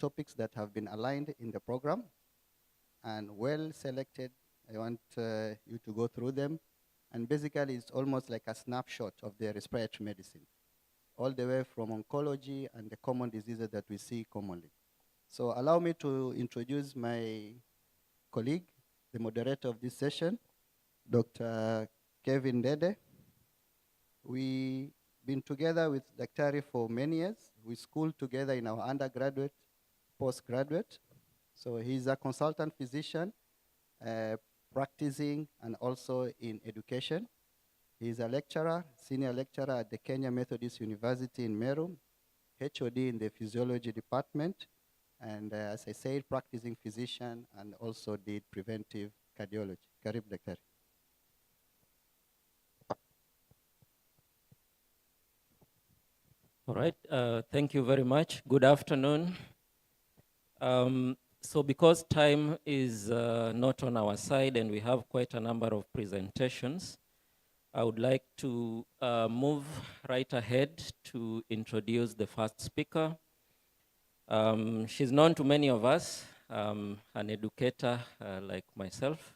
topics that have been aligned in the program and well selected. I want you to go through them. And basically, it's almost like a snapshot of the respiratory medicine, all the way from oncology and the common diseases that we see commonly. So allow me to introduce my colleague, the moderator of this session, Dr. Kevin Dede. We've been together with Daktari for many years. We schooled together in our undergraduate, postgraduate. So he's a consultant physician, practicing and also in education. He's a lecturer, senior lecturer at the Kenya Methodist University in Meru, HOD in the physiology department, and as I said, practicing physician and also did preventive cardiology. Karibu Daktari. All right, thank you very much. Good afternoon. So because time is not on our side and we have quite a number of presentations, I would like to move right ahead to introduce the first speaker. She's known to many of us, an educator like myself,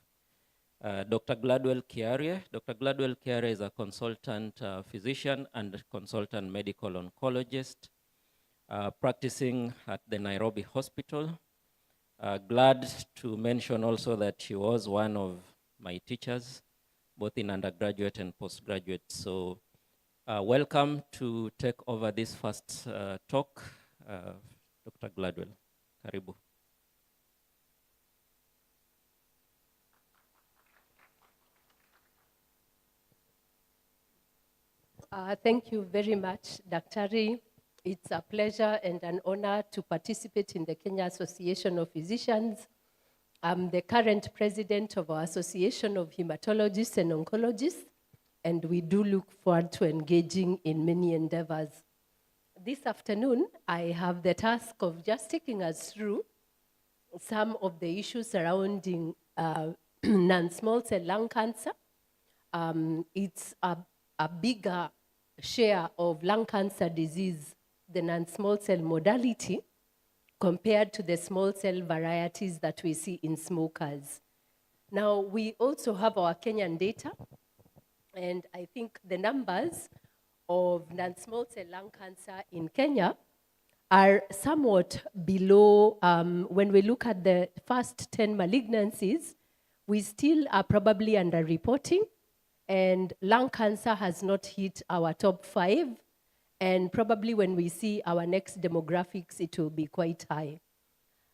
Dr. Gladwell Kiarie. Dr. Gladwell Kiarie is a consultant physician and consultant medical oncologist practicing at the Nairobi Hospital. Glad to mention also that she was one of my teachers, both in undergraduate and postgraduate. So welcome to take over this first talk, Dr. Gladwell. Karibu. Thank you very much, Daktari. It's a pleasure and an honor to participate in the Kenya Association of Physicians. I'm the current president of our Association of Hematologists and Oncologists, and we do look forward to engaging in many endeavors. This afternoon, I have the task of just taking us through some of the issues surrounding non-small cell lung cancer. It's a bigger share of lung cancer disease, the non-small cell modality, compared to the small cell varieties that we see in smokers. Now, we also have our Kenyan data, and I think the numbers of non-small cell lung cancer in Kenya are somewhat below. When we look at the first 10 malignancies, we still are probably underreporting, and lung cancer has not hit our top 5. And probably when we see our next demographics, it will be quite high.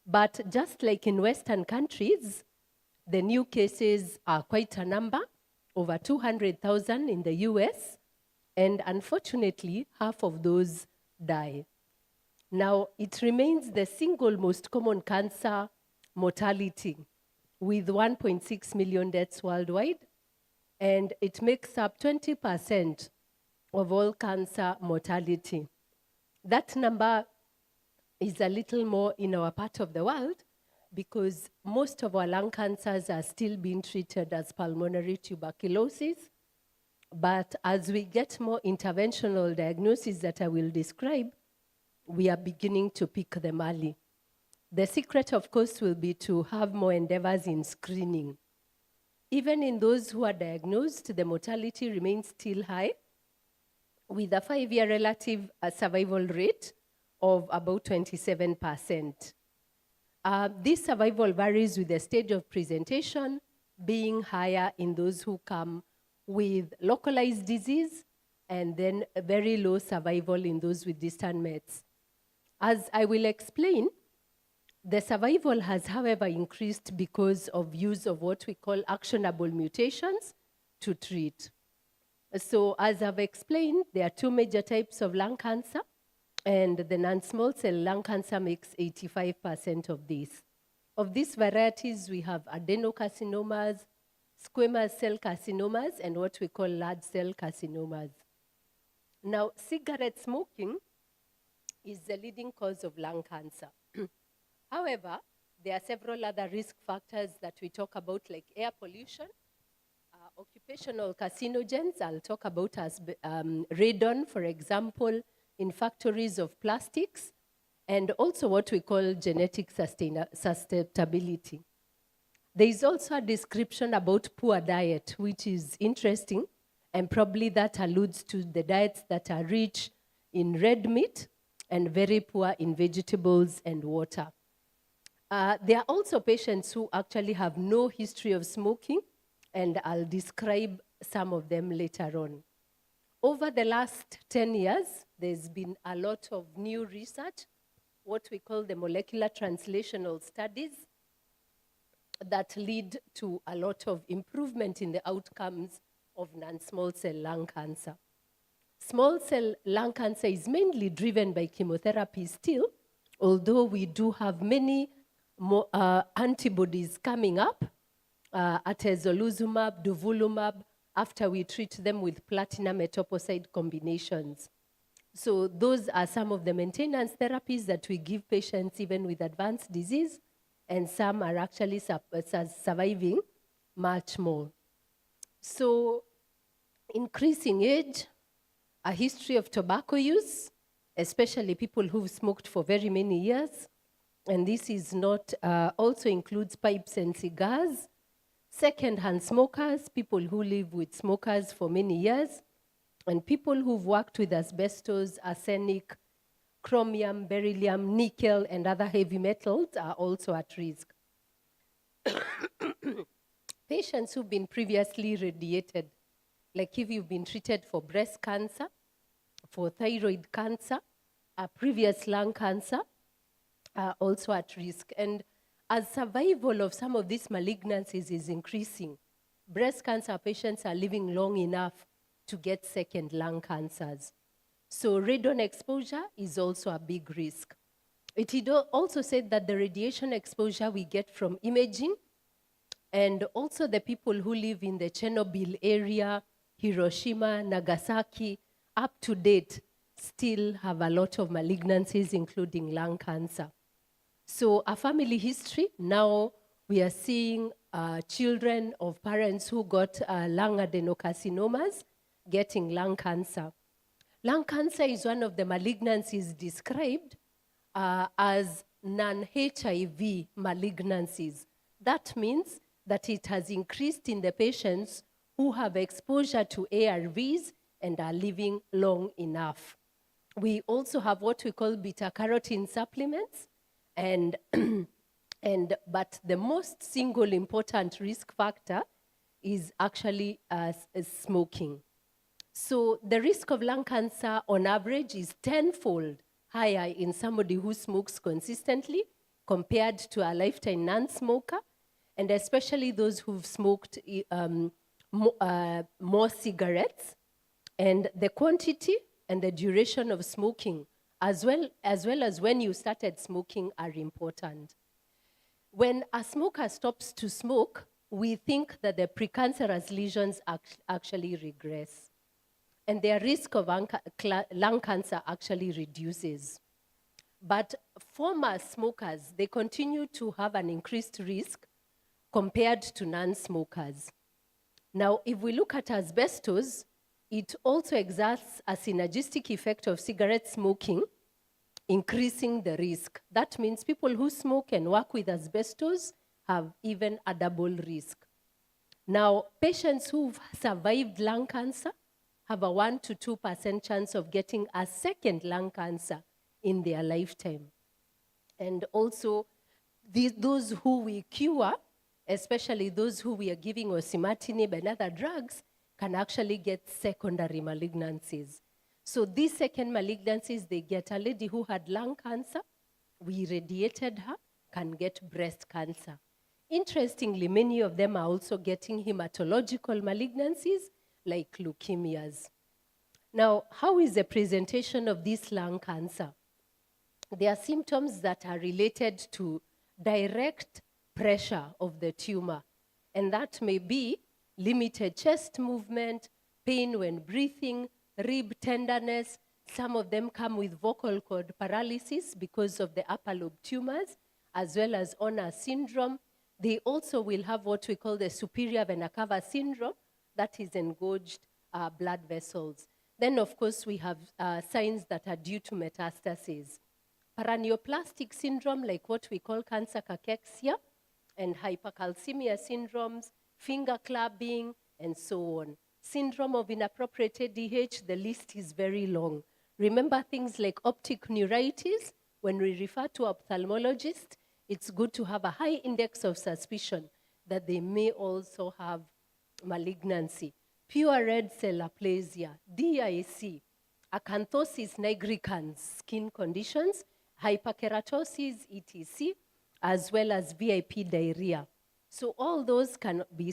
But just like in Western countries, the new cases are quite a number, over 200,000 in the US, and unfortunately, half of those die. Now, it remains the single most common cancer mortality, with 1.6 million deaths worldwide, and it makes up 20% of all cancer mortality. That number is a little more in our part of the world because most of our lung cancers are still being treated as pulmonary tuberculosis. But as we get more interventional diagnoses that I will describe, we are beginning to pick them early. The secret, of course, will be to have more endeavors in screening. Even in those who are diagnosed, the mortality remains still high, with a 5-year relative survival rate of about 27%. This survival varies with the stage of presentation, being higher in those who come with localized disease, and then a very low survival in those with distant mets. As I will explain, the survival has, however, increased because of use of what we call actionable mutations to treat. So as I've explained, there are 2 major types of lung cancer, and the non-small cell lung cancer makes 85% of this. Of these varieties, we have adenocarcinomas, squamous cell carcinomas, and what we call large cell carcinomas. Now, cigarette smoking is the leading cause of lung cancer. However, there are several other risk factors that we talk about, like air pollution, occupational carcinogens. I'll talk about as radon, for example, in factories of plastics, and also what we call genetic susceptibility. There is also a description about poor diet, which is interesting, and probably that alludes to the diets that are rich in red meat and very poor in vegetables and water. There are also patients who actually have no history of smoking, and I'll describe some of them later on. Over the last 10 years, there's been a lot of new research, what we call the molecular translational studies, that lead to a lot of improvement in the outcomes of non-small cell lung cancer. Small cell lung cancer is mainly driven by chemotherapy still, although we do have many more, antibodies coming up, atezolizumab, durvalumab, after we treat them with platinum etoposide combinations. So those are some of the maintenance therapies that we give patients even with advanced disease, and some are actually surviving much more. So increasing age, a history of tobacco use, especially people who've smoked for very many years, and this is not, also includes pipes and cigars. Second-hand smokers, people who live with smokers for many years, and people who've worked with asbestos, arsenic, chromium, beryllium, nickel, and other heavy metals are also at risk. Patients who've been previously radiated, like if you've been treated for breast cancer, for thyroid cancer, previous lung cancer, are also at risk. And as survival of some of these malignancies is increasing, breast cancer patients are living long enough to get second lung cancers. So radon exposure is also a big risk. It also said that the radiation exposure we get from imaging, and also the people who live in the Chernobyl area, Hiroshima, Nagasaki, up to date, still have a lot of malignancies, including lung cancer. So a family history, now we are seeing children of parents who got lung adenocarcinomas getting lung cancer. Lung cancer is one of the malignancies described as non-HIV malignancies. That means that it has increased in the patients who have exposure to ARVs and are living long enough. We also have what we call beta-carotene supplements, and but the most single important risk factor is actually smoking. So the risk of lung cancer on average is 10-fold higher in somebody who smokes consistently compared to a lifetime non-smoker, and especially those who've smoked more cigarettes. And the quantity and the duration of smoking, as well as when you started smoking, are important. When a smoker stops to smoke, we think that the precancerous lesions actually regress, and their risk of lung cancer actually reduces. But former smokers, they continue to have an increased risk compared to non-smokers. Now, if we look at asbestos, it also exerts a synergistic effect of cigarette smoking, increasing the risk. That means people who smoke and work with asbestos have even a double risk. Now, patients who've survived lung cancer have a 1% to 2% chance of getting a second lung cancer in their lifetime. And also, those who we cure, especially those who we are giving osimertinib and other drugs, can actually get secondary malignancies. So these second malignancies, they get a lady who had lung cancer, we radiated her, can get breast cancer. Interestingly, many of them are also getting hematological malignancies like leukemias. Now, how is the presentation of this lung cancer? There are symptoms that are related to direct pressure of the tumor, and that may be limited chest movement, pain when breathing, rib tenderness. Some of them come with vocal cord paralysis because of the upper lobe tumors, as well as Honor syndrome. They also will have what we call the superior vena cava syndrome, that is engorged blood vessels. Then, of course, we have signs that are due to metastases. paraneoplastic syndrome, like what we call cancer cachexia, and hypercalcemia syndromes, finger clubbing, and so on. Syndrome of inappropriate ADH, the list is very long. Remember things like optic neuritis. When we refer to ophthalmologists, it's good to have a high index of suspicion that they may also have malignancy. Pure red cell aplasia, DIC, acanthosis nigricans, skin conditions, hyperkeratosis, etc., as well as VIP diarrhea. So all those can be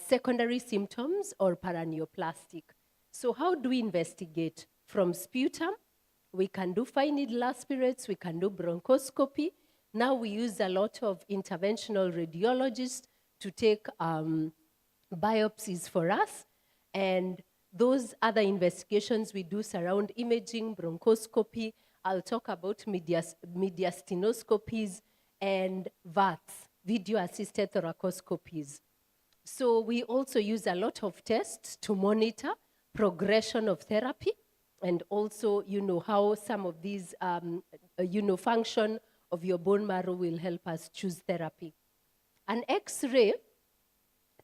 secondary symptoms or paraneoplastic. So how do we investigate? From sputum, we can do fine needle aspirates, we can do bronchoscopy. Now we use a lot of interventional radiologists to take biopsies for us, and those other investigations we do surround imaging, bronchoscopy. I'll talk about mediastinoscopies and VATS, video-assisted thoracoscopies. So we also use a lot of tests to monitor progression of therapy, and also, how some of these, function of your bone marrow will help us choose therapy. An X-ray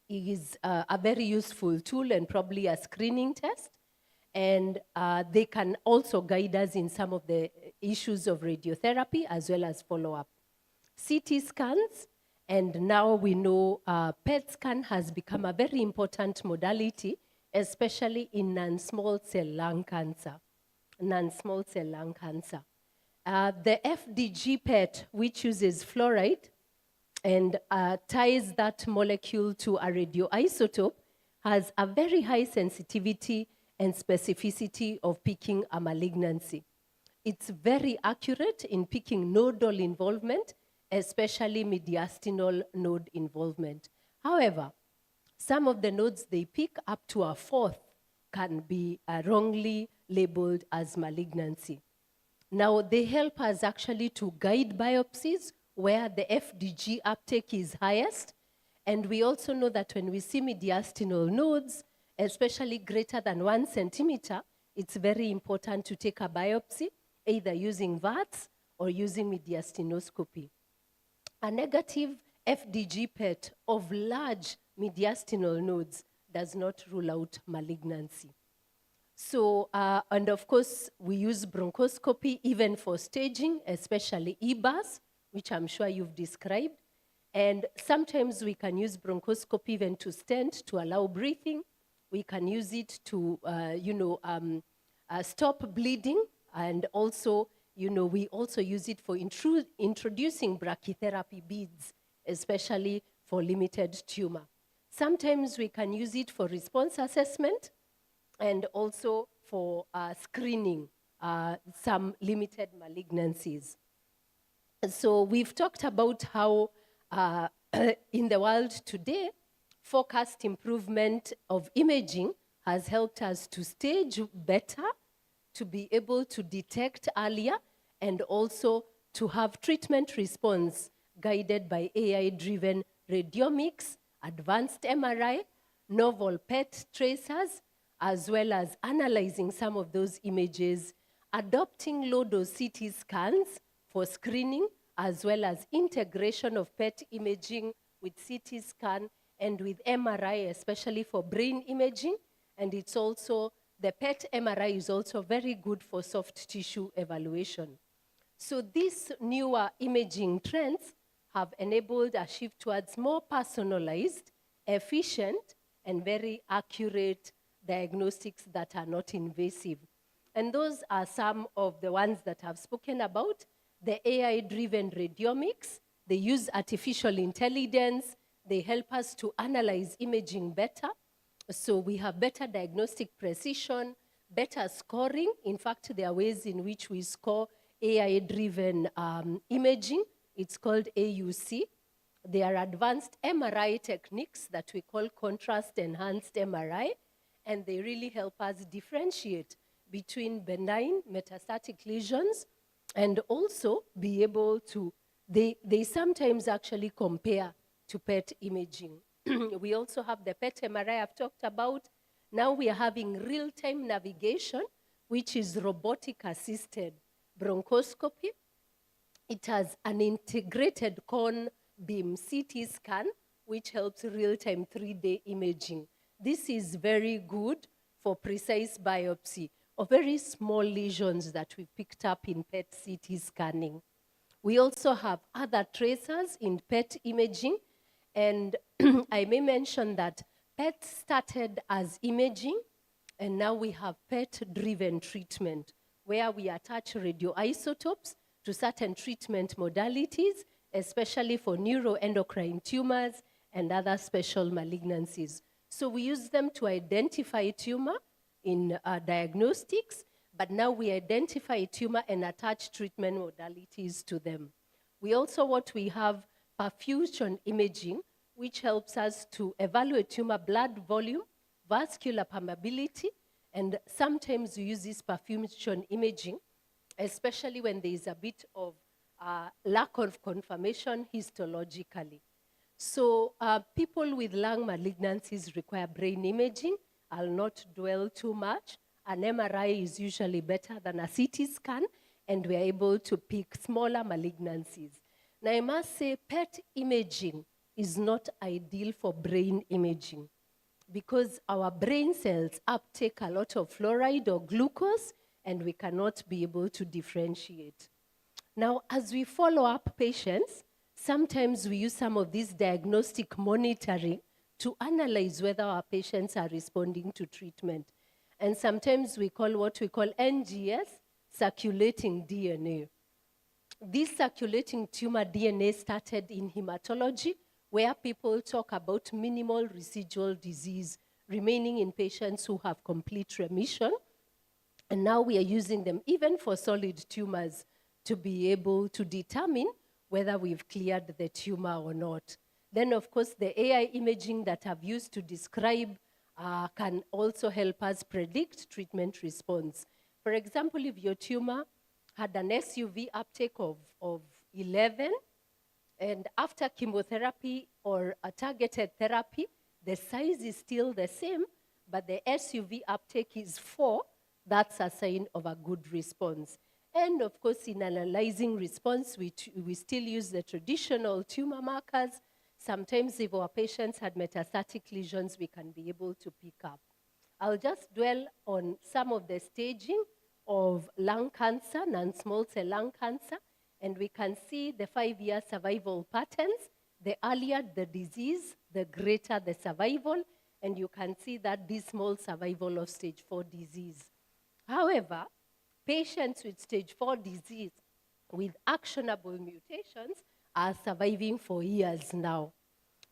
is a very useful tool and probably a screening test. And they can also guide us in some of the issues of radiotherapy as well as follow-up. CT scans, and now we know PET scan has become a very important modality, especially in non-small cell lung cancer. Non-small cell lung cancer. The FDG PET, which uses fluoride and ties that molecule to a radioisotope, has a very high sensitivity and specificity of picking a malignancy. It's very accurate in picking nodal involvement, especially mediastinal node involvement. However, some of the nodes they pick, up to a fourth, can be wrongly labeled as malignancy. Now, they help us actually to guide biopsies where the FDG uptake is highest. And we also know that when we see mediastinal nodes, especially greater than 1 centimeter, it's very important to take a biopsy, either using VATS or using mediastinoscopy. A negative FDG PET of large mediastinal nodes does not rule out malignancy. So, and of course, we use bronchoscopy even for staging, especially EBAS, which I'm sure you've described. And sometimes we can use bronchoscopy even to stent to allow breathing. We can use it to, stop bleeding. And also, we also use it for introducing brachytherapy beads, especially for limited tumor. Sometimes we can use it for response assessment and also for screening some limited malignancies. So we've talked about how in the world today, forecast improvement of imaging has helped us to stage better, to be able to detect earlier, and also to have treatment response guided by AI-driven radiomics, advanced MRI, novel PET tracers, as well as analyzing some of those images, adopting low-dose CT scans for screening, as well as integration of PET imaging with CT scan and with MRI, especially for brain imaging. And it's also, the PET MRI is also very good for soft tissue evaluation. So these newer imaging trends have enabled a shift towards more personalized, efficient, and very accurate diagnostics that are not invasive. And those are some of the ones that I've spoken about. The AI-driven radiomics, they use artificial intelligence, they help us to analyze imaging better. So we have better diagnostic precision, better scoring. In fact, there are ways in which we score AI-driven imaging. It's called AUC. There are advanced MRI techniques that we call contrast-enhanced MRI, and they really help us differentiate between benign metastatic lesions and also be able to, they sometimes actually compare to PET imaging. We also have the PET MRI I've talked about. Now we are having real-time navigation, which is robotic assisted. bronchoscopy. It has an integrated cone beam CT scan, which helps real-time 3D imaging. This is very good for precise biopsy of very small lesions that we picked up in PET CT scanning. We also have other tracers in PET imaging, and I may mention that PET started as imaging, and now we have PET-driven treatment, where we attach radioisotopes to certain treatment modalities, especially for neuroendocrine tumors and other special malignancies. So we use them to identify tumor in diagnostics, but now we identify tumor and attach treatment modalities to them. We also we have perfusion imaging, which helps us to evaluate tumor blood volume, vascular permeability, and sometimes we use this perfusion imaging, especially when there is a bit of lack of confirmation histologically. So people with lung malignancies require brain imaging. I'll not dwell too much. An MRI is usually better than a CT scan, and we're able to pick smaller malignancies. Now, I must say PET imaging is not ideal for brain imaging because our brain cells uptake a lot of fluoride or glucose, and we cannot be able to differentiate. Now, as we follow up patients, sometimes we use some of this diagnostic monitoring to analyze whether our patients are responding to treatment. And sometimes we call what we call NGS, circulating DNA. This circulating tumor DNA started in hematology, where people talk about minimal residual disease remaining in patients who have complete remission. And now we are using them even for solid tumors to be able to determine whether we've cleared the tumor or not. Then, of course, the AI imaging that I've used to describe can also help us predict treatment response. For example, if your tumor had an SUV uptake of 11, and after chemotherapy or a targeted therapy, the size is still the same, but the SUV uptake is 4, that's a sign of a good response. And of course, in analyzing response, we still use the traditional tumor markers. Sometimes if our patients had metastatic lesions, we can be able to pick up. I'll just dwell on some of the staging of lung cancer, non-small cell lung cancer, and we can see the 5-year survival patterns. The earlier the disease, the greater the survival, and you can see that dismal survival of stage 4 disease. However, patients with stage 4 disease with actionable mutations are surviving for years now.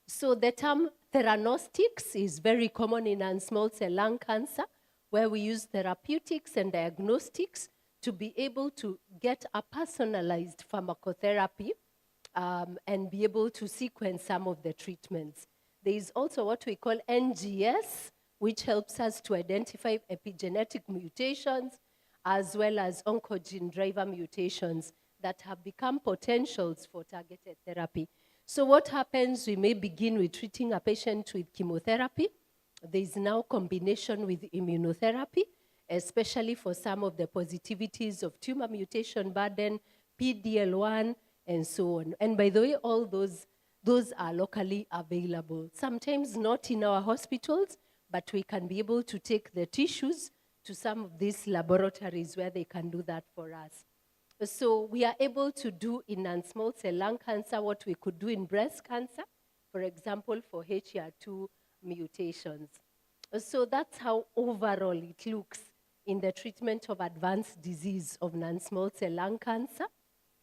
So the term theranostics is very common in non-small cell lung cancer, where we use therapeutics and diagnostics to be able to get a personalized pharmacotherapy and be able to sequence some of the treatments. There is also what we call NGS, which helps us to identify epigenetic mutations as well as oncogene driver mutations that have become potentials for targeted therapy. So what happens, we may begin with treating a patient with chemotherapy. There is now combination with immunotherapy, especially for some of the positivities of tumor mutation burden, PD-L1, and so on. And by the way, all those are locally available. Sometimes not in our hospitals, but we can be able to take the tissues to some of these laboratories where they can do that for us. So we are able to do in non-small cell lung cancer what we could do in breast cancer, for example, for HER2 mutations. So that's how overall it looks in the treatment of advanced disease of non-small cell lung cancer.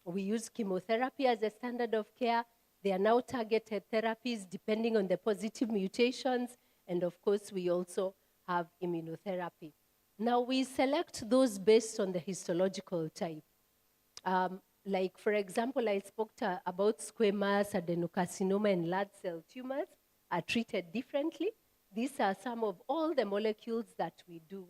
We use chemotherapy as a standard of care. There are now targeted therapies depending on the positive mutations. And of course, we also have immunotherapy. Now we select those based on the histological type. Like, for example, I spoke about squamous, adenocarcinoma, and large cell tumors are treated differently. These are some of all the molecules that we do.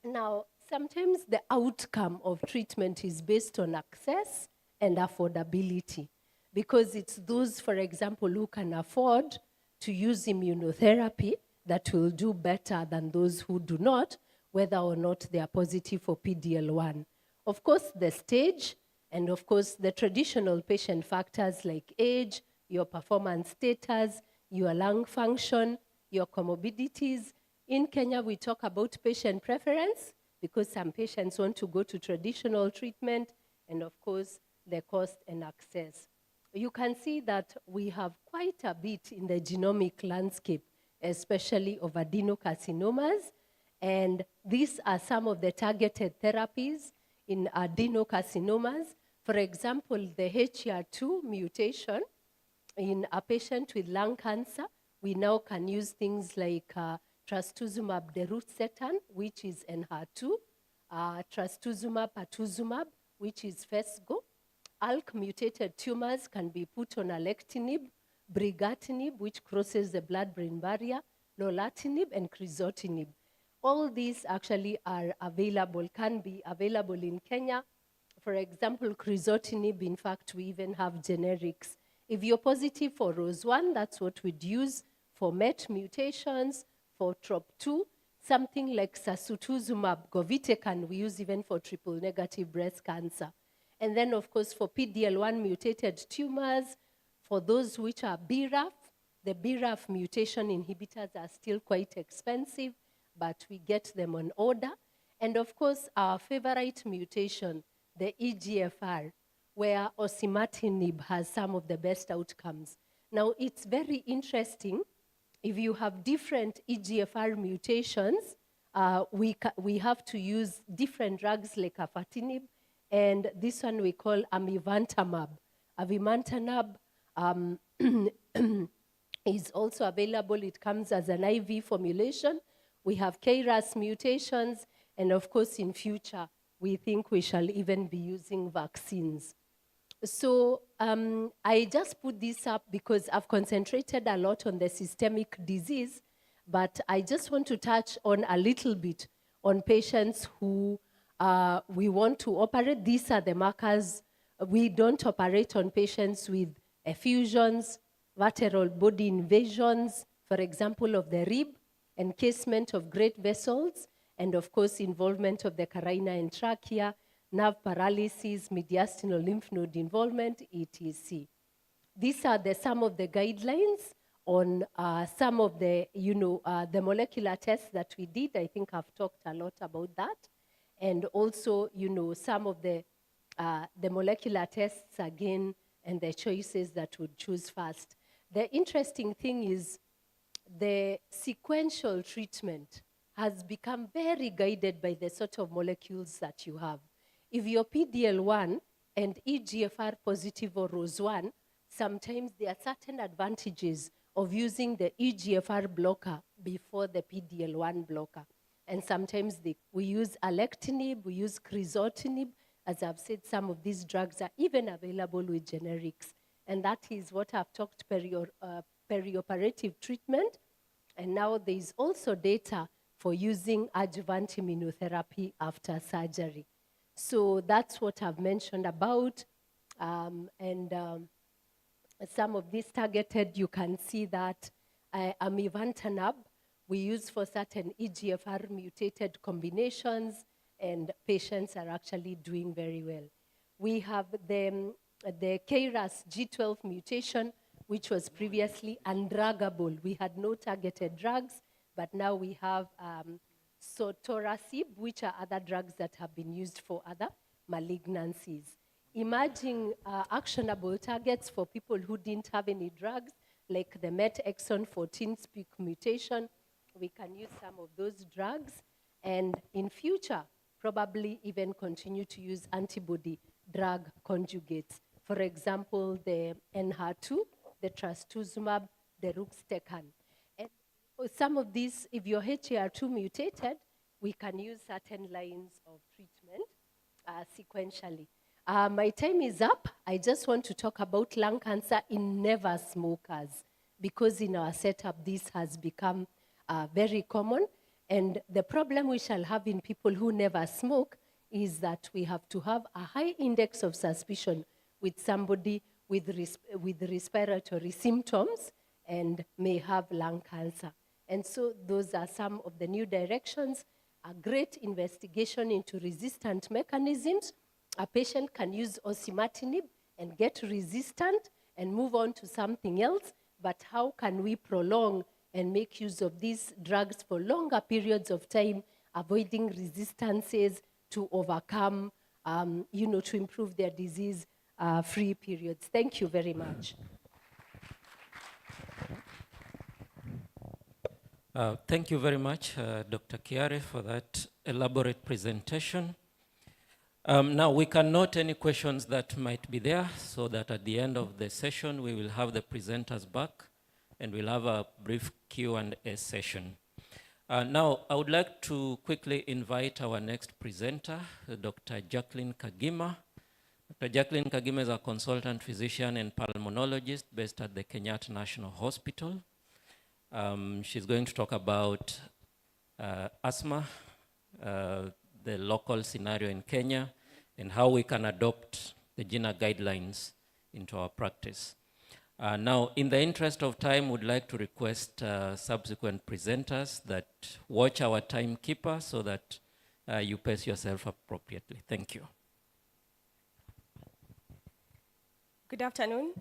Now, sometimes the outcome of treatment is based on access and affordability, because it's those, for example, who can afford to use immunotherapy that will do better than those who do not, whether or not they are positive for PD-L1. Of course, the stage, and of course, the traditional patient factors like age, your performance status, your lung function, your comorbidities. In Kenya, we talk about patient preference because some patients want to go to traditional treatment, and of course, the cost and access. You can see that we have quite a bit in the genomic landscape, especially of adenocarcinomas, and these are some of the targeted therapies in adenocarcinomas. For example, the HER2 mutation in a patient with lung cancer, we now can use things like trastuzumab deruxtecan, which is Enhertu, trastuzumab pertuzumab, which is Phesgo. ALK-mutated tumors can be put on alectinib, brigatinib, which crosses the blood-brain barrier, lorlatinib, and crizotinib. All these actually are available, can be available in Kenya. For example, crizotinib, in fact, we even have generics. If you're positive for ROS1, that's what we'd use for MET mutations, for TROP2, something like sacituzumab govitecan, we use even for triple-negative breast cancer. And then, of course, for PD-L1 mutated tumors, for those which are BRAF, the BRAF mutation inhibitors are still quite expensive, but we get them on order. And of course, our favorite mutation, the EGFR, where osimertinib has some of the best outcomes. Now, it's very interesting. If you have different EGFR mutations, we have to use different drugs like afatinib, and this one we call amivantamab. Amivantamab is also available. It comes as an IV formulation. We have KRAS mutations, and of course, in future, we think we shall even be using vaccines. So I just put this up because I've concentrated a lot on the systemic disease, but I just want to touch on a little bit on patients who we want to operate. These are the markers. We don't operate on patients with effusions, lateral body invasions, for example, of the rib, encasement of great vessels, and of course, involvement of the carina and trachea, nerve paralysis, mediastinal lymph node involvement, etc. These are some of the guidelines on some of the, the molecular tests that we did. I think I've talked a lot about that. And also, some of the molecular tests again, and the choices that would choose first. The interesting thing is the sequential treatment has become very guided by the sort of molecules that you have. If you're PD-L1 and EGFR positive or ROS1, sometimes there are certain advantages of using the EGFR blocker before the PD-L1 blocker. And sometimes we use alectinib, we use crizotinib. As I've said, some of these drugs are even available with generics. And that is what I've talked perioperative treatment. And now there's also data for using adjuvant immunotherapy after surgery. So that's what I've mentioned about. Some of these targeted, you can see that amivantamab, we use for certain EGFR mutated combinations, and patients are actually doing very well. We have the KRAS G12 mutation, which was previously undruggable. We had no targeted drugs, but now we have sotorasib, which are other drugs that have been used for other malignancies. Emerging actionable targets for people who didn't have any drugs, like the MET exon 14 SPIC mutation, we can use some of those drugs, and in future, probably even continue to use antibody drug conjugates. For example, the Enhertu, the trastuzumab, the deruxtecan. And some of these, if you're HER2 mutated, we can use certain lines of treatment sequentially. My time is up. I just want to talk about lung cancer in never smokers, because in our setup, this has become very common. And the problem we shall have in people who never smoke is that we have to have a high index of suspicion with somebody with respiratory symptoms and may have lung cancer. And so those are some of the new directions. a great investigation into resistant mechanisms. A patient can use osimertinib and get resistant and move on to something else, but how can we prolong and make use of these drugs for longer periods of time, avoiding resistances to overcome, to improve their disease-free periods. Thank you very much. Thank you very much, Dr. Kiarie, for that elaborate presentation. Now, we can note any questions that might be there so that at the end of the session, we will have the presenters back and we'll have a brief Q&A session. Now, I would like to quickly invite our next presenter, Dr. Jacqueline Kagima. Dr. Jacqueline Kagima is a consultant physician and pulmonologist based at the Kenyatta National Hospital. She's going to talk about asthma, the local scenario in Kenya, and how we can adopt the GINA guidelines into our practice. Now, in the interest of time, we'd like to request subsequent presenters that watch our timekeeper so that you pace yourself appropriately. Thank you. Good afternoon.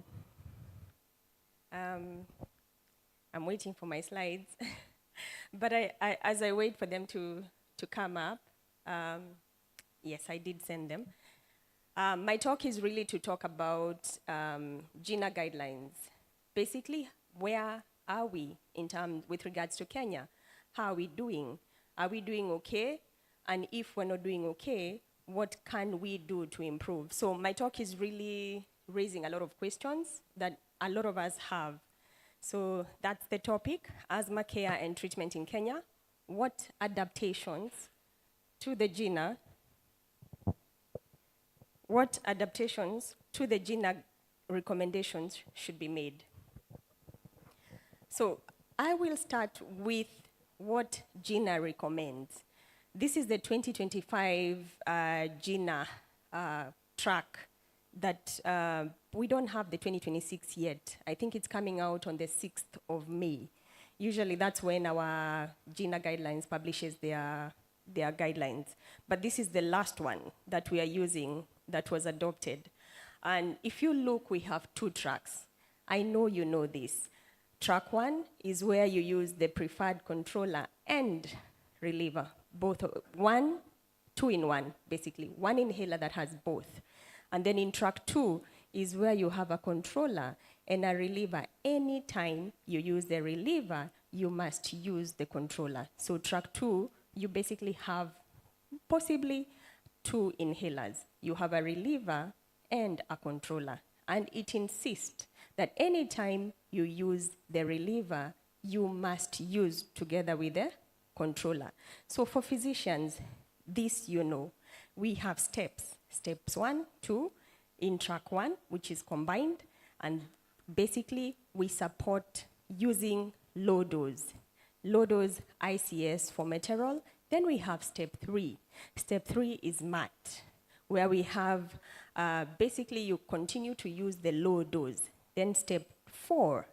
I'm waiting for my slides. But as I wait for them to come up, yes, I did send them. My talk is really to talk about GINA guidelines. Basically, where are we with regards to Kenya? How are we doing? Are we doing okay? And if we're not doing okay, what can we do to improve? So my talk is really raising a lot of questions that a lot of us have. So that's the topic, asthma care and treatment in Kenya. What adaptations to the GINA recommendations should be made? So I will start with what GINA recommends. This is the 2025 GINA track that we don't have the 2026 yet. I think it's coming out on the 6th of May. Usually that's when our GINA guidelines publishes their guidelines. But this is the last one that we are using that was adopted. And if you look, we have two tracks. I know you know this. Track 1 is where you use the preferred controller and reliever, both two in one, basically. One inhaler that has both. And then in track 2 is where you have a controller and a reliever. Anytime you use the reliever, you must use the controller. So track 2, you basically have possibly two inhalers. You have a reliever and a controller. And it insists that anytime you use the reliever, you must use together with the controller. So for physicians, this you know. We have steps. Steps 1, 2, in track 1, which is combined. And basically, we support using low dose ICS for Meterol. Then we have step 3. Step 3 is MAT, where we have, basically you continue to use the low dose. Then step 4,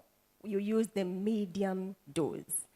you use the medium dose.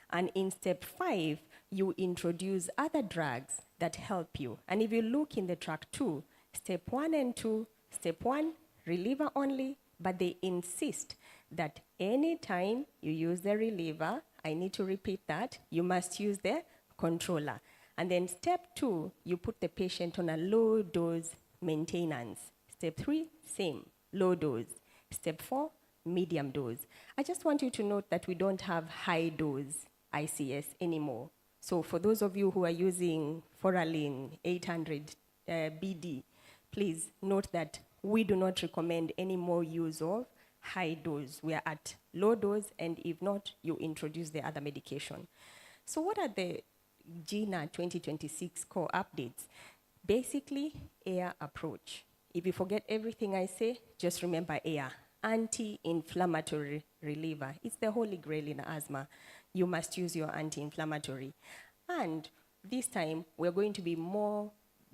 And in step 5, you introduce other drugs that help you. And if you look in the track 2, step 1 and 2, step 1, reliever only, but they insist that anytime you use the reliever, I need to repeat that, you must use the controller. And then step 2, you put the patient on a low dose maintenance. Step 3, same, low dose. Step 4, medium dose. I just want you to note that we don't have high dose ICS anymore. So for those of you who are using Foralin 800 BD, please note that we do not recommend any more use of high dose. We are at low dose, and if not, you introduce the other medication. So what are the GINA 2026 core updates? Basically, AIR approach. If you forget everything I say, just remember AIR, anti-inflammatory reliever. It's the holy grail in asthma. You must use your anti-inflammatory. And this time, we're going to be more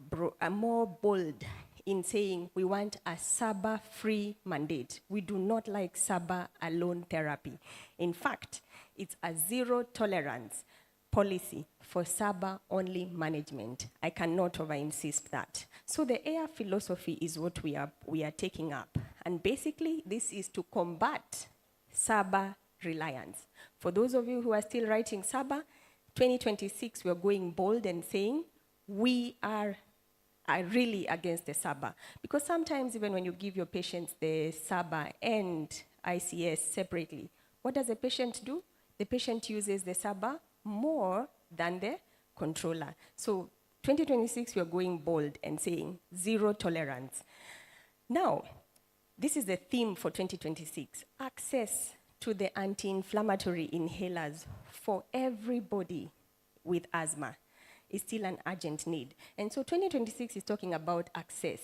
bold in saying we want a SABA-free mandate. We do not like SABA alone therapy. In fact, it's a zero tolerance policy for SABA-only management. I cannot over-insist that. So the air philosophy is what we are taking up. And basically, this is to combat SABA reliance. For those of you who are still writing SABA, 2026, we're going bold and saying, we are really against the SABA. Because sometimes even when you give your patients the SABA and ICS separately, what does the patient do? The patient uses the SABA more than the controller. So 2026, we are going bold and saying zero tolerance. Now, this is the theme for 2026, access to the anti-inflammatory inhalers for everybody with asthma is still an urgent need. And so 2026 is talking about access.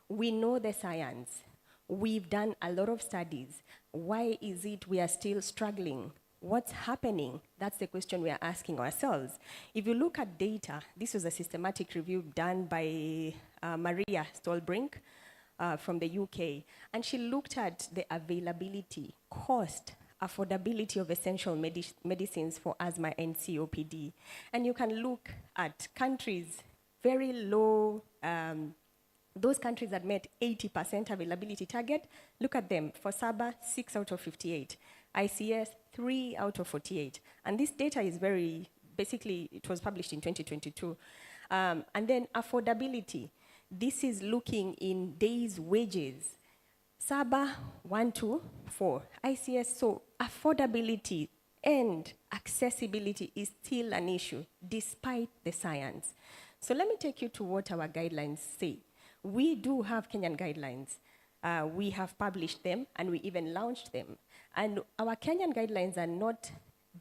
We know the science. We've done a lot of studies. Why is it we are still struggling? What's happening? That's the question we are asking ourselves. If you look at data, this was a systematic review done by Maria Stolbrink from the UK, and she looked at the availability, cost, affordability of essential medicines for asthma and COPD. And you can look at countries very low, those countries that met 80% availability target, look at them. For SABA, 6 out of 58. ICS, 3 out of 48. And this data is basically, it was published in 2022. And then affordability. This is looking in days' wages. SABA, 1, 2, 4. ICS, so affordability and accessibility is still an issue, despite the science. So let me take you to what our guidelines say. We do have Kenyan guidelines. We have published them, and we even launched them. And our Kenyan guidelines are not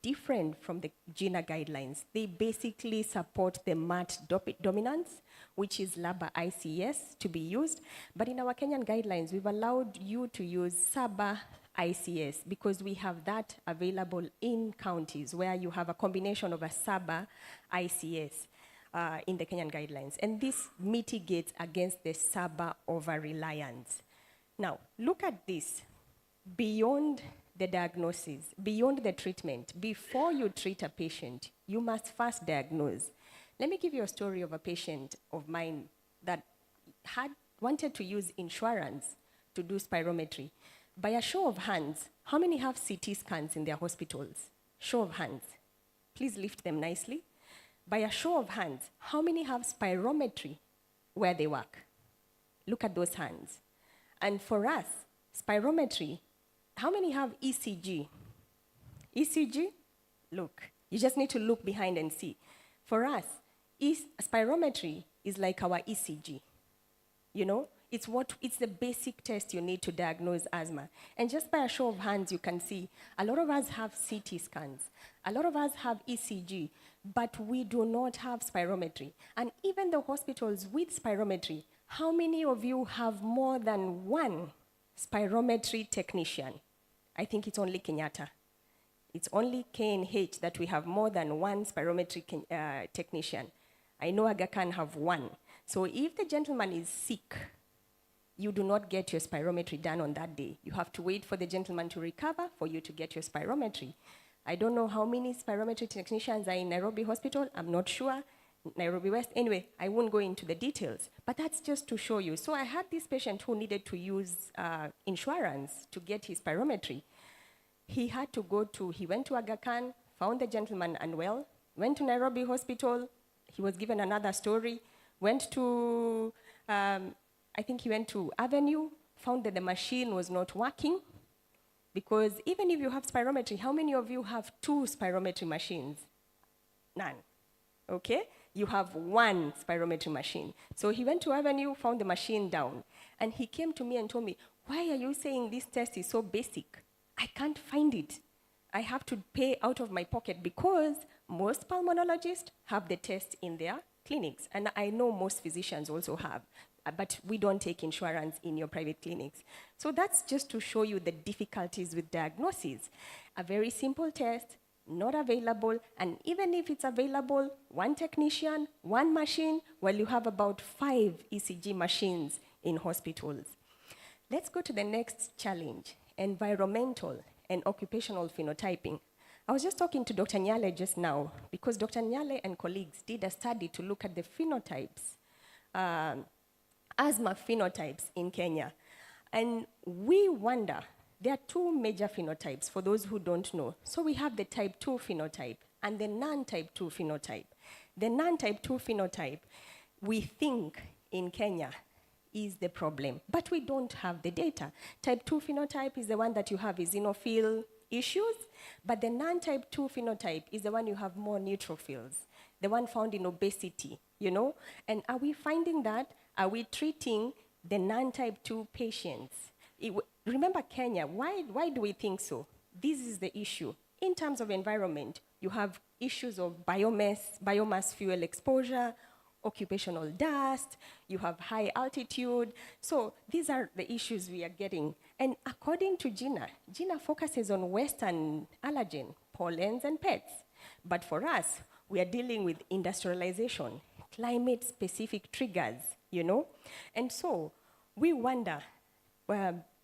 different from the GINA guidelines. They basically support the MAT dominance, which is LABA ICS, to be used. But in our Kenyan guidelines, we've allowed you to use SABA ICS because we have that available in counties where you have a combination of a SABA ICS in the Kenyan guidelines. And this mitigates against the SABA over-reliance. Now, look at this. Beyond the diagnosis, beyond the treatment, before you treat a patient, you must first diagnose. Let me give you a story of a patient of mine that wanted to use insurance to do spirometry. By a show of hands, how many have CT scans in their hospitals? Show of hands. Please lift them nicely. By a show of hands, how many have spirometry where they work? Look at those hands. And for us, spirometry, how many have ECG? ECG? Look. You just need to look behind and see. For us, spirometry is like our ECG. You know, it's the basic test you need to diagnose asthma. And just by a show of hands, you can see a lot of us have CT scans. A lot of us have ECG, but we do not have spirometry. And even the hospitals with spirometry, how many of you have more than one spirometry technician? I think it's only Kenyatta. It's only KNH that we have more than one spirometry technician. I know Aga Khan have one. So if the gentleman is sick, you do not get your spirometry done on that day. You have to wait for the gentleman to recover for you to get your spirometry. I don't know how many spirometry technicians are in Nairobi Hospital. I'm not sure. Nairobi West. Anyway, I won't go into the details, but that's just to show you. So I had this patient who needed to use insurance to get his spirometry. He went to Aga Khan, found the gentleman unwell, went to Nairobi Hospital. He was given another story, went to, I think he went to Avenue, found that the machine was not working, because even if you have spirometry, how many of you have 2 spirometry machines? None, okay? You have 1 spirometry machine. So he went to Avenue, found the machine down, and he came to me and told me, why are you saying this test is so basic? I can't find it. I have to pay out of my pocket because most pulmonologists have the test in their clinics, and I know most physicians also have, but we don't take insurance in your private clinics. So that's just to show you the difficulties with diagnosis. A very simple test, not available, and even if it's available, 1 technician, 1 machine, well, you have about 5 ECG machines in hospitals. Let's go to the next challenge, environmental and occupational phenotyping. I was just talking to Dr. Nyale just now, because Dr. Nyale and colleagues did a study to look at the phenotypes, asthma phenotypes in Kenya. And we wonder, there are two major phenotypes for those who don't know. So we have the type 2 phenotype and the non-type 2 phenotype. The non-type 2 phenotype, we think in Kenya is the problem, but we don't have the data. Type 2 phenotype is the one that you have eosinophil issues, but the non-type 2 phenotype is the one you have more neutrophils, the one found in obesity, you know? And are we finding that? Are we treating the non-type 2 patients? Remember Kenya, why do we think so? This is the issue. In terms of environment, you have issues of biomass fuel exposure, occupational dust, you have high altitude. So these are the issues we are getting. And according to GINA, GINA focuses on Western allergen, pollens and pets. But for us, we are dealing with industrialization, climate-specific triggers, you know? And so we wonder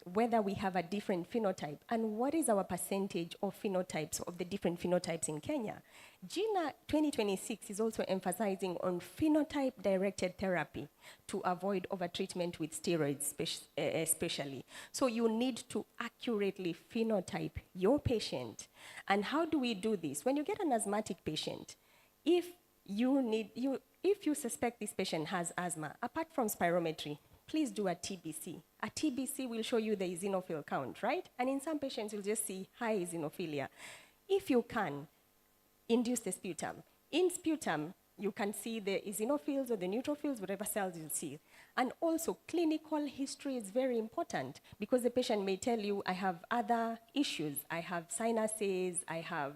whether we have a different phenotype and what is our percentage of phenotypes, of the different phenotypes in Kenya. GINA 2026 is also emphasizing on phenotype-directed therapy to avoid overtreatment with steroids especially. So you need to accurately phenotype your patient. And how do we do this? When you get an asthmatic patient, if you suspect this patient has asthma, apart from spirometry, please do a TBC. A TBC will show you the eosinophil count, right? And in some patients, you'll just see high eosinophilia. If you can, induce the sputum. In sputum, you can see the eosinophils or the neutrophils, whatever cells you see. And also, clinical history is very important because the patient may tell you, I have other issues. I have sinuses, I have,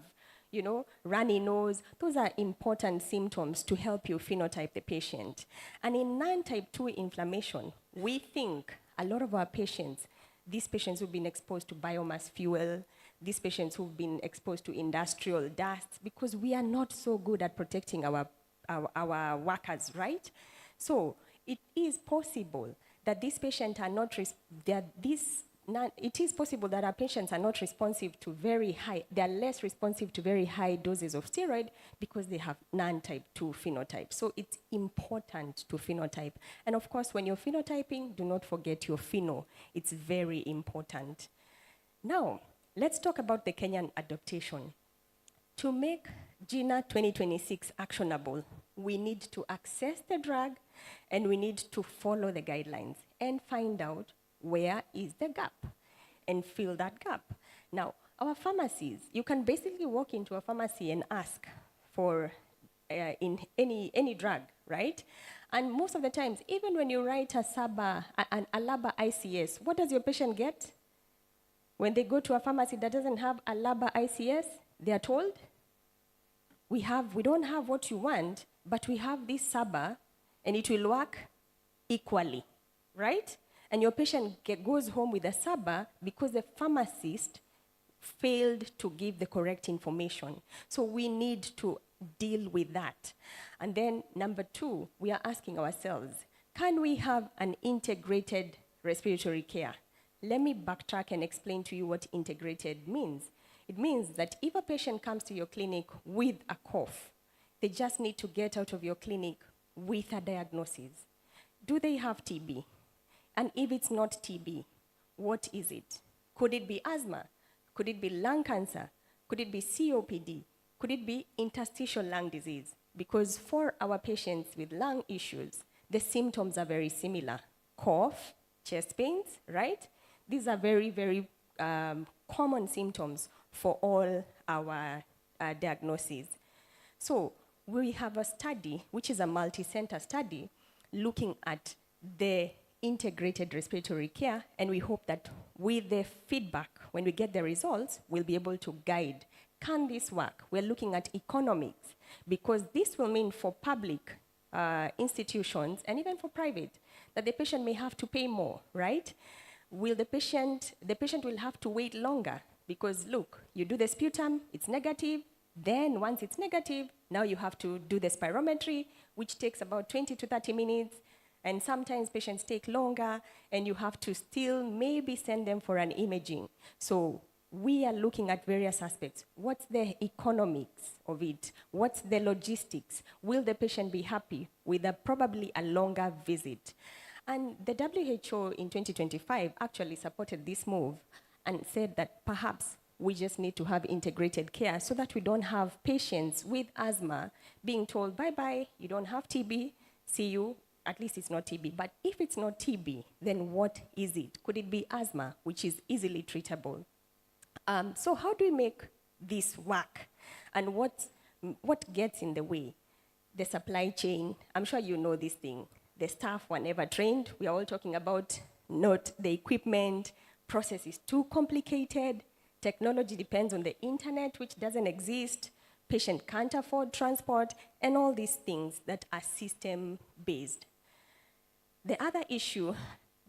you know, runny nose. Those are important symptoms to help you phenotype the patient. And in non-type 2 inflammation, we think a lot of our patients, these patients who've been exposed to biomass fuel, these patients who've been exposed to industrial dust, because we are not so good at protecting our workers, right? So it is possible that these patients are not, it is possible that our patients are not responsive to very high, they are less responsive to very high doses of steroid because they have non-type 2 phenotype. So it's important to phenotype. And of course, when you're phenotyping, do not forget your pheno. It's very important. Now, let's talk about the Kenyan adaptation. To make GINA 2026 actionable, we need to access the drug and we need to follow the guidelines and find out where is the gap and fill that gap. Now, our pharmacies, you can basically walk into a pharmacy and ask for in any drug, right? And most of the times, even when you write a LABA ICS, what does your patient get? When they go to a pharmacy that doesn't have a LABA ICS, they are told, we don't have what you want, but we have this SABA, and it will work equally, right? And your patient goes home with a SABA because the pharmacist failed to give the correct information. So we need to deal with that. And then number 2, we are asking ourselves, can we have an integrated respiratory care? Let me backtrack and explain to you what integrated means. It means that if a patient comes to your clinic with a cough, they just need to get out of your clinic with a diagnosis. Do they have TB? And if it's not TB, what is it? Could it be asthma? Could it be lung cancer? Could it be COPD? Could it be interstitial lung disease? Because for our patients with lung issues, the symptoms are very similar. Cough, chest pains, right? These are very, very common symptoms for all our diagnoses. So we have a study, which is a multi-center study, looking at the integrated respiratory care, and we hope that with the feedback, when we get the results, we'll be able to guide, can this work? We're looking at economics, because this will mean for public institutions, and even for private, that the patient may have to pay more, right? The patient will have to wait longer, because look, you do the sputum, it's negative, then once it's negative, now you have to do the spirometry, which takes about 20 to 30 minutes, and sometimes patients take longer, and you have to still maybe send them for an imaging. So we are looking at various aspects. What's the economics of it? What's the logistics? Will the patient be happy with probably a longer visit? And the WHO in 2025 actually supported this move and said that perhaps we just need to have integrated care so that we don't have patients with asthma being told, bye-bye, you don't have TB, see you, at least it's not TB. But if it's not TB, then what is it? Could it be asthma, which is easily treatable? So how do we make this work? And what gets in the way? The supply chain. I'm sure you know this thing. The staff were never trained. We are all talking about not the equipment. Process is too complicated. Technology depends on the internet, which doesn't exist. Patient can't afford transport, and all these things that are system-based. The other issue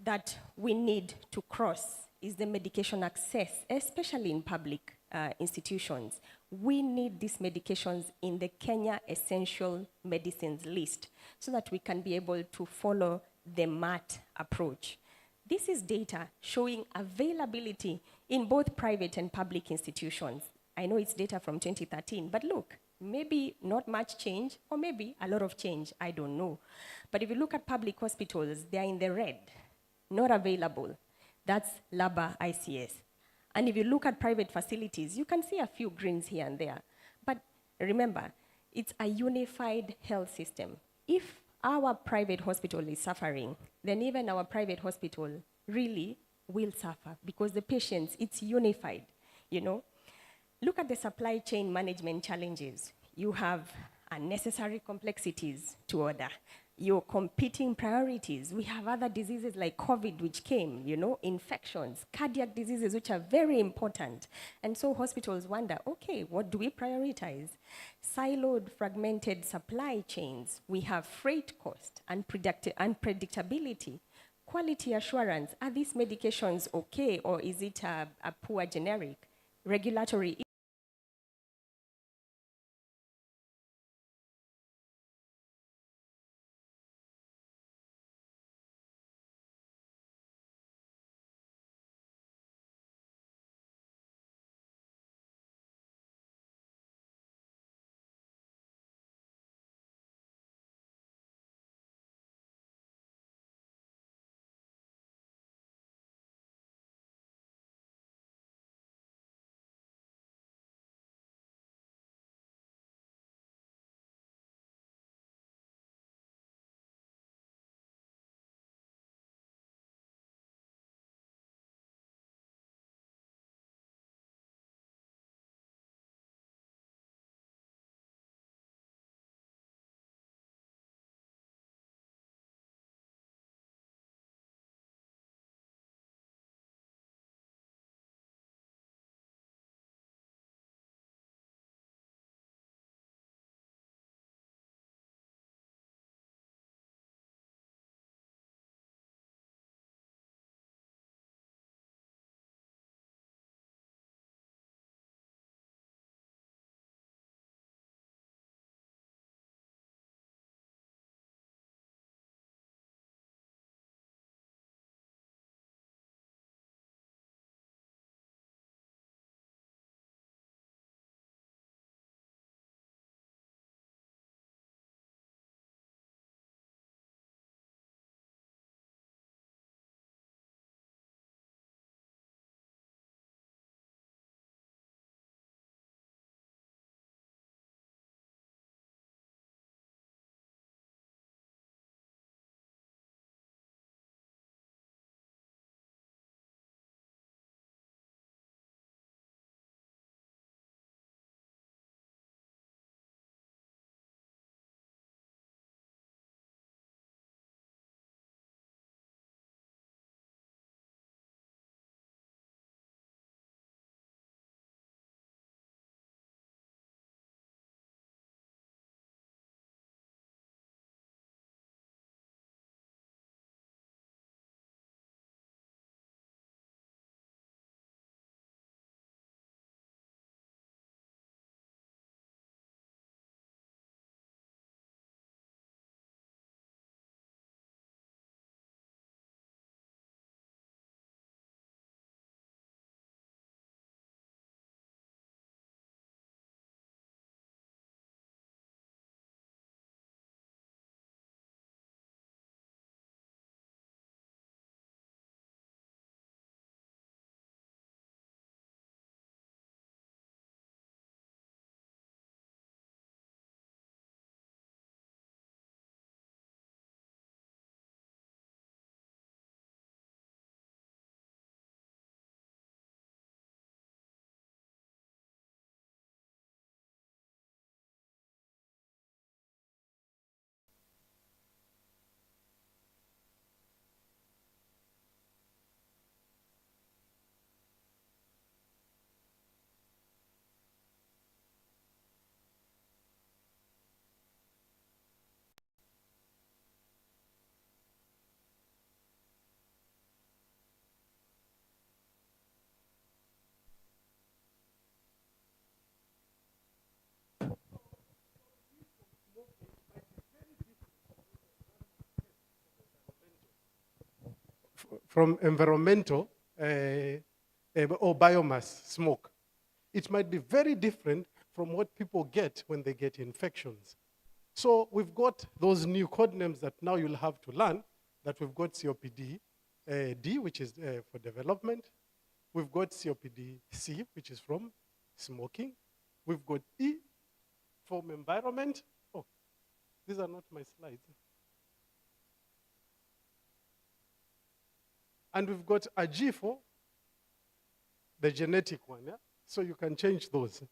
that we need to cross is the medication access, especially in public institutions. We need these medications in the Kenya Essential Medicines list so that we can be able to follow the MAT approach. This is data showing availability in both private and public institutions. I know it's data from 2013, but look, maybe not much change, or maybe a lot of change, I don't know. But if you look at public hospitals, they are in the red, not available. That's LABA ICS. And if you look at private facilities, you can see a few greens here and there. But remember, it's a unified health system. If our private hospital is suffering, then even our private hospital really will suffer because the patients, it's unified, you know? Look at the supply chain management challenges. You have unnecessary complexities to order. Your competing priorities. We have other diseases like COVID, which came, you know, infections, cardiac diseases, which are very important. And so hospitals wonder, okay, what do we prioritize? Siloed, fragmented supply chains. We have freight cost, unpredictability, quality assurance. Are these medications okay, or is it a poor generic? Regulatory from environmental or biomass smoke. It might be very different from what people get when they get infections. So we've got those new code names that now you'll have to learn, that we've got COPD D, which is for development. We've got COPD C, which is from smoking. We've got E from environment. Oh, these are not my slides. And we've got a G for the genetic one, yeah? So you can change those.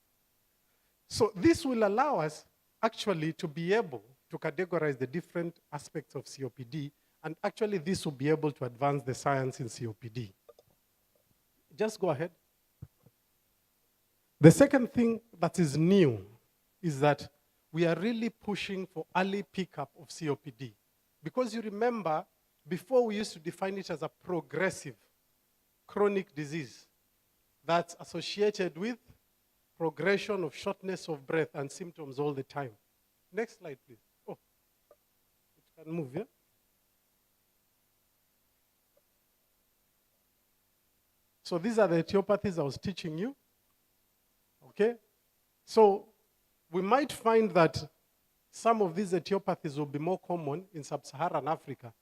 So this will allow us actually to be able to categorize the different aspects of COPD, and actually this will be able to advance the science in COPD. Just go ahead. The second thing that is new is that we are really pushing for early pickup of COPD. Because you remember, before we used to define it as a progressive chronic disease that's associated with progression of shortness of breath and symptoms all the time. Next slide, please. Oh, it can move, yeah? So these are the etiopathies I was teaching you, okay? So we might find that some of these etiopathies will be more common in sub-Saharan Africa.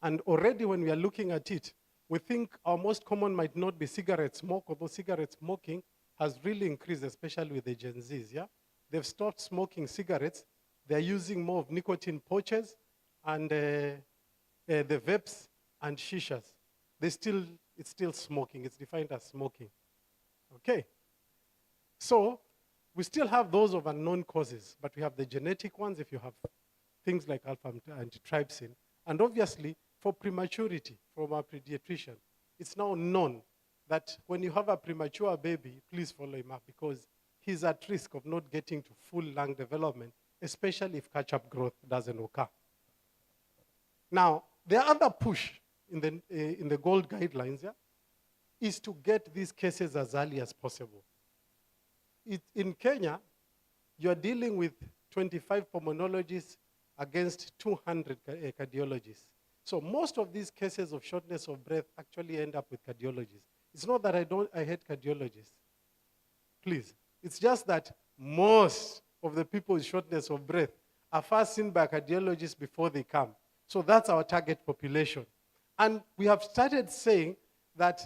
And already when we are looking at it, we think our most common might not be cigarette smoke, although cigarette smoking has really increased, especially with the Gen Zs, yeah? They've stopped smoking cigarettes. They're using more of nicotine pouches and the vapes and shishas. It's still smoking. It's defined as smoking. Okay. So we still have those of unknown causes, but we have the genetic ones if you have things like alpha antitrypsin. And obviously, for prematurity, from our pediatrician, it's now known that when you have a premature baby, please follow him up because he's at risk of not getting to full lung development, especially if catch-up growth doesn't occur. Now, the other push in the GOLD guidelines, yeah, is to get these cases as early as possible. In Kenya, you're dealing with 25 pulmonologists against 200 cardiologists. So most of these cases of shortness of breath actually end up with cardiologists. It's not that I hate cardiologists. Please. It's just that most of the people with shortness of breath are first seen by cardiologists before they come. So that's our target population. And we have started saying that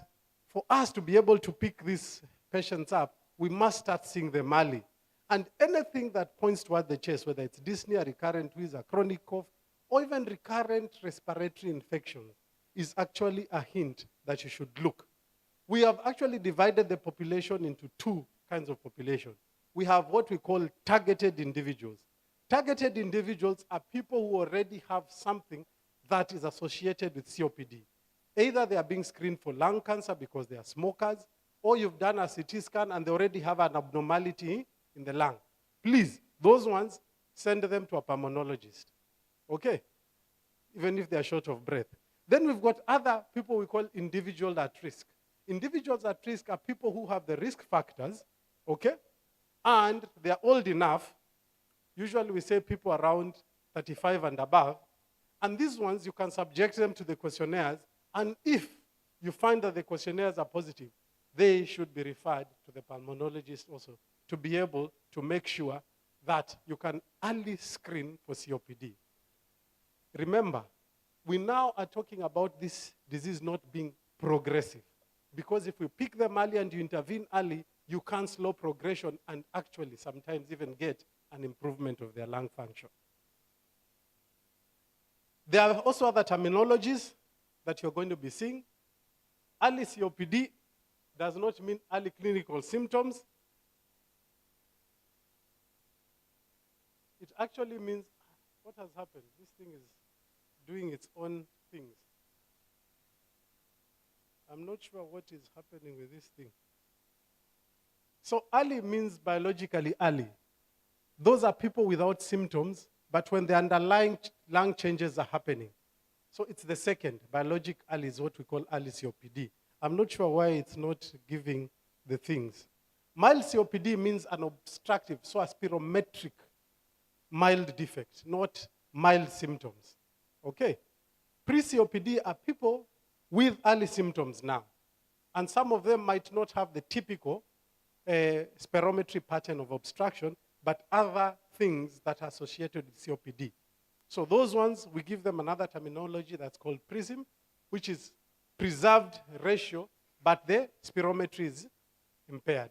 for us to be able to pick these patients up, we must start seeing them early. And anything that points toward the chest, whether it's dyspnea, recurrent wheeze, a chronic cough, or even recurrent respiratory infections, is actually a hint that you should look. We have actually divided the population into two kinds of population. We have what we call targeted individuals. Targeted individuals are people who already have something that is associated with COPD. Either they are being screened for lung cancer because they are smokers, or you've done a CT scan and they already have an abnormality in the lung. Please, those ones, send them to a pulmonologist. Okay? Even if they are short of breath. Then we've got other people we call individuals at risk. Individuals at risk are people who have the risk factors, okay? And they're old enough. Usually we say people around 35 and above. And these ones, you can subject them to the questionnaires. And if you find that the questionnaires are positive, they should be referred to the pulmonologist also to be able to make sure that you can early screen for COPD. Remember, we now are talking about this disease not being progressive. Because if we pick them early and you intervene early, you can slow progression and actually sometimes even get an improvement of their lung function. There are also other terminologies that you're going to be seeing. Early COPD does not mean early clinical symptoms. It actually means, what has happened? This thing is doing its own things. I'm not sure what is happening with this thing. So early means biologically early. Those are people without symptoms, but when the underlying lung changes are happening. So it's the second. Biologic early is what we call early COPD. I'm not sure why it's not giving the things. Mild COPD means an obstructive, so a spirometric mild defect, not mild symptoms. Okay? Pre-COPD are people with early symptoms now. And some of them might not have the typical spirometry pattern of obstruction, but other things that are associated with COPD. So those ones, we give them another terminology that's called PRISM, which is preserved ratio, but the spirometry is impaired.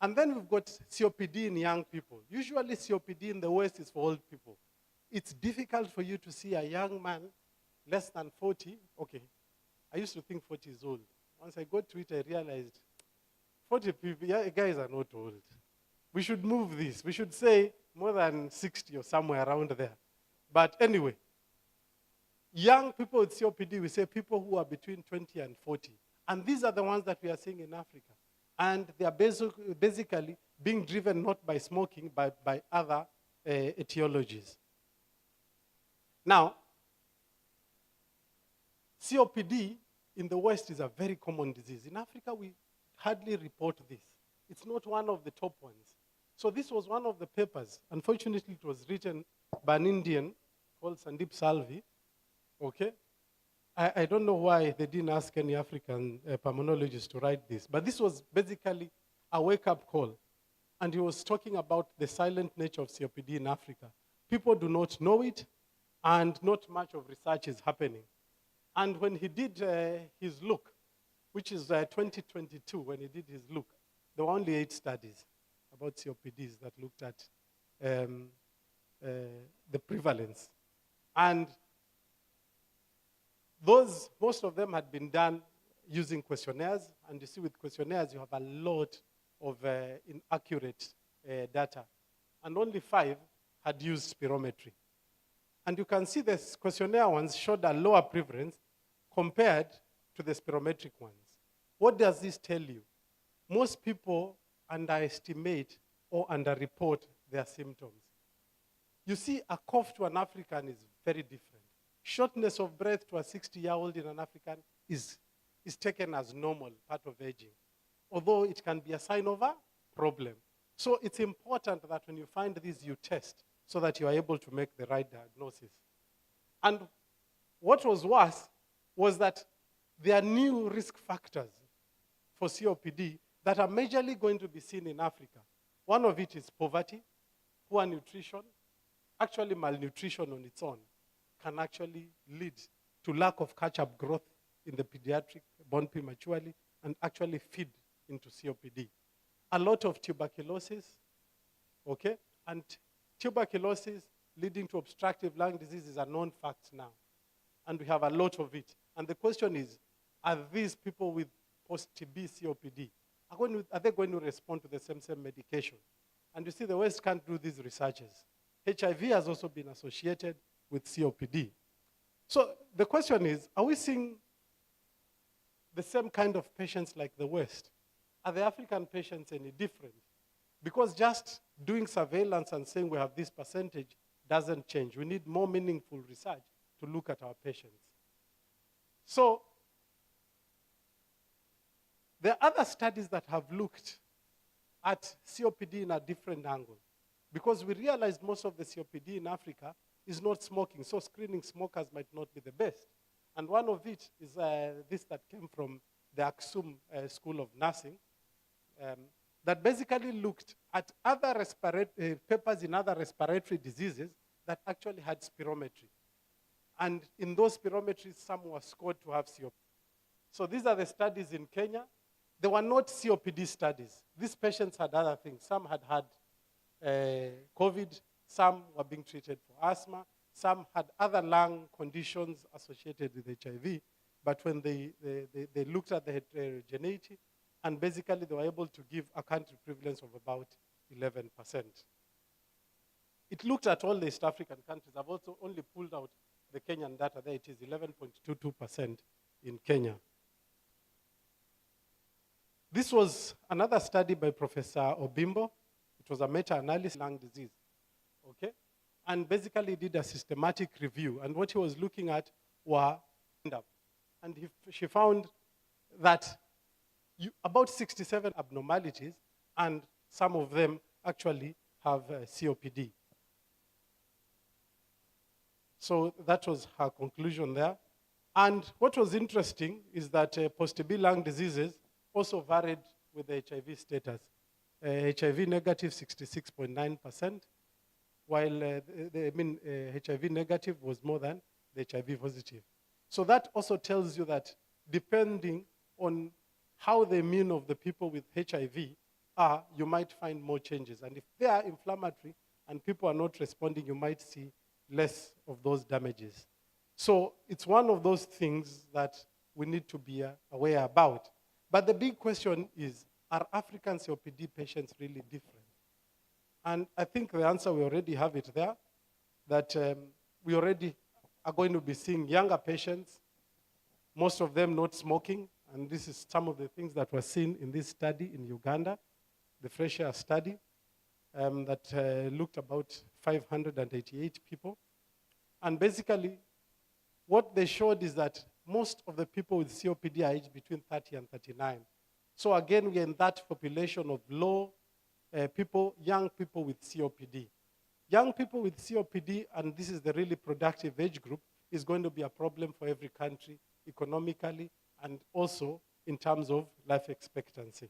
And then we've got COPD in young people. Usually COPD in the West is for old people. It's difficult for you to see a young man less than 40. Okay, I used to think 40 is old. Once I got to it, I realized 40 people, yeah, guys are not old. We should move this. We should say more than 60 or somewhere around there. But anyway, young people with COPD, we say people who are between 20 and 40. And these are the ones that we are seeing in Africa. And they are basically being driven not by smoking, but by other etiologies. Now, COPD in the West is a very common disease. In Africa, we hardly report this. It's not one of the top ones. So this was one of the papers. Unfortunately, it was written by an Indian called Sandeep Salvi. Okay? I don't know why they didn't ask any African pulmonologist to write this, but this was basically a wake-up call. And he was talking about the silent nature of COPD in Africa. People do not know it, and not much of research is happening. And when he did his look, which is 2022, when he did his look, there were only 8 studies about COPDs that looked at the prevalence. And most of them had been done using questionnaires. And you see with questionnaires, you have a lot of inaccurate data. And only 5 had used spirometry. And you can see the questionnaire ones showed a lower prevalence compared to the spirometric ones. What does this tell you? Most people underestimate or underreport their symptoms. You see, a cough to an African is very different. Shortness of breath to a 60-year-old in an African is taken as normal, part of aging, although it can be a sign of a problem. So it's important that when you find these, you test so that you are able to make the right diagnosis. And what was worse was that there are new risk factors for COPD that are majorly going to be seen in Africa. One of it is poverty, poor nutrition. Actually, malnutrition on its own can actually lead to lack of catch-up growth in the pediatric, born prematurely, and actually feed into COPD. A lot of tuberculosis, okay? And tuberculosis leading to obstructive lung disease is a known fact now. And we have a lot of it. And the question is, are these people with post-TB COPD, are they going to respond to the same medication? And you see, the West can't do these researches. HIV has also been associated with COPD. So the question is, are we seeing the same kind of patients like the West? Are the African patients any different? Because just doing surveillance and saying we have this percentage doesn't change. We need more meaningful research to look at our patients. So there are other studies that have looked at COPD in a different angle, because we realized most of the COPD in Africa is not smoking, so screening smokers might not be the best. And one of it is this that came from the Aksum School of Nursing, that basically looked at other papers in other respiratory diseases that actually had spirometry. And in those spirometries, some were scored to have COPD. So these are the studies in Kenya. They were not COPD studies. These patients had other things. Some had had COVID, some were being treated for asthma, some had other lung conditions associated with HIV, but when they looked at the heterogeneity, and basically they were able to give a country prevalence of about 11%. It looked at all the East African countries. I've also only pulled out the Kenyan data there. It is 11.22% in Kenya. This was another study by Professor Obimbo. It was a meta-analysis of lung disease, okay? And basically did a systematic review. And what he was looking at were, and she found that about 67 abnormalities, and some of them actually have COPD. So that was her conclusion there. And what was interesting is that post-TB lung diseases also varied with the HIV status. HIV negative 66.9%, while HIV negative was more than the HIV positive. So that also tells you that depending on how the immune of the people with HIV are, you might find more changes. And if they are inflammatory and people are not responding, you might see less of those damages. So it's one of those things that we need to be aware about. But the big question is, are African COPD patients really different? And I think the answer, we already have it there, that we already are going to be seeing younger patients, most of them not smoking, and this is some of the things that were seen in this study in Uganda, the Fresh Air study, that looked about 588 people. And basically, what they showed is that most of the people with COPD are aged between 30 and 39. So again, we're in that population of low people, young people with COPD. Young people with COPD, and this is the really productive age group, is going to be a problem for every country economically and also in terms of life expectancy.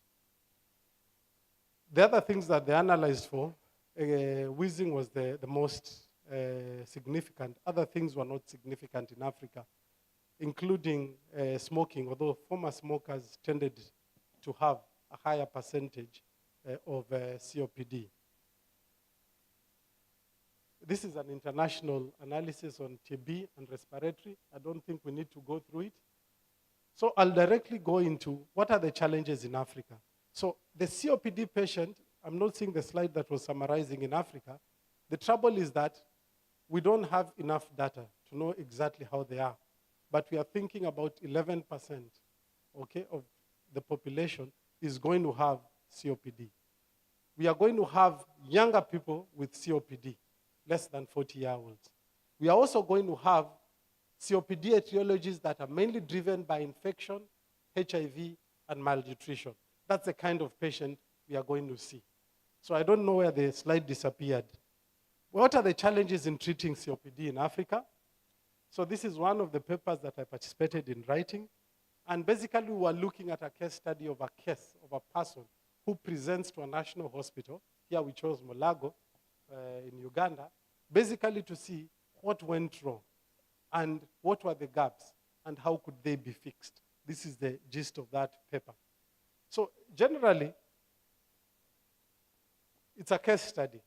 The other things that they analyzed for, wheezing was the most significant. Other things were not significant in Africa, including smoking, although former smokers tended to have a higher percentage of COPD. This is an international analysis on TB and respiratory. I don't think we need to go through it. So I'll directly go into what are the challenges in Africa. So the COPD patient, I'm not seeing the slide that was summarizing in Africa. The trouble is that we don't have enough data to know exactly how they are. But we are thinking about 11%, okay, of the population is going to have COPD. We are going to have younger people with COPD, less than 40-year-olds. We are also going to have COPD etiologies that are mainly driven by infection, HIV, and malnutrition. That's the kind of patient we are going to see. So I don't know where the slide disappeared. What are the challenges in treating COPD in Africa? So this is one of the papers that I participated in writing. And basically, we were looking at a case study of a person who presents to a national hospital. Here we chose Mulago in Uganda, basically to see what went wrong and what were the gaps and how could they be fixed. This is the gist of that paper. So generally, it's a case study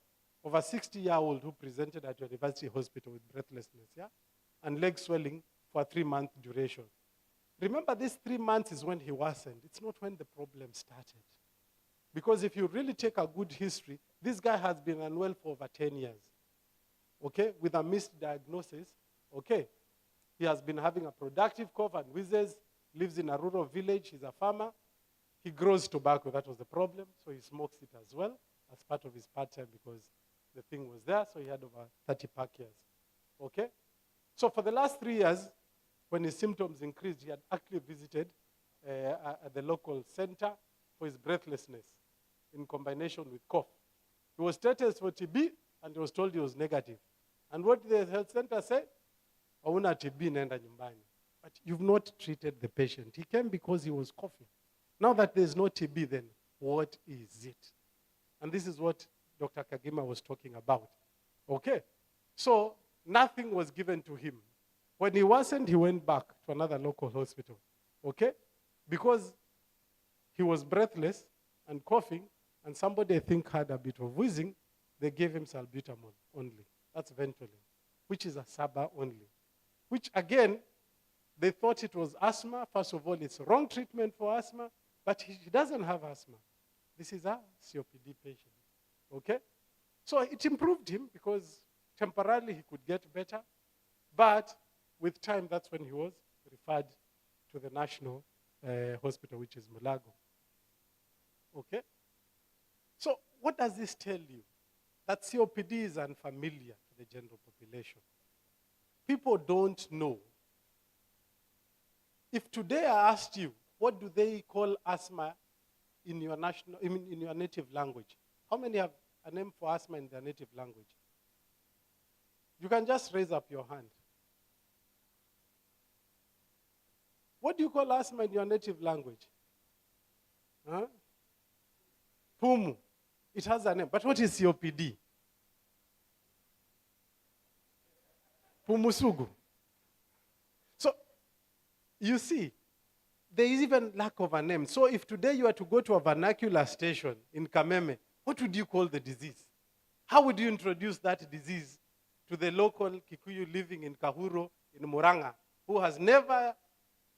of a 60-year-old who presented at University Hospital with breathlessness, yeah, and leg swelling for a 3-month duration. Remember, this 3 months is when he worsened. It's not when the problem started. Because if you really take a good history, this guy has been unwell for over 10 years, okay, with a missed diagnosis, okay. He has been having a productive cough and wheezes, lives in a rural village, he's a farmer. He grows tobacco, that was the problem, so he smokes it as well as part of his part-time because the thing was there, so he had over 30 pack years, okay? So for the last 3 years, when his symptoms increased, he had actually visited at the local center for his breathlessness in combination with cough. He was tested for TB, and he was told he was negative. And what did the health center say? Hauna TB, nenda nyumbani. But you've not treated the patient. He came because he was coughing. Now that there's no TB, then what is it? And this is what Dr. Kagima was talking about. Okay? So nothing was given to him. When he worsened, he went back to another local hospital. Okay? Because he was breathless and coughing, and somebody, I think, had a bit of wheezing, they gave him salbutamol only. That's Ventolin, which is a SABA only. Which, again, they thought it was asthma. First of all, it's wrong treatment for asthma, but he doesn't have asthma. This is a COPD patient, okay? So it improved him because temporarily he could get better, but with time, that's when he was referred to the national hospital, which is Mulago, okay? So what does this tell you? That COPD is unfamiliar to the general population. People don't know. If today I asked you, what do they call asthma in your in your native language? How many have a name for asthma in their native language? You can just raise up your hand. What do you call asthma in your native language? Huh? Pumu. It has a name. But what is COPD? Pumusugu. So, you see, there is even lack of a name. So if today you are to go to a vernacular station in Kameme, what would you call the disease? How would you introduce that disease to the local Kikuyu living in Kahuro, in Muranga, who has never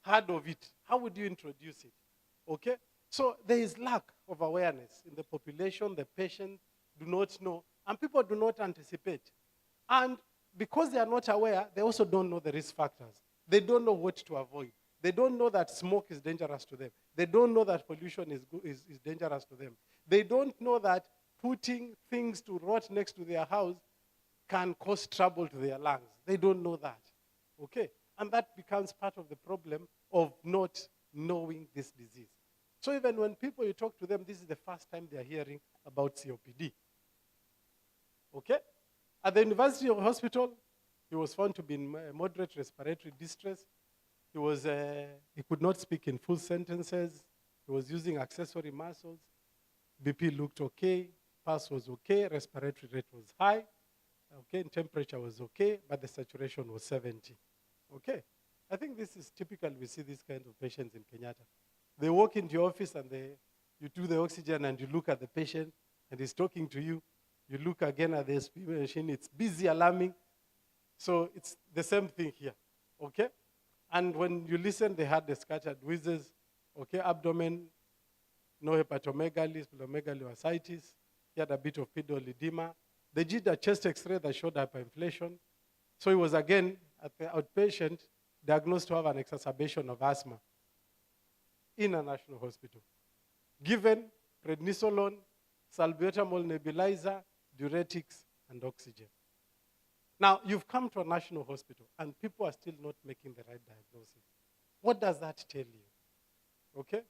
heard of it? How would you introduce it? Okay? So there is lack of awareness in the population. The patients do not know, and people do not anticipate. And because they are not aware, they also don't know the risk factors. They don't know what to avoid. They don't know that smoke is dangerous to them. They don't know that pollution is dangerous to them. They don't know that putting things to rot next to their house can cause trouble to their lungs. They don't know that. Okay? And that becomes part of the problem of not knowing this disease. So even when people, you talk to them, this is the first time they are hearing about COPD. Okay? At the University Hospital, he was found to be in moderate respiratory distress. He could not speak in full sentences. He was using accessory muscles. BP looked okay. Pulse was okay. Respiratory rate was high. Okay, and temperature was okay, but the saturation was 70. Okay, I think this is typical. We see these kinds of patients in Kenyatta. They walk into your office and you do the oxygen and you look at the patient and he's talking to you. You look again at the SP machine. It's busy alarming. So it's the same thing here. Okay. And when you listen, they had the scattered wheezes, okay, abdomen, no hepatomegaly, splenomegaly, ascites. He had a bit of pedal edema. They did a chest X-ray that showed hyperinflation. So he was again, at the outpatient, diagnosed to have an exacerbation of asthma in a national hospital. Given prednisolone, salbutamol nebulizer, diuretics, and oxygen. Now, you've come to a national hospital, and people are still not making the right diagnosis. What does that tell you? Okay?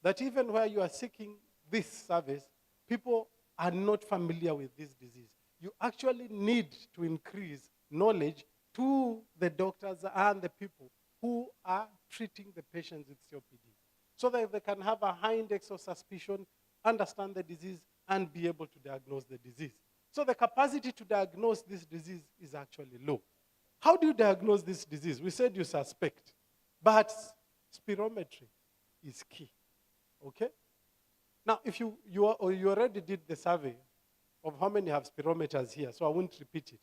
That even where you are seeking this service, people are not familiar with this disease. You actually need to increase knowledge to the doctors and the people who are treating the patients with COPD, so that they can have a high index of suspicion, understand the disease, and be able to diagnose the disease. So the capacity to diagnose this disease is actually low. How do you diagnose this disease? We said you suspect, but spirometry is key, okay? Now, if you already did the survey of how many have spirometers here, so I won't repeat it,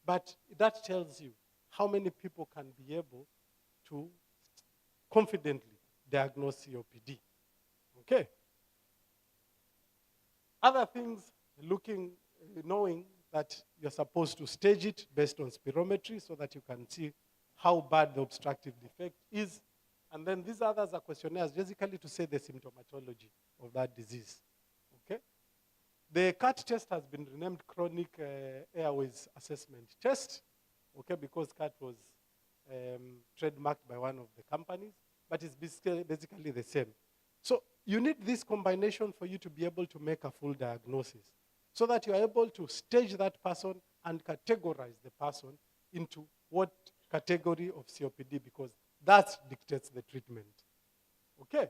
but that tells you how many people can be able to confidently diagnose COPD, okay? Other things, knowing that you're supposed to stage it based on spirometry so that you can see how bad the obstructive defect is. And then these others are questionnaires, basically to say the symptomatology of that disease. Okay? The CAT test has been renamed Chronic Airways Assessment Test, okay, because CAT was trademarked by one of the companies, but it's basically the same. So you need this combination for you to be able to make a full diagnosis, so that you are able to stage that person and categorize the person into what category of COPD, because that dictates the treatment. Okay?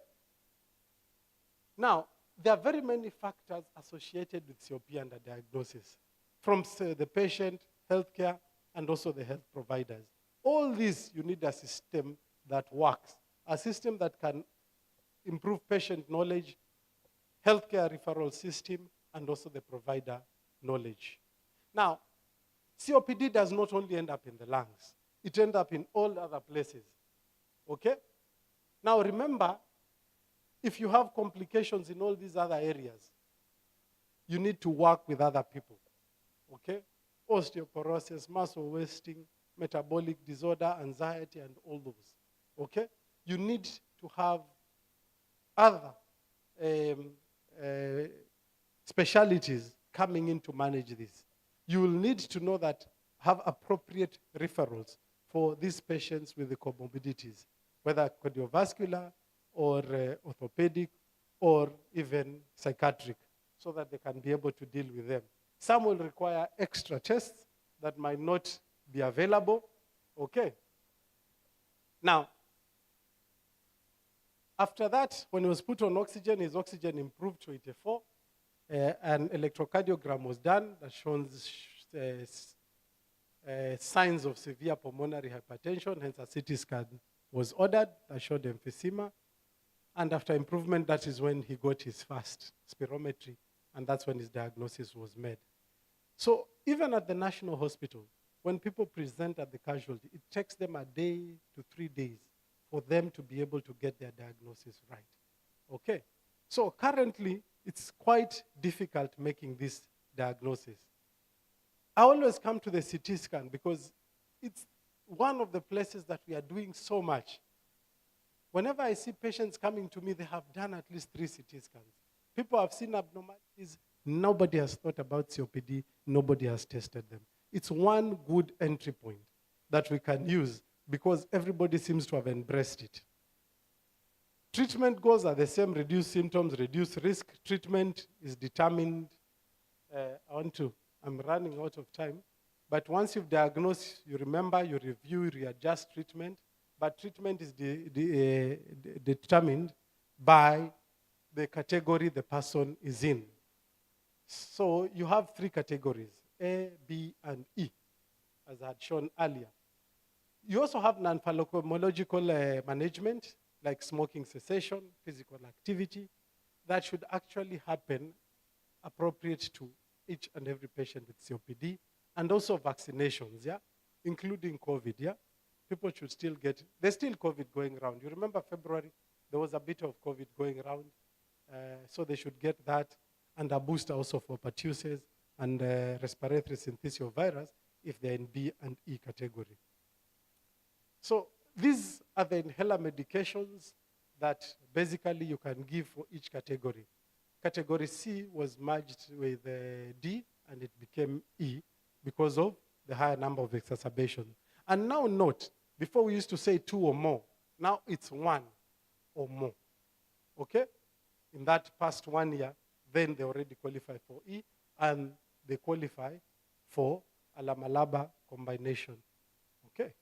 Now, there are very many factors associated with COPD under diagnosis, from the patient, healthcare, and also the health providers. All these, you need a system that works, a system that can improve patient knowledge, healthcare referral system, and also the provider knowledge. Now, COPD does not only end up in the lungs. It ends up in all other places, okay? Now, remember, if you have complications in all these other areas, you need to work with other people, okay? Osteoporosis, muscle wasting, metabolic disorder, anxiety, and all those, okay? You need to have other specialties coming in to manage this. You will need to know that, have appropriate referrals for these patients with the comorbidities, whether cardiovascular or orthopedic or even psychiatric, so that they can be able to deal with them. Some will require extra tests that might not be available, okay? Now, After that, when he was put on oxygen, his oxygen improved to 84. An electrocardiogram was done that shows signs of severe pulmonary hypertension, hence a CT scan was ordered that showed emphysema. And after improvement, that is when he got his first spirometry, and that's when his diagnosis was made. So even at the National Hospital, when people present at the casualty, it takes them a day to 3 days for them to be able to get their diagnosis right. Okay? So currently, it's quite difficult making this diagnosis. I always come to the CT scan because it's one of the places that we are doing so much. Whenever I see patients coming to me, they have done at least 3 CT scans. People have seen abnormalities. Nobody has thought about COPD. Nobody has tested them. It's one good entry point that we can use because everybody seems to have embraced it. Treatment goals are the same: reduce symptoms, reduce risk. Treatment is determined. I'm running out of time. But once you've diagnosed, you remember, you review, you readjust treatment. But treatment is determined by the category the person is in. So you have 3 categories, A, B, and E, as I had shown earlier. You also have non-pharmacological management, like smoking cessation, physical activity, that should actually happen appropriate to each and every patient with COPD, and also vaccinations, yeah, including COVID, yeah. People should still get, there's still COVID going around. You remember February, there was a bit of COVID going around, so they should get that, and a booster also for pertussis and respiratory syncytial virus if they're in B and E category. So these are the inhaler medications that basically you can give for each category. Category C was merged with D, and it became E because of the higher number of exacerbations. And now note, before we used to say 2 or more, now it's 1 or more, okay? In that past 1 year, then they already qualify for E, and they qualify for a Lama-LABA combination, okay?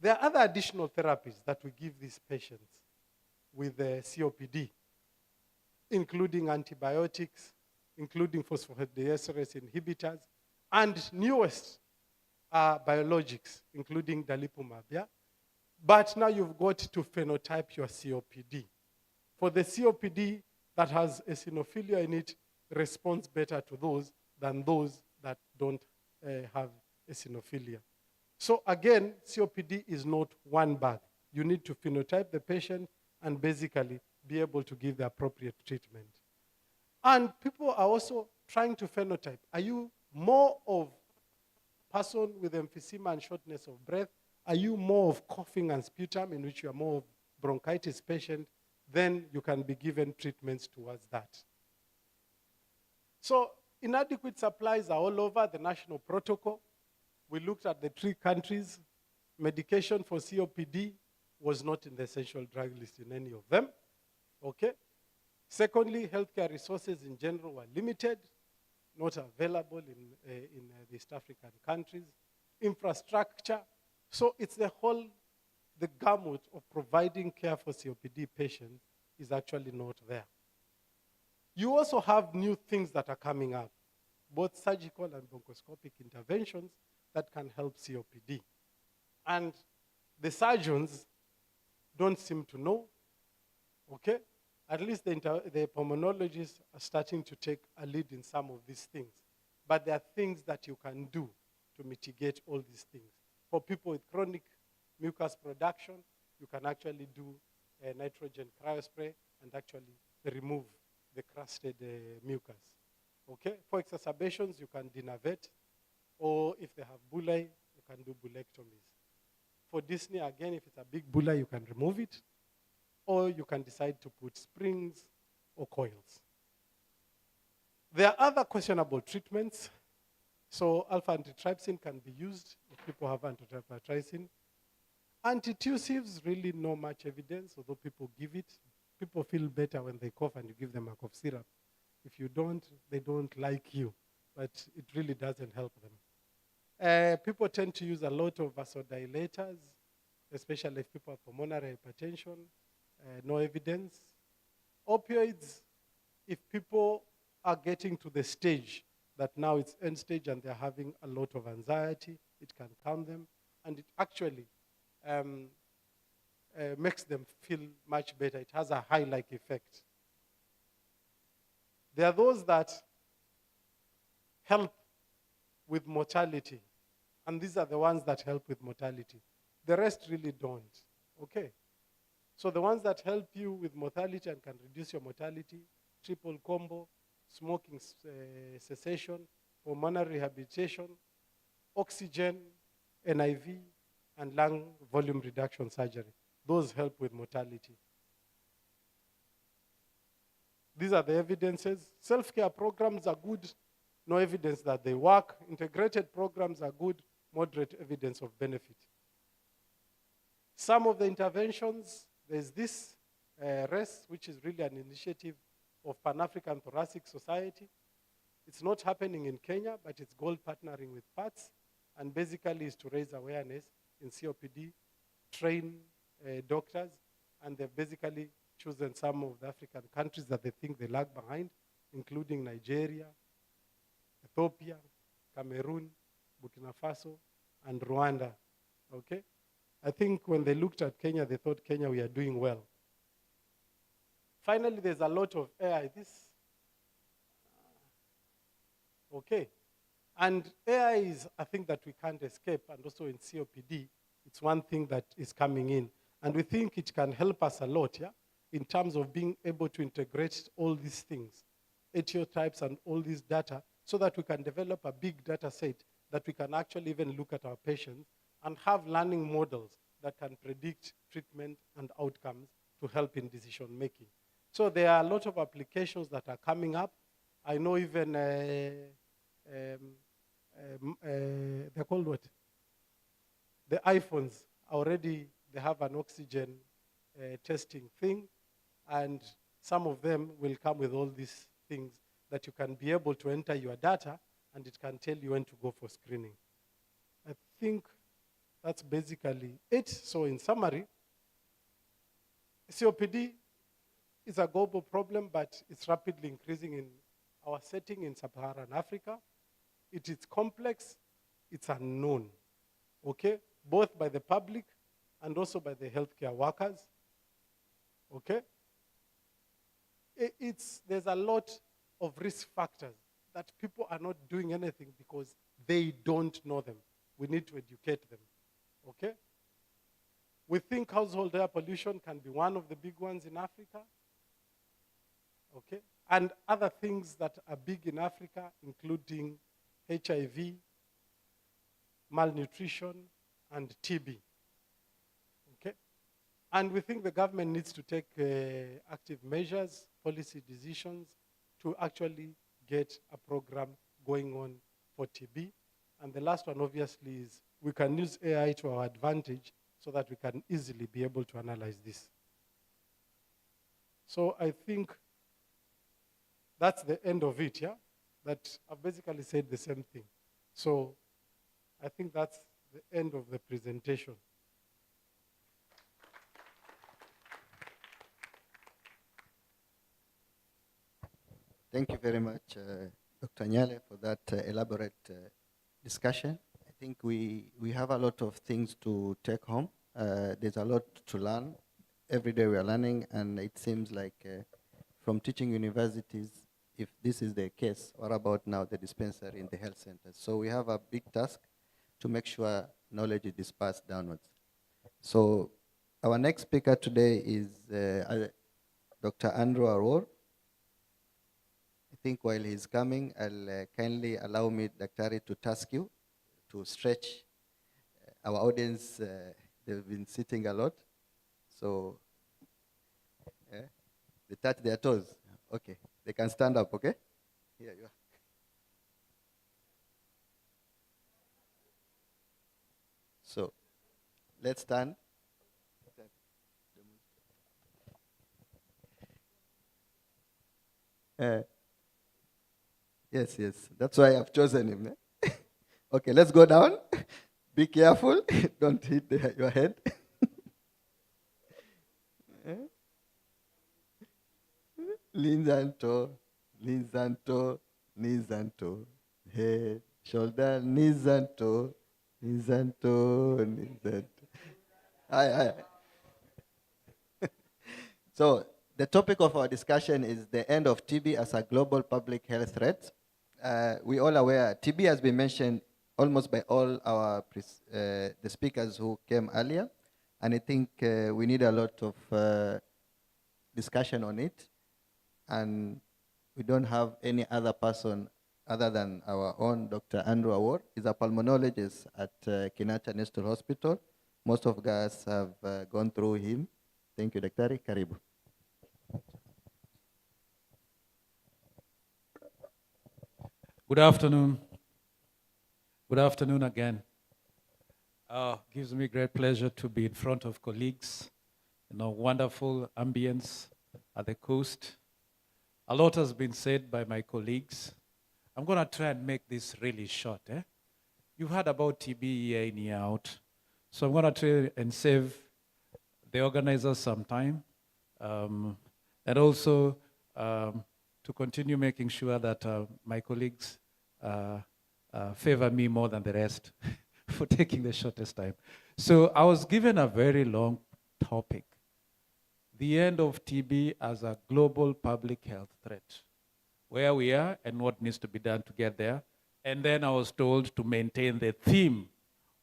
There are other additional therapies that we give these patients with COPD, including antibiotics, including phosphodiesterase inhibitors, and newest biologics, including dalipumab, yeah? But now you've got to phenotype your COPD. For the COPD that has eosinophilia in it, responds better to those than those that don't have eosinophilia. So again, COPD is not one bag. You need to phenotype the patient and basically be able to give the appropriate treatment. And people are also trying to phenotype. Are you more of person with emphysema and shortness of breath? Are you more of coughing and sputum, in which you are more of bronchitis patient? Then you can be given treatments towards that. So inadequate supplies are all over the national protocol. We looked at the 3 countries. Medication for COPD was not in the essential drug list in any of them, okay? Secondly, healthcare resources in general were limited, not available in the East African countries. Infrastructure, so it's the gamut of providing care for COPD patients is actually not there. You also have new things that are coming up, both surgical and bronchoscopic interventions that can help COPD. And the surgeons don't seem to know, okay? At least the pulmonologists are starting to take a lead in some of these things. But there are things that you can do to mitigate all these things. For people with chronic mucus production, you can actually do a nitrogen cryospray and actually remove the crusted mucus. Okay? For exacerbations, you can denervate, or if they have bullae, you can do bullectomies. For dyspnea, again, if it's a big bulla, you can remove it, or you can decide to put springs or coils. There are other questionable treatments. So alpha-antitrypsin can be used if people have antitrypsin. Antitussives, really not much evidence, although people give it. People feel better when they cough and you give them a cough syrup. If you don't, they don't like you, but it really doesn't help them. People tend to use a lot of vasodilators, especially if people have pulmonary hypertension. no evidence. Opioids, if people are getting to the stage that now it's end stage and they're having a lot of anxiety, it can calm them, and it actually makes them feel much better. It has a high-like effect. There are those that help with mortality, and these are the ones that help with mortality. The rest really don't, okay? So the ones that help you with mortality and can reduce your mortality, triple combo, smoking cessation, pulmonary rehabilitation, oxygen, NIV, and lung volume reduction surgery. Those help with mortality. These are the evidences. Self-care programs are good, no evidence that they work. Integrated programs are good, moderate evidence of benefit. Some of the interventions, there's this REST, which is really an initiative of Pan-African Thoracic Society. It's not happening in Kenya, but it's gold partnering with PATS, and basically is to raise awareness in COPD, train doctors, and they've basically chosen some of the African countries that they think they lag behind, including Nigeria, Ethiopia, Cameroon, Burkina Faso, and Rwanda, okay? I think when they looked at Kenya, they thought, Kenya, we are doing well. Finally, there's a lot of AI. Okay. And AI is a thing that we can't escape, and also in COPD, it's one thing that is coming in. And we think it can help us a lot, yeah, in terms of being able to integrate all these things, etiotypes and all this data, so that we can develop a big data set that we can actually even look at our patients and have learning models that can predict treatment and outcomes to help in decision making. So there are a lot of applications that are coming up. I know even, they're called what? The iPhones already, they have an oxygen testing thing, and some of them will come with all these things that you can be able to enter your data, and it can tell you when to go for screening. I think that's basically it. So in summary, COPD is a global problem, but it's rapidly increasing in our setting in sub-Saharan Africa. It is complex, it's unknown, okay? Both by the public and also by the healthcare workers, okay? There's a lot of risk factors that people are not doing anything because they don't know them. We need to educate them, okay? We think household air pollution can be one of the big ones in Africa, okay? And other things that are big in Africa, including HIV, malnutrition, and TB, okay? And we think the government needs to take active measures, policy decisions, to actually get a program going on for TB. And the last one, obviously, is we can use AI to our advantage so that we can easily be able to analyze this. So I think that's the end of it, yeah? That I've basically said the same thing. So I think that's the end of the presentation. Thank you very much, Dr. Nyale, for that elaborate discussion. I think we have a lot of things to take home. There's a lot to learn. Every day we are learning, and it seems like from teaching universities, if this is the case, what about now the dispensary in the health centers? So we have a big task to make sure knowledge is dispersed downwards. So our next speaker today is Dr. Andrew Owuor. I think while he's coming, I'll kindly allow me, Dr. to task you to stretch our audience. They've been sitting a lot. So they touch their toes. Okay, they can stand up, okay? Here you are. So let's stand. Yes, that's why I've chosen him. Eh? Okay, let's go down. Be careful, don't hit your head. Leans and toe, knees and toe, knees and toe. Head, shoulder, knees and toe, knees and toe, knees and toe. Aye. So the topic of our discussion is the end of TB as a global public health threat. We all aware TB has been mentioned almost by all our the speakers who came earlier, and I think we need a lot of discussion on it, and we don't have any other person other than our own Dr. Andrew Owuor. He's a pulmonologist at Kenyatta National Hospital. Most of us have gone through him. Thank you, Dr. Karibu. Good afternoon. Good afternoon again. Gives me great pleasure to be in front of colleagues. Wonderful ambience at the coast. A lot has been said by my colleagues. I'm going to try and make this really short. You've heard about TB year in, year out. So I'm going to try and save the organizers some time. And also to continue making sure that my colleagues favor me more than the rest for taking the shortest time. So I was given a very long topic. The end of TB as a global public health threat. Where we are and what needs to be done to get there. And then I was told to maintain the theme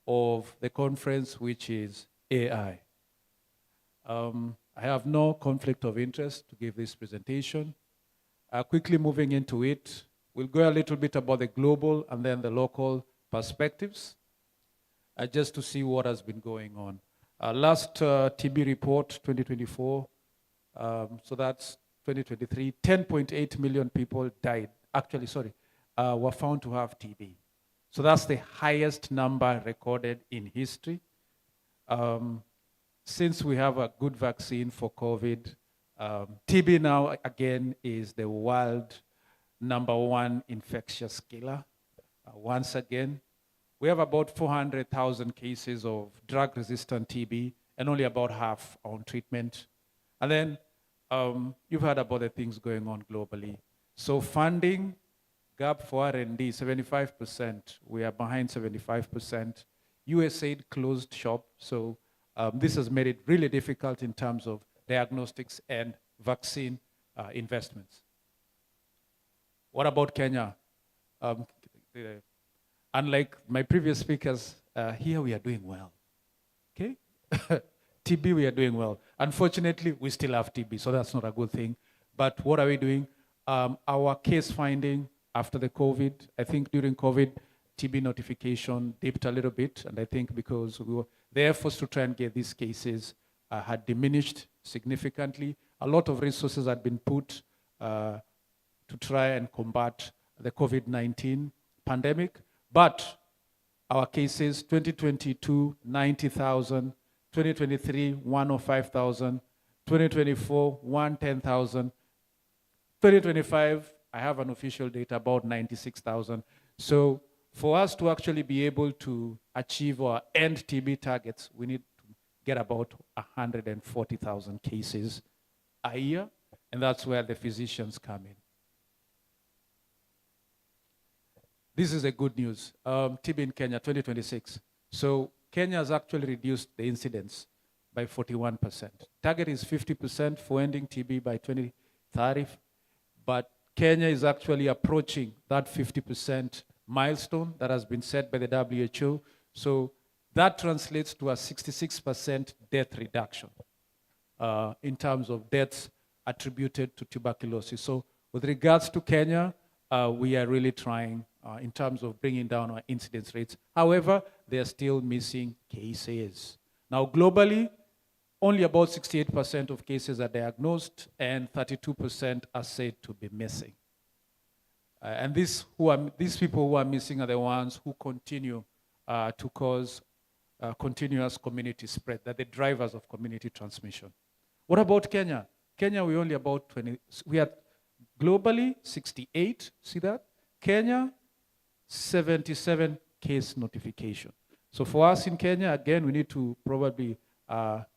of the conference, which is AI. I have no conflict of interest to give this presentation. Quickly moving into it, we'll go a little bit about the global and then the local perspectives, just to see what has been going on. Last TB report, 2024, so that's 2023, 10.8 million people died. Actually, were found to have TB. So that's the highest number recorded in history. Since we have a good vaccine for COVID, TB now again is the world #1 infectious killer. Once again, we have about 400,000 cases of drug-resistant TB and only about half on treatment. And then you've heard about the things going on globally. So funding, gap for R&D, 75%. We are behind 75%. USAID closed shop, so this has made it really difficult in terms of diagnostics and vaccine investments. What about Kenya? Unlike my previous speakers, here we are doing well, okay? TB, we are doing well. Unfortunately, we still have TB, so that's not a good thing. But what are we doing? Our case finding after the COVID, I think during COVID, TB notification dipped a little bit, and I think because the efforts to try and get these cases had diminished significantly. A lot of resources had been put to try and combat the COVID-19 pandemic, but our cases, 2022, 90,000, 2023, 105,000, 2024, 110,000, 2025, I have an official data about 96,000. So for us to actually be able to achieve our end TB targets, we need to get about 140,000 cases a year, and that's where the physicians come in. This is the good news. TB in Kenya, 2026. So Kenya has actually reduced the incidence by 41%. Target is 50% for ending TB by 2030, but Kenya is actually approaching that 50% milestone that has been set by the WHO. So that translates to a 66% death reduction in terms of deaths attributed to tuberculosis. So with regards to Kenya, we are really trying in terms of bringing down our incidence rates. However, they are still missing cases. Now, globally, only about 68% of cases are diagnosed and 32% are said to be missing. And these people who are missing are the ones who continue to cause continuous community spread. They're the drivers of community transmission. What about Kenya? Kenya, we only about 20. We are globally 68. See that? Kenya, 77 case notification. So for us in Kenya, again, we need to probably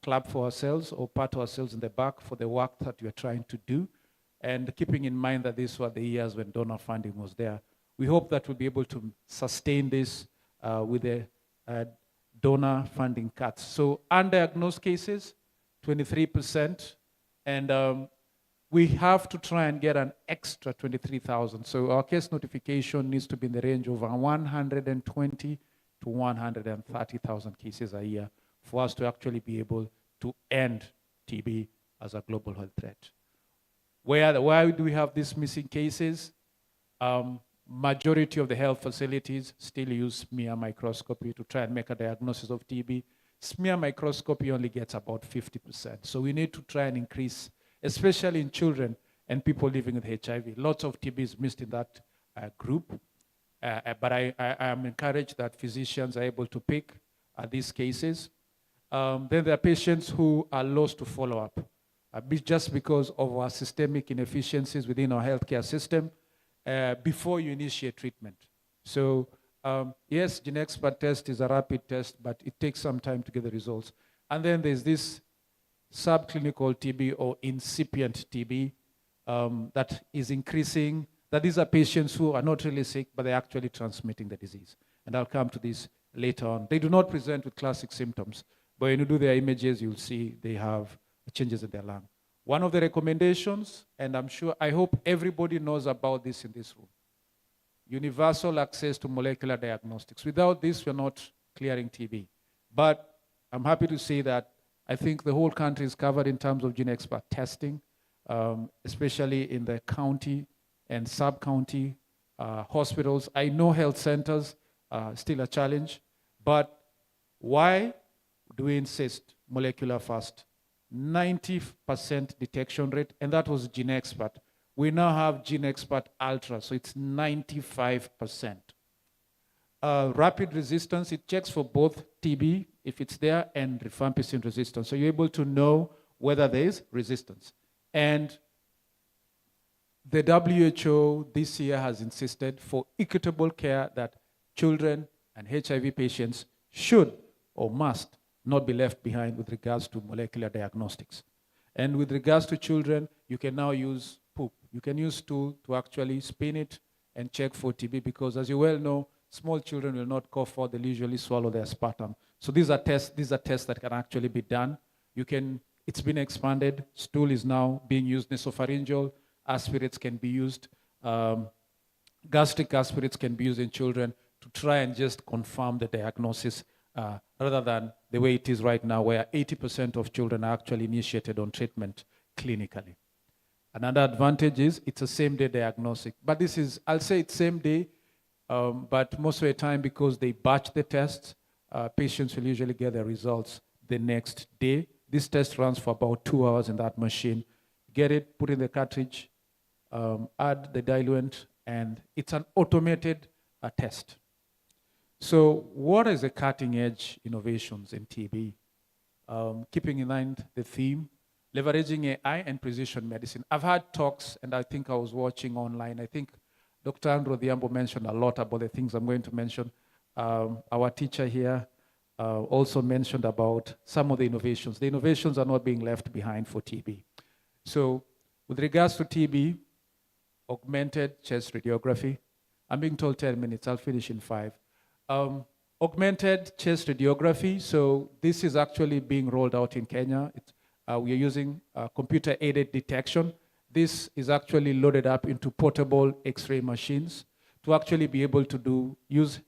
clap for ourselves or pat ourselves in the back for the work that we are trying to do. And keeping in mind that these were the years when donor funding was there, we hope that we'll be able to sustain this with the donor funding cuts. So undiagnosed cases, 23%, and we have to try and get an extra 23,000. So our case notification needs to be in the range of 120 to 130,000 cases a year for us to actually be able to end TB as a global health threat. Why do we have these missing cases? Majority of the health facilities still use smear microscopy to try and make a diagnosis of TB. Smear microscopy only gets about 50%. So we need to try and increase, especially in children and people living with HIV. Lots of TB is missed in that group. But I am encouraged that physicians are able to pick these cases. Then there are patients who are lost to follow-up, just because of our systemic inefficiencies within our healthcare system before you initiate treatment. So yes, GINA test is a rapid test, but it takes some time to get the results. And then there's this subclinical TB or incipient TB that is increasing. That these are patients who are not really sick, but they're actually transmitting the disease. And I'll come to this later on. They do not present with classic symptoms, but when you do their images, you'll see they have changes in their lung. One of the recommendations, and I hope everybody knows about this in this room, universal access to molecular diagnostics. Without this, we're not clearing TB. But I'm happy to say that I think the whole country is covered in terms of GINA testing, especially in the county and sub-county hospitals. I know health centers are still a challenge, but why do we insist molecular first? 90% detection rate, and that was GINA. We now have GINA Ultra, so it's 95%. Rapid resistance, it checks for both TB, if it's there, and rifampicin resistance. So you're able to know whether there is resistance. And the WHO this year has insisted for equitable care that children and HIV patients should or must not be left behind with regards to molecular diagnostics. And with regards to children, you can now use poop. You can use stool to actually spin it and check for TB, because as you well know, small children will not cough or they'll usually swallow their sputum. So these are tests that can actually be done. It's been expanded. Stool is now being used. Nasopharyngeal aspirates can be used. Gastric aspirates can be used in children to try and just confirm the diagnosis rather than the way it is right now, where 80% of children are actually initiated on treatment clinically. Another advantage is it's a same-day diagnostic. But this is, I'll say it's same day, but most of the time, because they batch the tests, patients will usually get their results the next day. This test runs for about 2 hours in that machine. Get it, put in the cartridge, add the diluent, and it's an automated test. So what is the cutting edge innovations in TB? Keeping in mind the theme, leveraging AI and precision medicine. I've had talks, and I think I was watching online. I think Dr. Andrew Odhiambo mentioned a lot about the things I'm going to mention. Our teacher here also mentioned about some of the innovations. The innovations are not being left behind for TB. So with regards to TB, augmented chest radiography. I'm being told 10 minutes, I'll finish in 5. Augmented chest radiography, so this is actually being rolled out in Kenya. We are using computer-aided detection. This is actually loaded up into portable X-ray machines to actually be able to use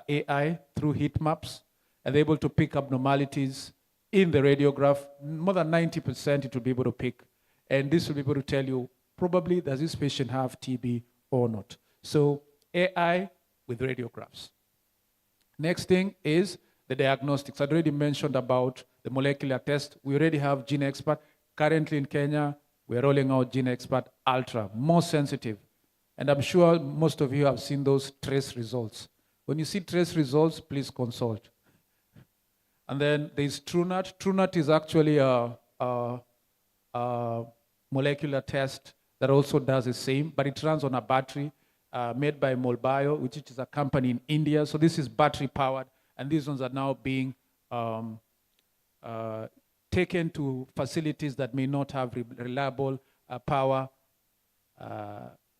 AI through heat maps and able to pick abnormalities in the radiograph. More than 90% it will be able to pick. And this will be able to tell you, probably, does this patient have TB or not? So AI with radiographs. Next thing is the diagnostics. I already mentioned about the molecular test. We already have GINA. Currently in Kenya, we're rolling out GINA Ultra, more sensitive. And I'm sure most of you have seen those trace results. When you see trace results, please consult. And then there's TrueNut. TrueNut is actually a molecular test that also does the same, but it runs on a battery made by Molbio, which is a company in India. So this is battery powered, and these ones are now being taken to facilities that may not have reliable power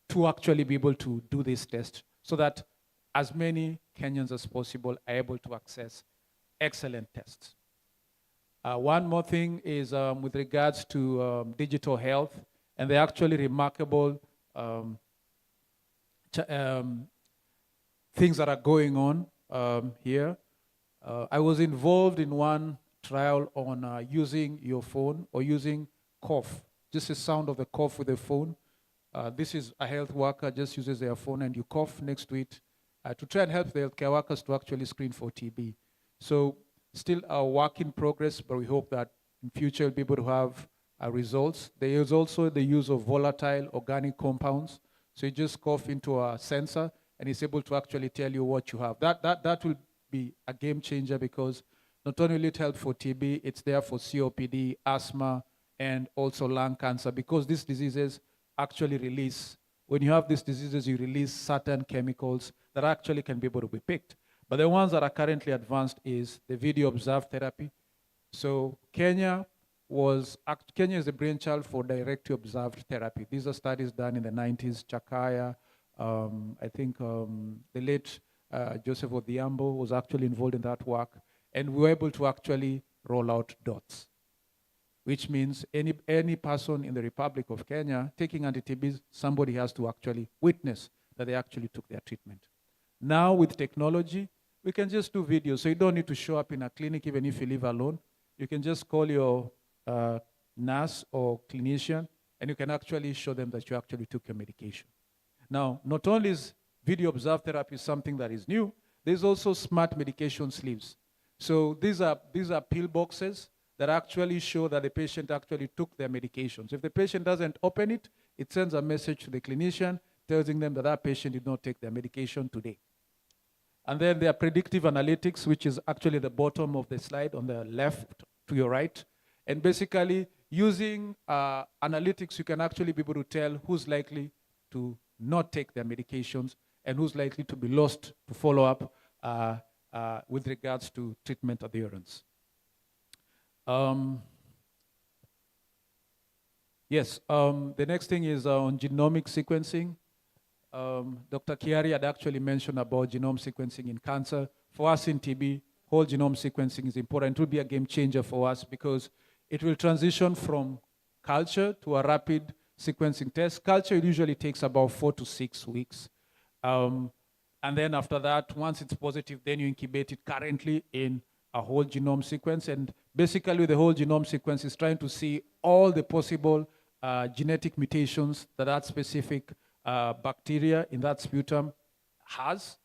to actually be able to do this test so that as many Kenyans as possible are able to access excellent tests. One more thing is with regards to digital health, and they're actually remarkable things that are going on here. I was involved in one trial on using your phone or using cough, just the sound of the cough with the phone. This is a health worker just uses their phone and you cough next to it to try and help the healthcare workers to actually screen for TB. So still a work in progress, but we hope that in future we'll be able to have results. There is also the use of volatile organic compounds. So you just cough into a sensor and it's able to actually tell you what you have. That will be a game changer because not only will it help for TB, it's there for COPD, asthma, and also lung cancer because these diseases actually release, when you have these diseases, you release certain chemicals that actually can be able to be picked. But the ones that are currently advanced is the video observed therapy. So Kenya is the brainchild for directly observed therapy. These are studies done in the 90s, Chakaya, I think the late Joseph Odhiambo was actually involved in that work. And we were able to actually roll out DOTS, which means any person in the Republic of Kenya taking anti-TB, somebody has to actually witness that they actually took their treatment. Now with technology, we can just do videos. So you don't need to show up in a clinic even if you live alone. You can just call your nurse or clinician and you can actually show them that you actually took your medication. Now, not only is video observed therapy something that is new, there's also smart medication sleeves. So these are pill boxes that actually show that the patient actually took their medications. If the patient doesn't open it, it sends a message to the clinician telling them that that patient did not take their medication today. And then there are predictive analytics, which is actually the bottom of the slide on the left to your right. And basically, using analytics, you can actually be able to tell who's likely to not take their medications and who's likely to be lost to follow up with regards to treatment adherence. The next thing is on genomic sequencing. Dr. Kiarie had actually mentioned about genome sequencing in cancer. For us in TB, whole genome sequencing is important. It will be a game changer for us because it will transition from culture to a rapid sequencing test. Culture usually takes about 4 to 6 weeks. And then after that, once it's positive, then you incubate it currently in a whole genome sequence. And basically the whole genome sequence is trying to see all the possible genetic mutations that specific bacteria in that sputum has,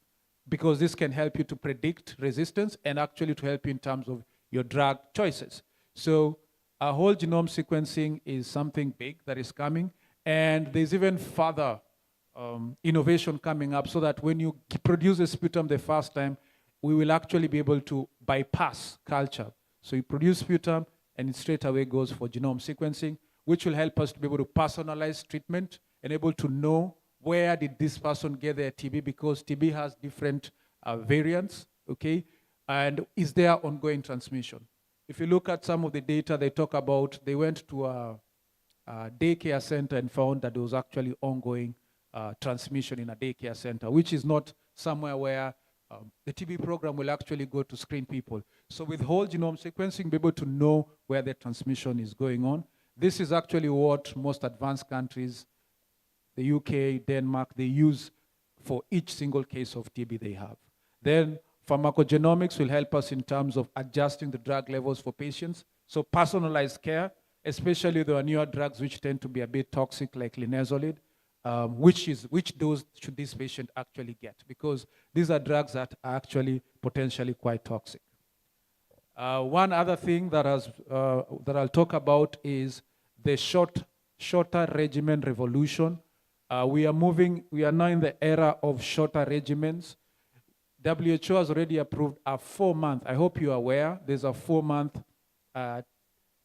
because this can help you to predict resistance and actually to help you in terms of your drug choices. So a whole genome sequencing is something big that is coming, and there's even further innovation coming up so that when you produce a sputum the first time, we will actually be able to bypass culture. So you produce sputum and it straight away goes for genome sequencing, which will help us to be able to personalize treatment and able to know where did this person get their TB, because TB has different variants, okay? And is there ongoing transmission? If you look at some of the data they talk about, they went to a daycare center and found that there was actually ongoing transmission in a daycare center, which is not somewhere where the TB program will actually go to screen people. So with whole genome sequencing, be able to know where the transmission is going on. This is actually what most advanced countries, the UK, Denmark, they use for each single case of TB they have. Then pharmacogenomics will help us in terms of adjusting the drug levels for patients. So personalized care, especially the newer drugs which tend to be a bit toxic like linezolid, which dose should this patient actually get? Because these are drugs that are actually potentially quite toxic. One other thing that I'll talk about is the shorter regimen revolution. We are now in the era of shorter regimens. WHO has already approved a 4-month, I hope you're aware, there's a 4-month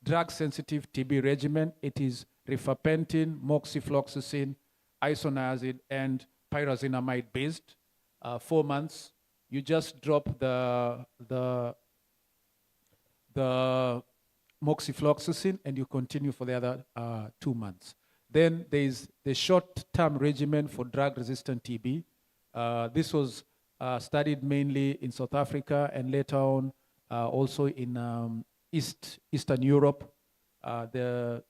drug-sensitive TB regimen. It is rifampicin, moxifloxacin, isoniazid, and pyrazinamide based. 4 months. You just drop the moxifloxacin and you continue for the other 2 months. Then there is the short-term regimen for drug-resistant TB. This was studied mainly in South Africa and later on also in Eastern Europe. The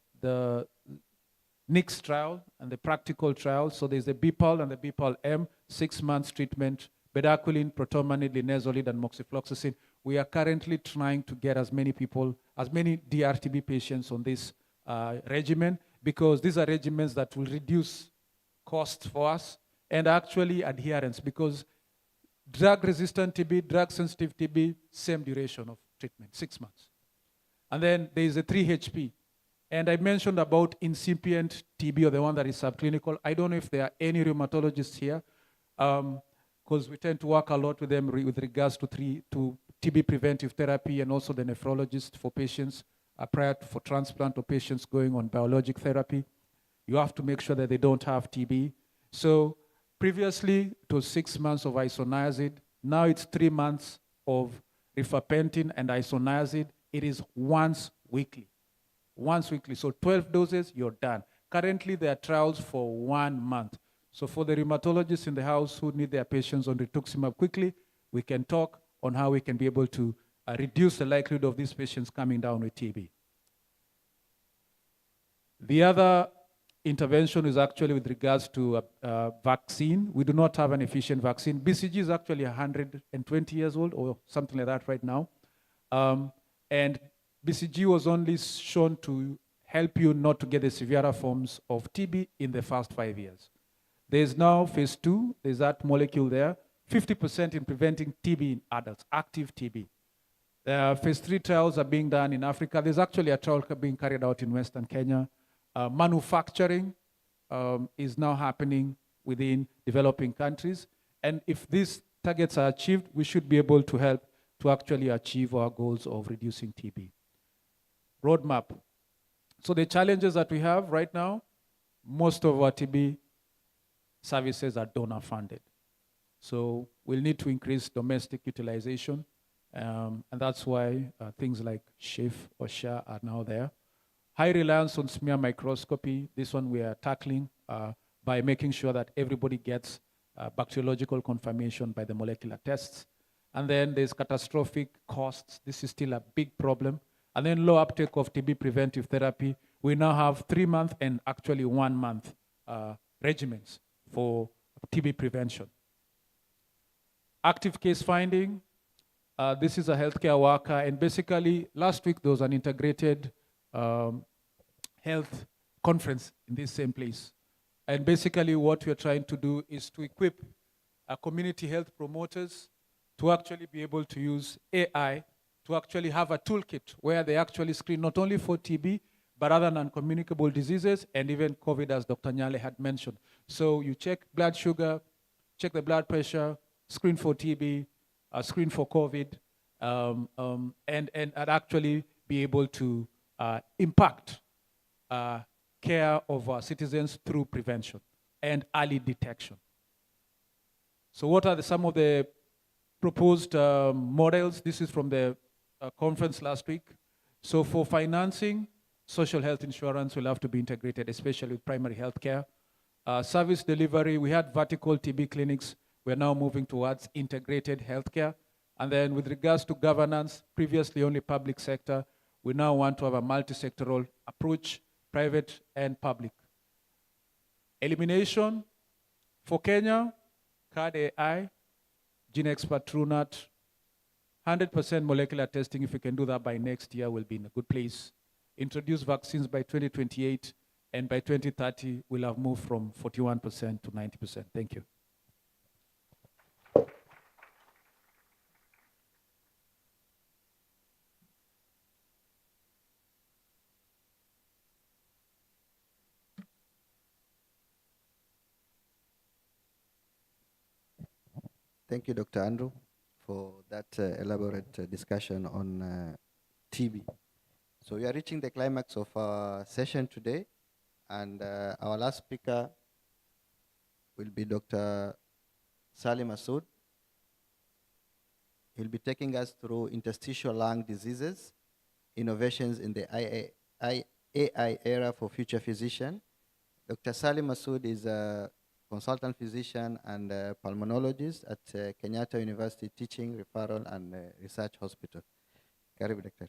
NICS trial and the practical trial. So there's the BPAL and the BPAL-M, 6 months treatment, bedaquiline, protonmaid, linezolid, and moxifloxacin. We are currently trying to get as many people, as many DRTB patients on this regimen, because these are regimens that will reduce costs for us and actually adherence, because drug-resistant TB, drug-sensitive TB, same duration of treatment, 6 months. And then there is a 3HP. And I mentioned about incipient TB, or the one that is subclinical. I don't know if there are any rheumatologists here, because we tend to work a lot with them with regards to TB preventive therapy, and also the nephrologist for patients prior for transplant, or patients going on biologic therapy. You have to make sure that they don't have TB. So previously, it was 6 months of isoniazid. Now it's 3 months of rifampicin and isoniazid. It is once weekly. Once weekly. So 12 doses, you're done. Currently, there are trials for 1 month. So for the rheumatologists in the house who need their patients on rituximab quickly, we can talk on how we can be able to reduce the likelihood of these patients coming down with TB. The other intervention is actually with regards to vaccine. We do not have an efficient vaccine. BCG is actually 120 years old or something like that right now. And BCG was only shown to help you not to get the severer forms of TB in the first 5 years. There's now phase 2, there's that molecule there, 50% in preventing TB in adults, active TB. Phase 3 trials are being done in Africa. There's actually a trial being carried out in Western Kenya. Manufacturing is now happening within developing countries. And if these targets are achieved, we should be able to help to actually achieve our goals of reducing TB. Roadmap. So the challenges that we have right now, most of our TB services are donor funded. So we'll need to increase domestic utilization. And that's why things like SHIF or SHA are now there. High reliance on smear microscopy. This one we are tackling by making sure that everybody gets bacteriological confirmation by the molecular tests. And then there's catastrophic costs. This is still a big problem. And then low uptake of TB preventive therapy. We now have 3 month and actually 1 month regimens for TB prevention. Active case finding. This is a healthcare worker, and basically last week there was an integrated health conference in this same place. And basically what we're trying to do is to equip community health promoters to actually be able to use AI to actually have a toolkit where they actually screen not only for TB, but other non-communicable diseases, and even COVID, as Dr. Nyale had mentioned. So you check blood sugar, check the blood pressure, screen for TB, screen for COVID, and actually be able to impact care of our citizens through prevention and early detection. So what are some of the proposed models? This is from the conference last week. So for financing, social health insurance will have to be integrated, especially with primary health care. Service delivery, we had vertical TB clinics. We're now moving towards integrated healthcare. And then with regards to governance, previously only public sector, we now want to have a multi-sectoral approach, private and public. Elimination, for Kenya, CAD AI, Gene Expert TrueNut, 100% molecular testing. If we can do that by next year, we'll be in a good place. Introduce vaccines by 2028, and by 2030, we'll have moved from 41% to 90%. Thank you. Thank you, Dr. Andrew, for that elaborate discussion on TB. So we are reaching the climax of our session today, and our last speaker will be Dr. Salim Masoud. He'll be taking us through interstitial lung diseases, innovations in the AI era for future physician, Dr. Salim Masoud is a consultant physician and pulmonologist at Kenyatta University Teaching, Referral, and Research Hospital. Karibu, Doctor.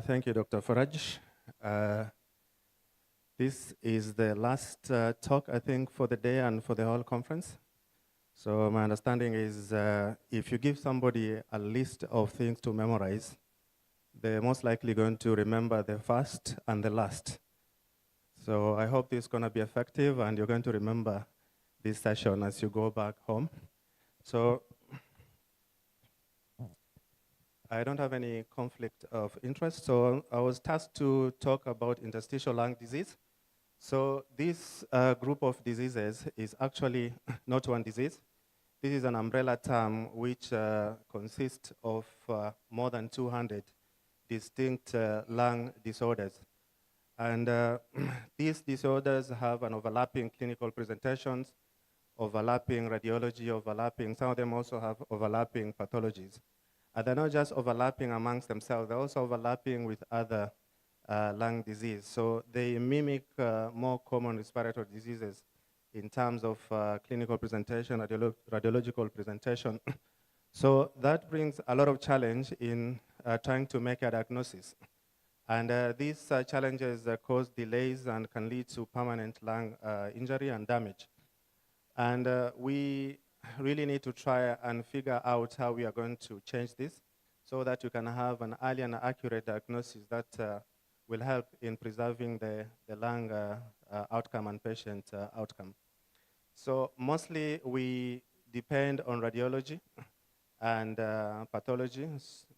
Thank you, Dr. Faraj. This is the last talk, I think, for the day and for the whole conference. So my understanding is if you give somebody a list of things to memorize, they're most likely going to remember the first and the last. So I hope this is going to be effective and you're going to remember this session as you go back home. So I don't have any conflict of interest, so I was tasked to talk about interstitial lung disease. So this group of diseases is actually not one disease. This is an umbrella term which consists of more than 200 distinct lung disorders. And these disorders have an overlapping clinical presentations, overlapping radiology, overlapping, some of them also have overlapping pathologies. And they're not just overlapping amongst themselves, they're also overlapping with other lung disease. So they mimic more common respiratory diseases in terms of clinical presentation, radiological presentation. So that brings a lot of challenge in trying to make a diagnosis. And these challenges cause delays and can lead to permanent lung injury and damage. And we really need to try and figure out how we are going to change this so that you can have an early and accurate diagnosis that will help in preserving the lung outcome and patient outcome. So mostly we depend on radiology and pathology,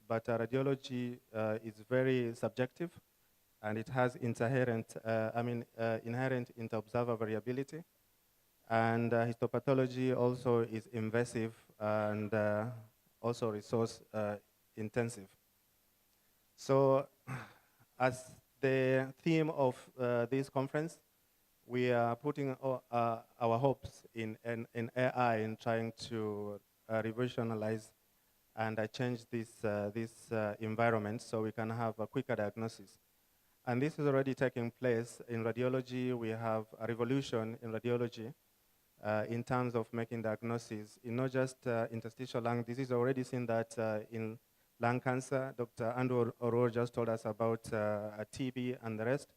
but radiology is very subjective and it has inherent inter-observer variability. And histopathology also is invasive and also resource intensive. So as the theme of this conference, we are putting our hopes in AI in trying to revolutionalize and change this environment so we can have a quicker diagnosis. And this is already taking place in radiology. We have a revolution in radiology in terms of making diagnoses in not just interstitial lung disease. Already seen that in lung cancer. Dr. Owuor just told us about TB and the rest.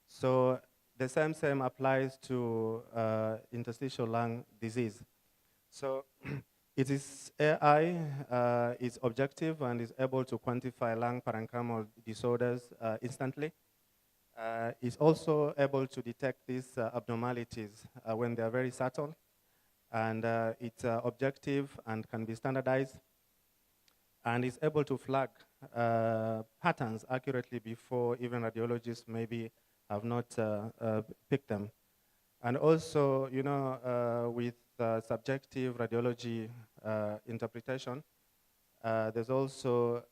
So the same applies to interstitial lung disease. So it is AI is objective and is able to quantify lung parenchymal disorders instantly. It's also able to detect these abnormalities when they are very subtle, and it's objective and can be standardized, and is able to flag patterns accurately before even radiologists maybe have not picked them. And also, you know, with subjective radiology interpretation, there's also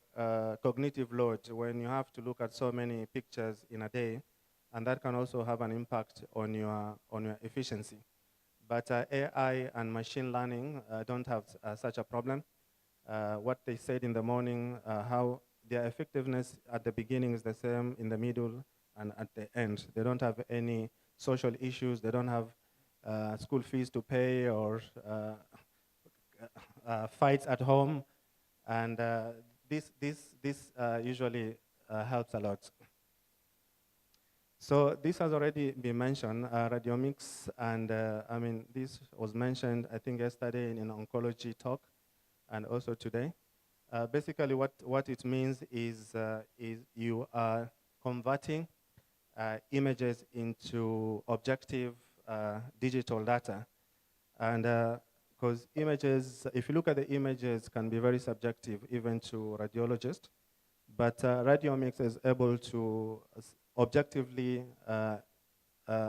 cognitive load when you have to look at so many pictures in a day, and that can also have an impact on your efficiency. But AI and machine learning don't have such a problem. What they said in the morning, how their effectiveness at the beginning is the same in the middle and at the end. They don't have any social issues. They don't have school fees to pay or fights at home. And this usually helps a lot. So this has already been mentioned, radiomics, and I mean, this was mentioned, I think, yesterday in an oncology talk, and also today. Basically, what it means is you are converting images into objective digital data. And because images, if you look at the images, can be very subjective even to radiologists, but radiomics is able to objectively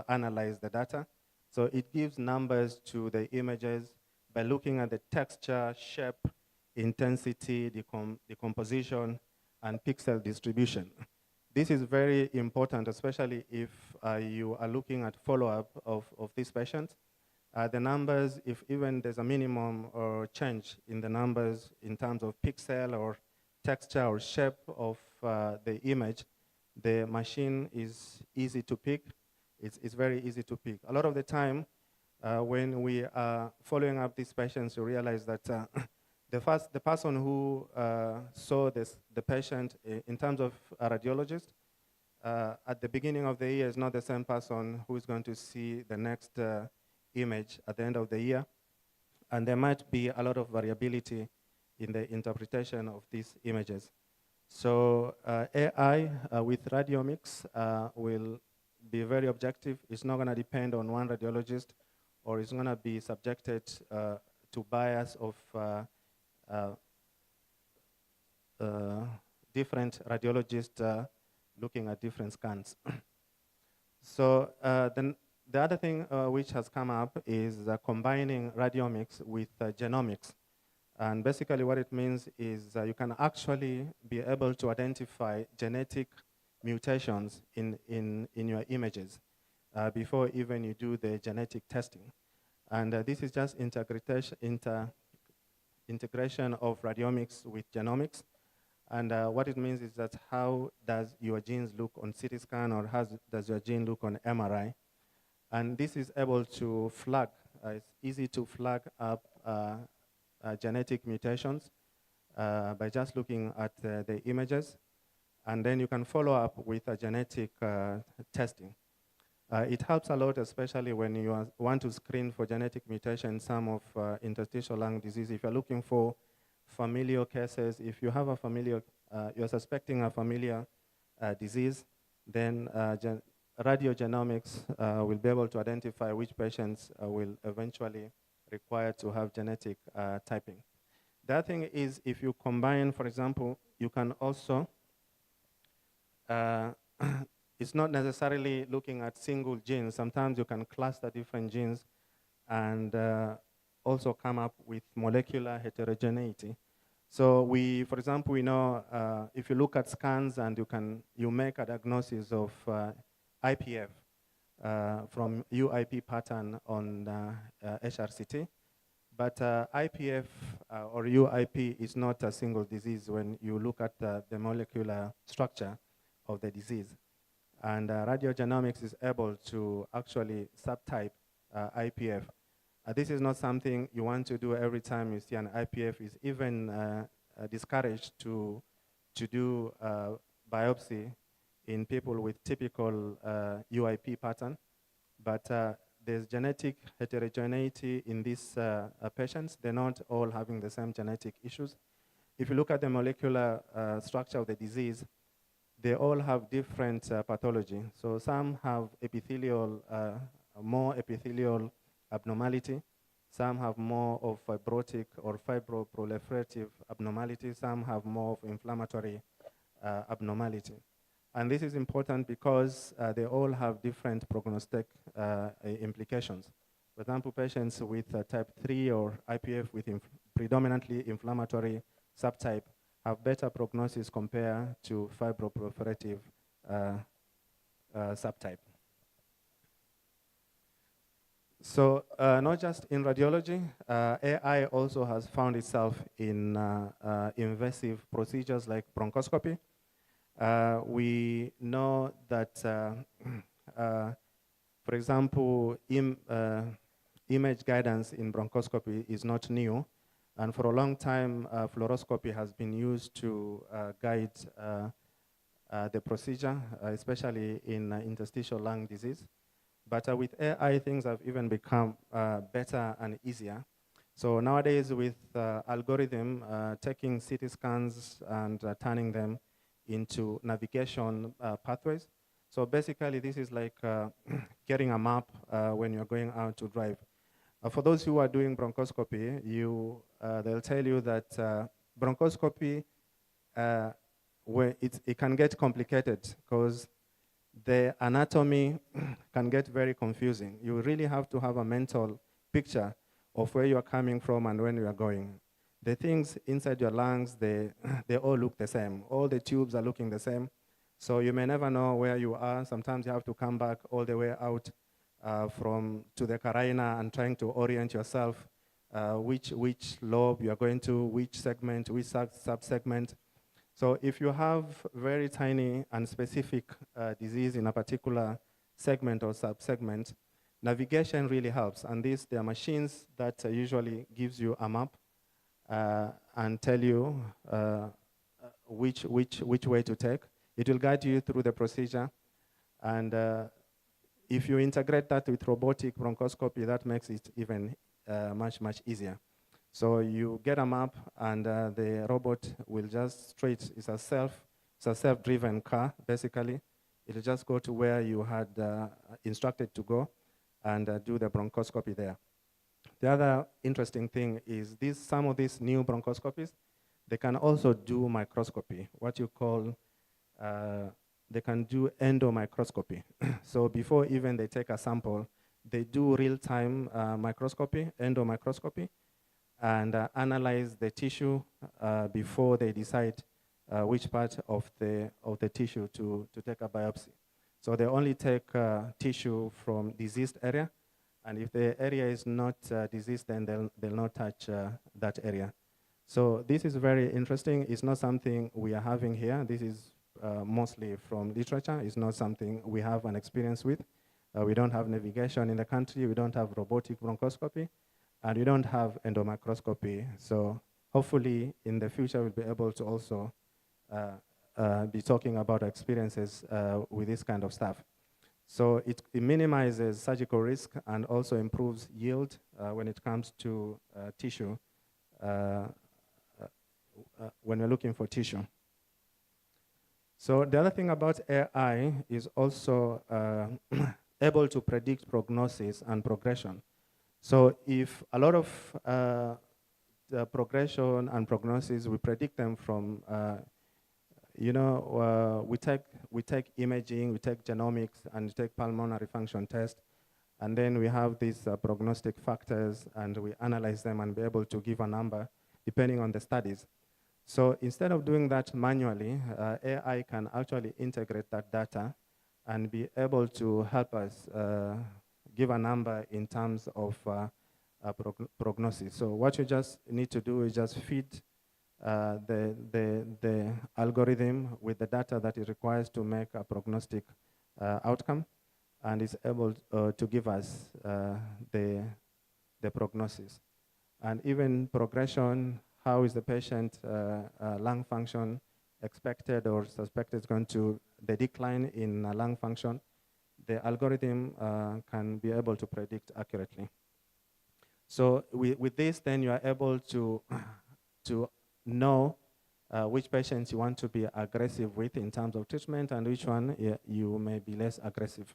analyze the data. So it gives numbers to the images by looking at the texture, shape, intensity, decomposition, and pixel distribution. This is very important, especially if you are looking at follow-up of these patients. The numbers, if even there's a minimum or change in the numbers in terms of pixel or texture or shape of the image, the machine is easy to pick. It's very easy to pick. A lot of the time, when we are following up these patients, you realize that the person who saw the patient in terms of a radiologist at the beginning of the year is not the same person who is going to see the next image at the end of the year. And there might be a lot of variability in the interpretation of these images. So AI with radiomics will be very objective. It's not going to depend on one radiologist, or it's going to be subjected to bias of different radiologists looking at different scans. So then the other thing which has come up is combining radiomics with genomics. And basically what it means is you can actually be able to identify genetic mutations in your images before even you do the genetic testing. And this is just integration of radiomics with genomics. And what it means is that how does your genes look on CT scan, or how does your gene look on MRI? And this is able to flag, it's easy to flag up genetic mutations by just looking at the images. And then you can follow up with a genetic testing. It helps a lot, especially when you want to screen for genetic mutation in some of interstitial lung disease. If you're looking for familial cases, if you have a familial, you're suspecting a familial disease, then radiogenomics will be able to identify which patients will eventually require to have genetic typing. The other thing is, if you combine, for example, you can also, it's not necessarily looking at single genes. Sometimes you can cluster different genes and also come up with molecular heterogeneity. So we, for example, we know if you look at scans and you make a diagnosis of IPF from UIP pattern on HRCT, but IPF or UIP is not a single disease when you look at the molecular structure of the disease. And radiogenomics is able to actually subtype IPF. This is not something you want to do every time you see an IPF. It's even discouraged to do biopsy in people with typical UIP pattern. But there's genetic heterogeneity in these patients. They're not all having the same genetic issues. If you look at the molecular structure of the disease, they all have different pathology. So some have epithelial, more epithelial abnormality. Some have more of fibrotic or fibroproliferative abnormality. Some have more of inflammatory abnormality. And this is important because they all have different prognostic implications. For example, patients with type 3 or IPF with predominantly inflammatory subtype have better prognosis compared to fibroproliferative subtype. So not just in radiology, AI also has found itself in invasive procedures like bronchoscopy. We know that, for example, image guidance in bronchoscopy is not new. And for a long time, fluoroscopy has been used to guide the procedure, especially in interstitial lung disease. But with AI, things have even become better and easier. So nowadays, with algorithm, taking CT scans and turning them into navigation pathways. So basically, this is like getting a map when you're going out to drive. For those who are doing bronchoscopy, they'll tell you that bronchoscopy, it can get complicated because the anatomy can get very confusing. You really have to have a mental picture of where you're coming from and when you are going. The things inside your lungs, they all look the same. All the tubes are looking the same. So you may never know where you are. Sometimes you have to come back all the way out to the carina and trying to orient yourself, which lobe you are going to, which segment, which sub-segment. So if you have very tiny and specific disease in a particular segment or sub-segment, navigation really helps. And there are machines that usually gives you a map and tell you which way to take. It will guide you through the procedure. And if you integrate that with robotic bronchoscopy, that makes it even much easier. So you get a map, and the robot will just it's a self-driven car, basically. It'll just go to where you had instructed to go and do the bronchoscopy there. The other interesting thing is some of these new bronchoscopies, they can also do microscopy, what you call, they can do endomicroscopy. So before even they take a sample, they do real-time microscopy, endomicroscopy, and analyze the tissue before they decide which part of the tissue to take a biopsy. So they only take tissue from diseased area, and if the area is not diseased, then they'll not touch that area. So this is very interesting. It's not something we are having here. This is mostly from literature. It's not something we have an experience with. We don't have navigation in the country. We don't have robotic bronchoscopy, and we don't have endomicroscopy. So hopefully in the future we'll be able to also be talking about experiences with this kind of stuff. So it minimizes surgical risk and also improves yield when it comes to tissue, when we're looking for tissue. So the other thing about AI is also able to predict prognosis and progression. So if a lot of the progression and prognosis, we predict them from, we take imaging, we take genomics, and we take pulmonary function test, and then we have these prognostic factors, and we analyze them and be able to give a number depending on the studies. So instead of doing that manually, AI can actually integrate that data and be able to help us give a number in terms of prognosis. So what you just need to do is just feed the algorithm with the data that it requires to make a prognostic outcome, and is able to give us the prognosis. And even progression, how is the patient lung function expected or suspected is going to, the decline in lung function, the algorithm can be able to predict accurately. So with this, then you are able to know which patients you want to be aggressive with in terms of treatment and which one you may be less aggressive.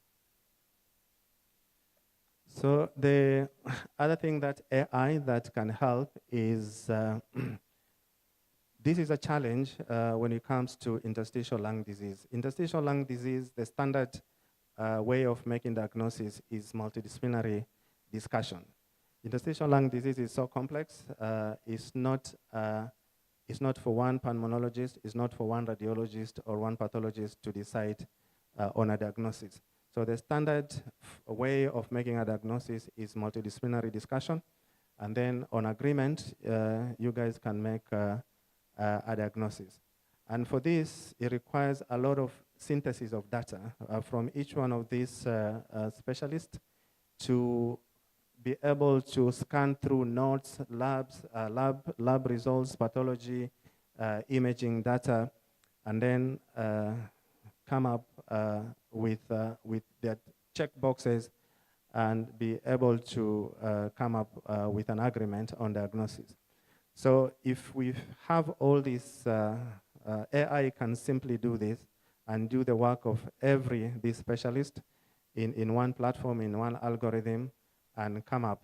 So the other thing that AI that can help is, this is a challenge when it comes to interstitial lung disease. Interstitial lung disease, the standard way of making diagnosis is multidisciplinary discussion. Interstitial lung disease is so complex. It's not for one pulmonologist, it's not for one radiologist or one pathologist to decide on a diagnosis. So the standard way of making a diagnosis is multidisciplinary discussion, and then on agreement, you guys can make a diagnosis. And for this, it requires a lot of synthesis of data from each one of these specialists to be able to scan through notes, lab results, pathology, imaging data, and then come up with their check boxes and be able to come up with an agreement on diagnosis. So if we have all this, AI can simply do this and do the work of this specialist in one platform, in one algorithm, and come up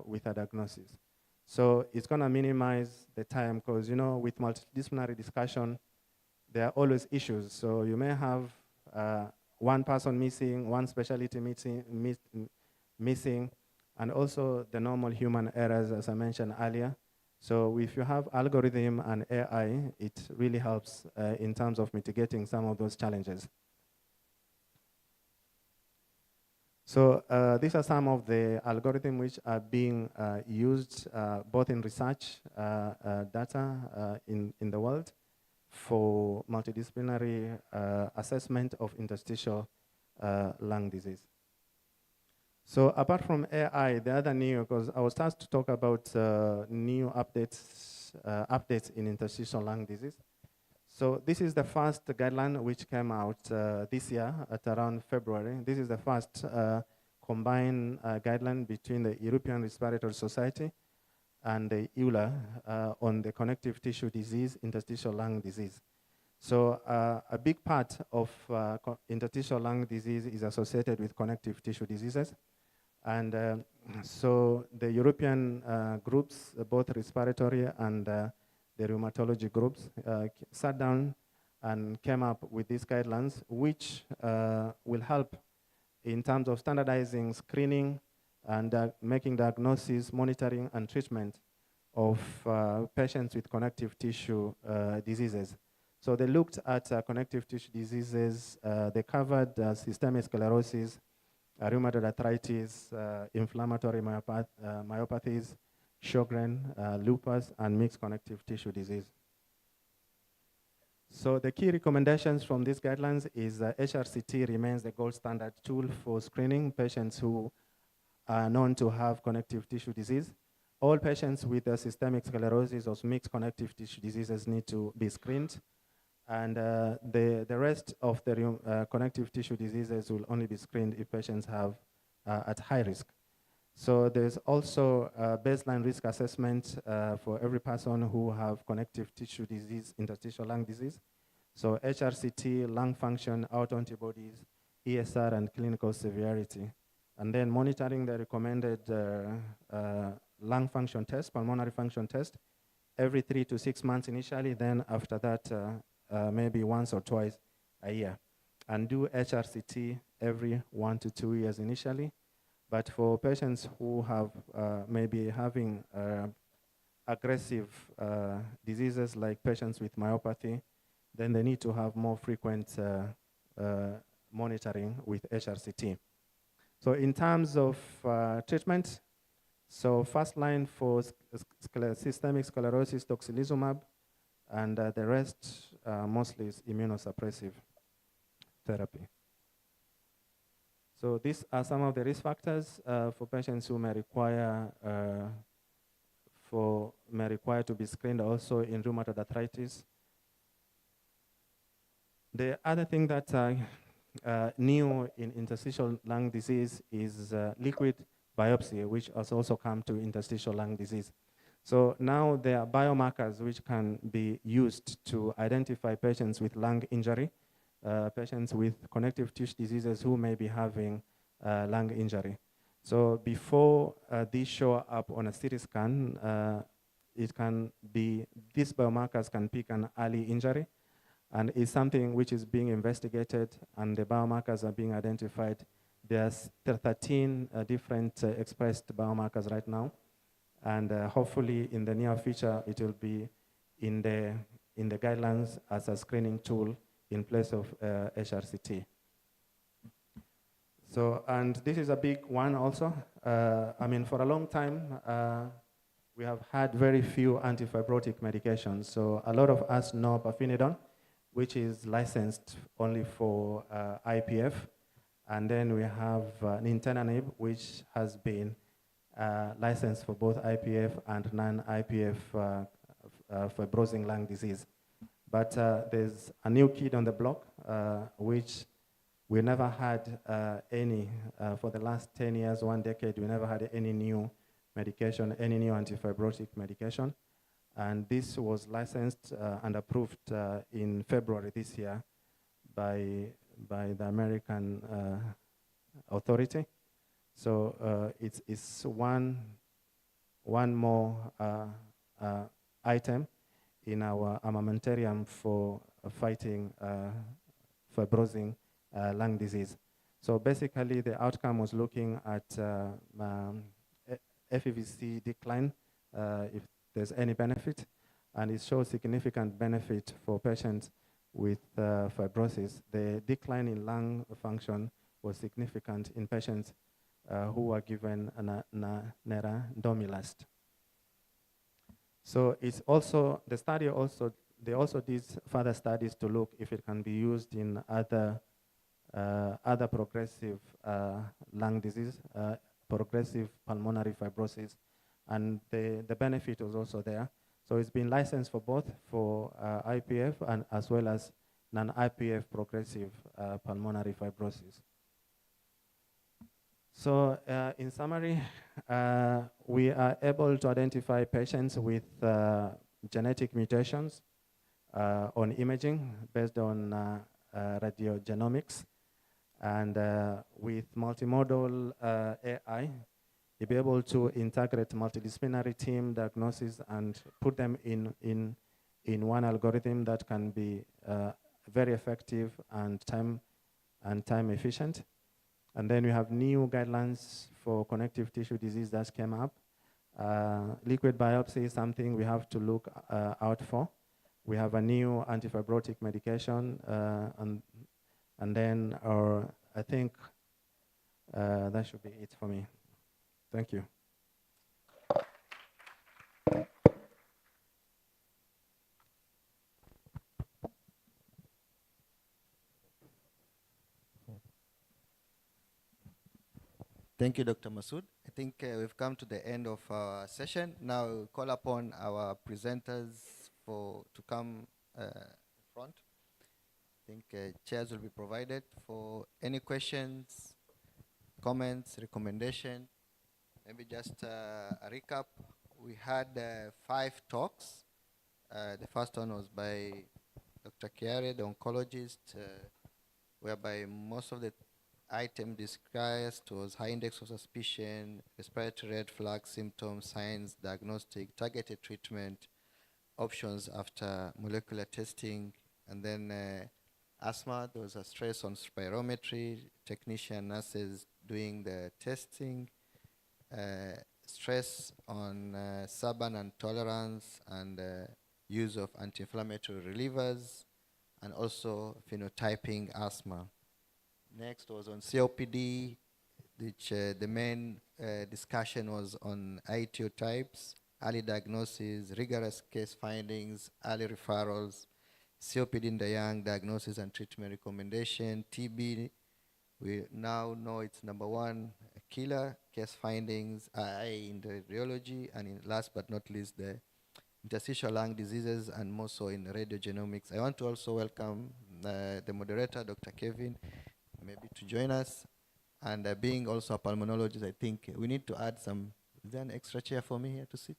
with a diagnosis. So it's going to minimize the time because, with multidisciplinary discussion, there are always issues. So you may have one person missing, one specialty missing, and also the normal human errors, as I mentioned earlier. So if you have algorithm and AI, it really helps in terms of mitigating some of those challenges. So these are some of the algorithms which are being used both in research data in the world for multidisciplinary assessment of interstitial lung disease. So apart from AI, the other new, because I was asked to talk about new updates in interstitial lung disease. So this is the first guideline which came out this year at around February. This is the first combined guideline between the European Respiratory Society and the EULA on the connective tissue disease, interstitial lung disease. So a big part of interstitial lung disease is associated with connective tissue diseases. And so the European groups, both respiratory and the rheumatology groups, sat down and came up with these guidelines, which will help in terms of standardizing screening and making diagnosis, monitoring, and treatment of patients with connective tissue diseases. So they looked at connective tissue diseases. They covered systemic sclerosis, rheumatoid arthritis, inflammatory myopathies, Sjogren, lupus, and mixed connective tissue disease. So the key recommendations from these guidelines is HRCT remains the gold standard tool for screening patients who are known to have connective tissue disease. All patients with systemic sclerosis or mixed connective tissue diseases need to be screened. And the rest of the connective tissue diseases will only be screened if patients have at high risk. So there's also a baseline risk assessment for every person who have connective tissue disease, interstitial lung disease. So HRCT, lung function, autoantibodies, ESR, and clinical severity. And then monitoring the recommended lung function test, pulmonary function test, every 3 to 6 months initially, then after that, maybe once or twice a year. And do HRCT every 1 to 2 years initially. But for patients who have maybe having aggressive diseases like patients with myopathy, then they need to have more frequent monitoring with HRCT. So in terms of treatment, so first line for systemic sclerosis, tocilizumab, and the rest mostly is immunosuppressive therapy. So these are some of the risk factors for patients who may require to be screened also in rheumatoid arthritis. The other thing that new in interstitial lung disease is liquid biopsy, which has also come to interstitial lung disease. So now there are biomarkers which can be used to identify patients with lung injury, patients with connective tissue diseases who may be having lung injury. So before these show up on a CT scan, it can be, these biomarkers can pick an early injury, and it's something which is being investigated, and the biomarkers are being identified. There's 13 different expressed biomarkers right now, and hopefully in the near future it will be in the guidelines as a screening tool in place of HRCT. So, and this is a big one also. I mean, for a long time, we have had very few antifibrotic medications. So a lot of us know pirfenidone, which is licensed only for IPF. And then we have nintedanib, which has been licensed for both IPF and non-IPF fibrosing lung disease. But there's a new kid on the block, which we never had any, for the last 10 years, 1 decade, we never had any new medication, any new antifibrotic medication. And this was licensed and approved in February this year by the American authority. So it's one more item in our armamentarium for fighting fibrosing lung disease. So basically the outcome was looking at FEVC decline, if there's any benefit, and it shows significant benefit for patients with fibrosis. The decline in lung function was significant in patients who were given nerandomilast. So it's also, the study also, they also did further studies to look if it can be used in other progressive lung disease, progressive pulmonary fibrosis, and the benefit was also there. So it's been licensed for both for IPF and as well as non-IPF progressive pulmonary fibrosis. So in summary, we are able to identify patients with genetic mutations on imaging based on radiogenomics, and with multimodal AI, you'll be able to integrate multidisciplinary team diagnosis and put them in one algorithm that can be very effective and time efficient. And then we have new guidelines for connective tissue disease that came up. Liquid biopsy is something we have to look out for. We have a new antifibrotic medication, and then I think that should be it for me. Thank you. Thank you, Dr. Masoud. I think we've come to the end of our session. Now we'll call upon our presenters to come front. I think chairs will be provided for any questions, comments, recommendation. Maybe just a recap. We had 5 talks. The first one was by Dr. Kiarie, the oncologist, whereby most of the item discussed was high index of suspicion, respiratory red flag symptoms, signs, diagnostic, targeted treatment, options after molecular testing, and then asthma. There was a stress on spirometry, technician nurses doing the testing, stress on SABAN tolerance and use of anti-inflammatory relievers, and also phenotyping asthma. Next was on COPD, which the main discussion was on ITO types, early diagnosis, rigorous case findings, early referrals, COPD in the young, diagnosis and treatment recommendation, TB, we now know it's #1 killer, case findings, II in the radiology, and last but not least, the interstitial lung diseases and more so in radiogenomics. I want to also welcome the moderator, Dr. Kevin, maybe to join us. And being also a pulmonologist, I think we need to add some, is there an extra chair for me here to sit?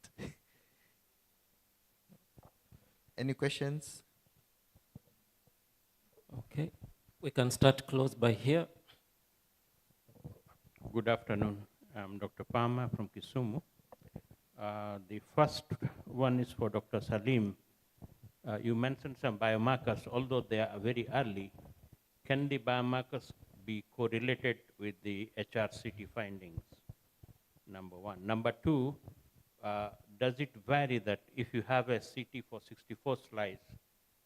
Any questions? Okay, we can start close by here. Good afternoon. I'm Dr. Palmer from Kisumu. The first one is for Dr. Salim. You mentioned some biomarkers, although they are very early. Can the biomarkers be correlated with the HRCT findings? #1. #2, does it vary that if you have a CT for 64 slice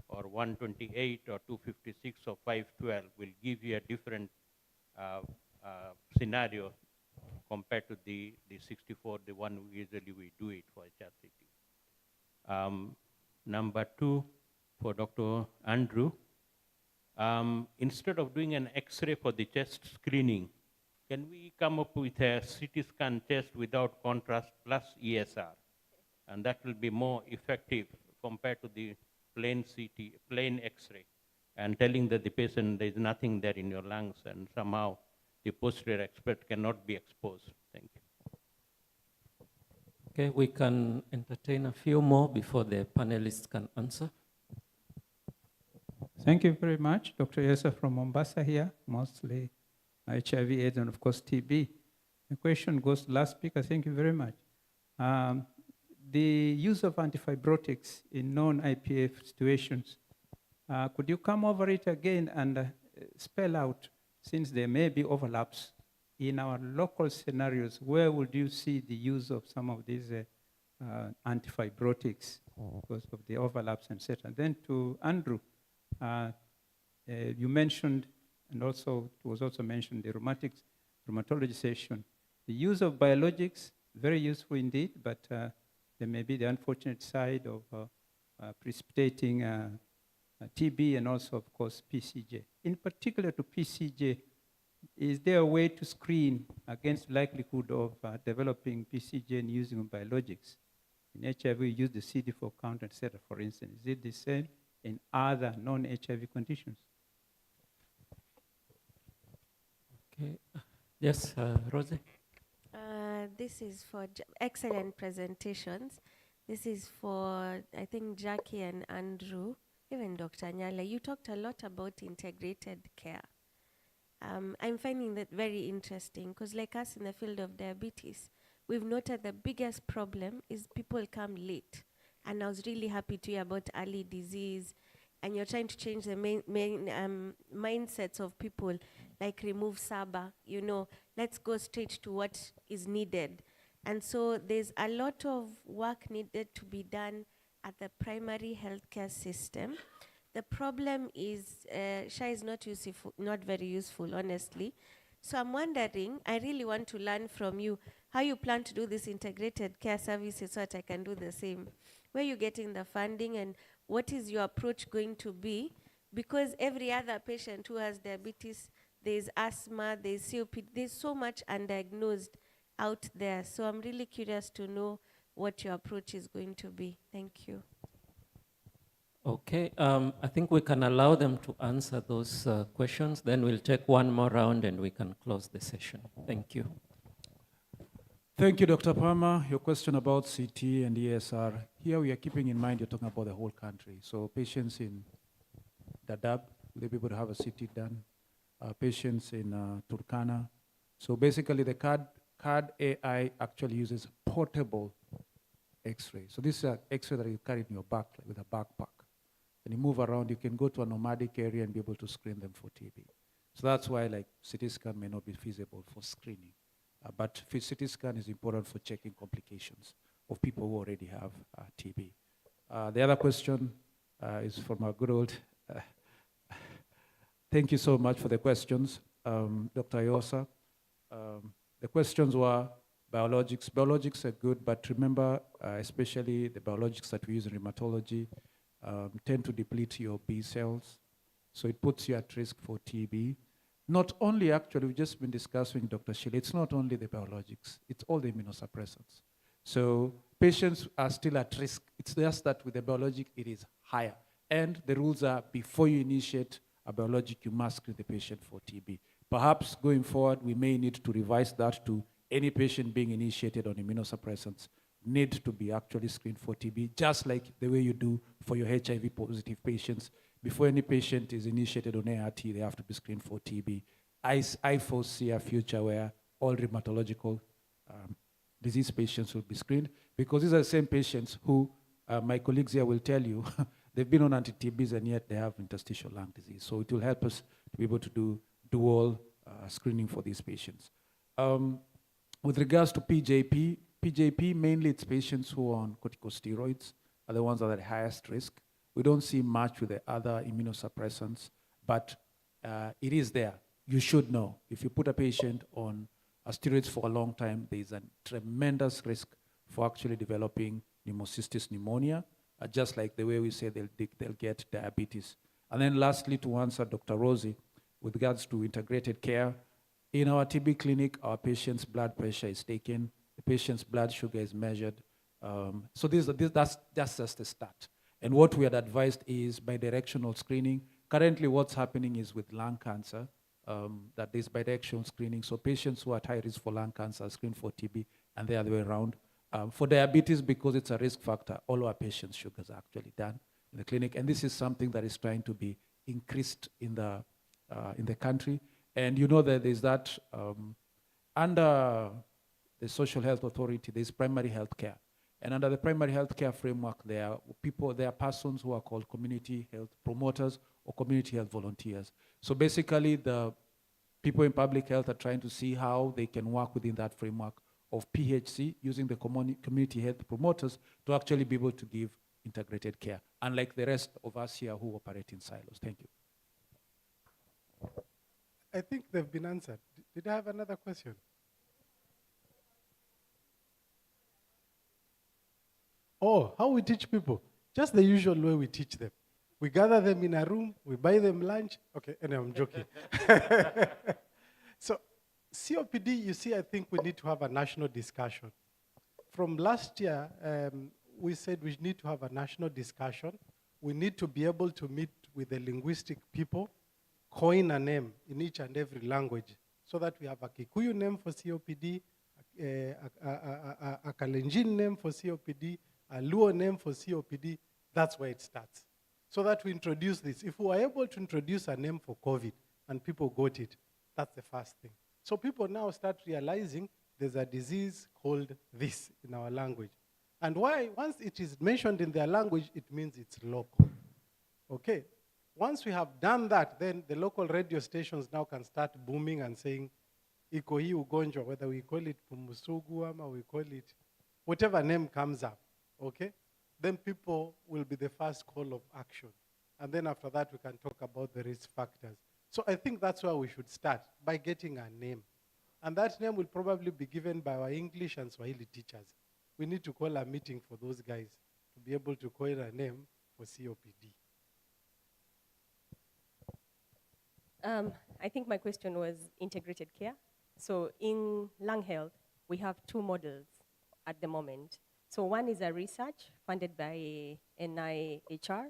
or 128 or 256 or 512 will give you a different scenario compared to the 64, the one usually we do it for HRCT? #2, for Dr. Andrew, instead of doing an X-ray for the chest screening, can we come up with a CT scan test without contrast plus ESR? And that will be more effective compared to the plain CT, plain X-ray, and telling that the patient there is nothing there in your lungs and somehow the posterior expert cannot be exposed. Thank you. Okay, we can entertain a few more before the panelists can answer. Thank you very much. Dr. Yesa from Mombasa here, mostly HIV, AIDS, and of course TB. The question goes to last speaker. Thank you very much. The use of antifibrotics in non-IPF situations, could you come over it again and spell out, since there may be overlaps, in our local scenarios, where would you see the use of some of these antifibrotics because of the overlaps, etc.? Then to Andrew, you mentioned and also it was also mentioned the rheumatology session. The use of biologics, very useful indeed, but there may be the unfortunate side of precipitating TB and also, of course, PCJ. In particular to PCJ, is there a way to screen against likelihood of developing PCJ and using biologics? In HIV, we use the CD4 count, etc., for instance. Is it the same in other non-HIV conditions? Okay. Yes, Rosie? This is for excellent presentations. This is for, I think, Jackie and Andrew, even Dr. Nyale. You talked a lot about integrated care. I'm finding that very interesting because like us in the field of diabetes, we've noted the biggest problem is people come late. And I was really happy to hear about early disease, and you're trying to change the main mindsets of people, like remove SABA, you know, let's go straight to what is needed. And so there's a lot of work needed to be done at the primary healthcare system. The problem is SHA is not very useful, honestly. So I'm wondering, I really want to learn from you how you plan to do this integrated care services so that I can do the same. Where are you getting the funding and what is your approach going to be? Because every other patient who has diabetes, there's asthma, there's COPD, there's so much undiagnosed out there. So I'm really curious to know what your approach is going to be. Thank you. Okay, I think we can allow them to answer those questions. Then we'll take one more round and we can close the session. Thank you. Thank you, Dr. Palmer. Your question about CT and ESR. Here we are keeping in mind you're talking about the whole country. So patients in Dadaab, they'll be able to have a CT done. Patients in Turkana. So basically the CAD AI actually uses portable X-ray. So this is an X-ray that you carry in your back with a backpack. When you move around, you can go to a nomadic area and be able to screen them for TB. So that's why like CT scan may not be feasible for screening. But CT scan is important for checking complications of people who already have TB. The other question is from our good old, thank you so much for the questions, Dr. Yosa. The questions were biologics. Biologics are good, but remember, especially the biologics that we use in rheumatology tend to deplete your B cells. So it puts you at risk for TB. Not only, actually, we've just been discussing, Dr. Shile, it's not only the biologics, it's all the immunosuppressants. So patients are still at risk. It's just that with the biologic, it is higher. And the rules are, before you initiate a biologic, you must screen the patient for TB. Perhaps going forward, we may need to revise that to any patient being initiated on immunosuppressants need to be actually screened for TB, just like the way you do for your HIV positive patients. Before any patient is initiated on ART, they have to be screened for TB. I foresee a future where all rheumatological disease patients will be screened, because these are the same patients who, my colleagues here will tell you, they've been on anti-TBs and yet they have interstitial lung disease. So it will help us to be able to do dual screening for these patients. With regards to PJP, mainly it's patients who are on corticosteroids are the ones that are at highest risk. We don't see much with the other immunosuppressants, but it is there. You should know. If you put a patient on steroids for a long time, there is a tremendous risk for actually developing pneumocystis pneumonia, just like the way we say they'll get diabetes. And then lastly, to answer Dr. Rosie, with regards to integrated care, in our TB clinic, our patient's blood pressure is taken, the patient's blood sugar is measured. So that's just the start. And what we had advised is bidirectional screening. Currently, what's happening is with lung cancer, that there's bidirectional screening. So patients who are at high risk for lung cancer are screened for TB, and the other way around. For diabetes, because it's a risk factor, all our patients' sugars are actually done in the clinic. And this is something that is trying to be increased in the country. And you know that there's that, under the Social Health Authority, there's primary health care. And under the primary health care framework, there are persons who are called community health promoters or community health volunteers. So basically, the people in public health are trying to see how they can work within that framework of PHC, using the community health promoters to actually be able to give integrated care, unlike the rest of us here who operate in silos. Thank you. I think they've been answered. Did I have another question? Oh, how we teach people? Just the usual way we teach them. We gather them in a room, we buy them lunch. Okay, anyway, I'm joking. So, COPD, you see, I think we need to have a national discussion. From last year, we said we need to have a national discussion. We need to be able to meet with the linguistic people, coin a name in each and every language, so that we have a Kikuyu name for COPD, a Kalenjin name for COPD, a Luo name for COPD. That's where it starts. So that we introduce this. If we are able to introduce a name for COVID and people got it, that's the first thing. So people now start realizing there's a disease called this in our language. And why? Once it is mentioned in their language, it means it's local. Okay? Once we have done that, then the local radio stations now can start booming and saying, iko hii ugonjwa, whether we call it pumusugu ama we call it, whatever name comes up, okay? Then people will be the first call of action. And then after that, we can talk about the risk factors. So I think that's where we should start, by getting a name. And that name will probably be given by our English and Swahili teachers. We need to call a meeting for those guys to be able to coin a name for COPD. I think my question was integrated care. So in lung health, we have two models at the moment. So one is a research funded by NIHR.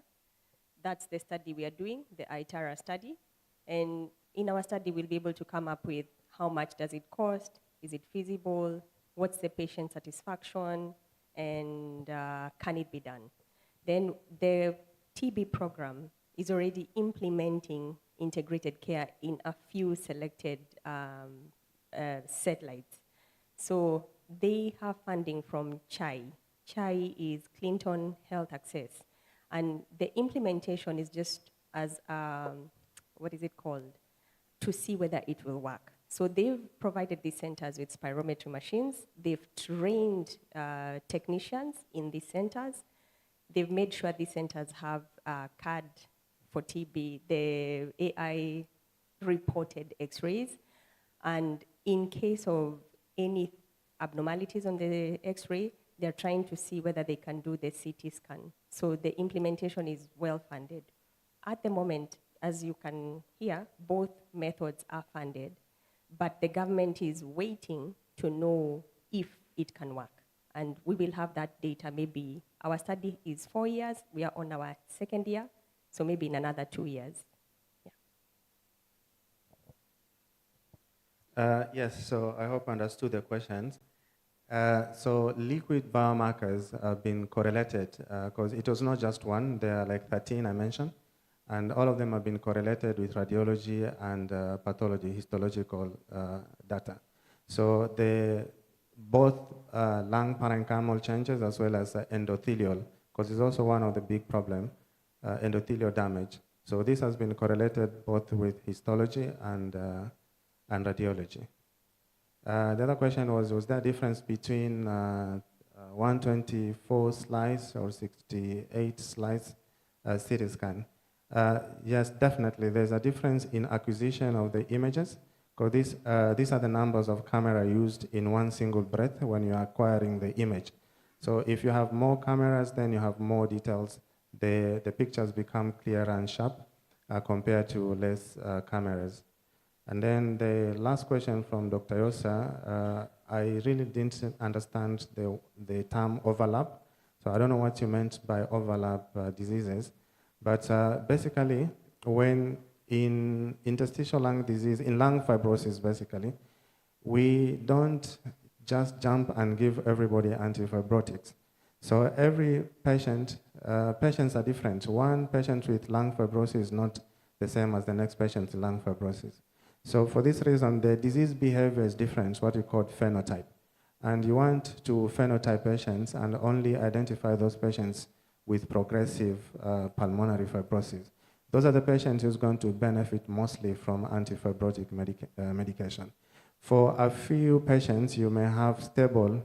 That's the study we are doing, the ITARA study. And in our study, we'll be able to come up with how much does it cost, is it feasible, what's the patient satisfaction, and can it be done? Then the TB program is already implementing integrated care in a few selected satellites. So they have funding from CHAI. CHAI is Clinton Health Access. And the implementation is just as, what is it called? To see whether it will work. So they've provided these centers with spirometry machines. They've trained technicians in these centers. They've made sure these centers have a card for TB, the AI reported x-rays. And in case of any abnormalities on the x-ray, they're trying to see whether they can do the CT scan. So the implementation is well funded. At the moment, as you can hear, both methods are funded, but the government is waiting to know if it can work. And we will have that data maybe, our study is 4 years, we are on our second year, so maybe in another 2 years. Yeah. Yes, so I hope I understood the questions. So liquid biomarkers have been correlated, because it was not just one, there are like 13 I mentioned, and all of them have been correlated with radiology and pathology, histological data. So both lung parenchymal changes as well as endothelial, because it's also one of the big problems, endothelial damage. So this has been correlated both with histology and radiology. The other question was there a difference between 124 slice or 68 slice CT scan? Yes, definitely. There's a difference in acquisition of the images, because these are the numbers of camera used in one single breath when you're acquiring the image. So if you have more cameras, then you have more details. The pictures become clearer and sharp compared to less cameras. And then the last question from Dr. Yosa, I really didn't understand the term overlap. So I don't know what you meant by overlap diseases. But basically, when in interstitial lung disease, in lung fibrosis basically, we don't just jump and give everybody antifibrotics. So every patient, patients are different. One patient with lung fibrosis is not the same as the next patient with lung fibrosis. So for this reason, the disease behavior is different, what we call phenotype. And you want to phenotype patients and only identify those patients with progressive pulmonary fibrosis. Those are the patients who's going to benefit mostly from antifibrotic medication. For a few patients, you may have stable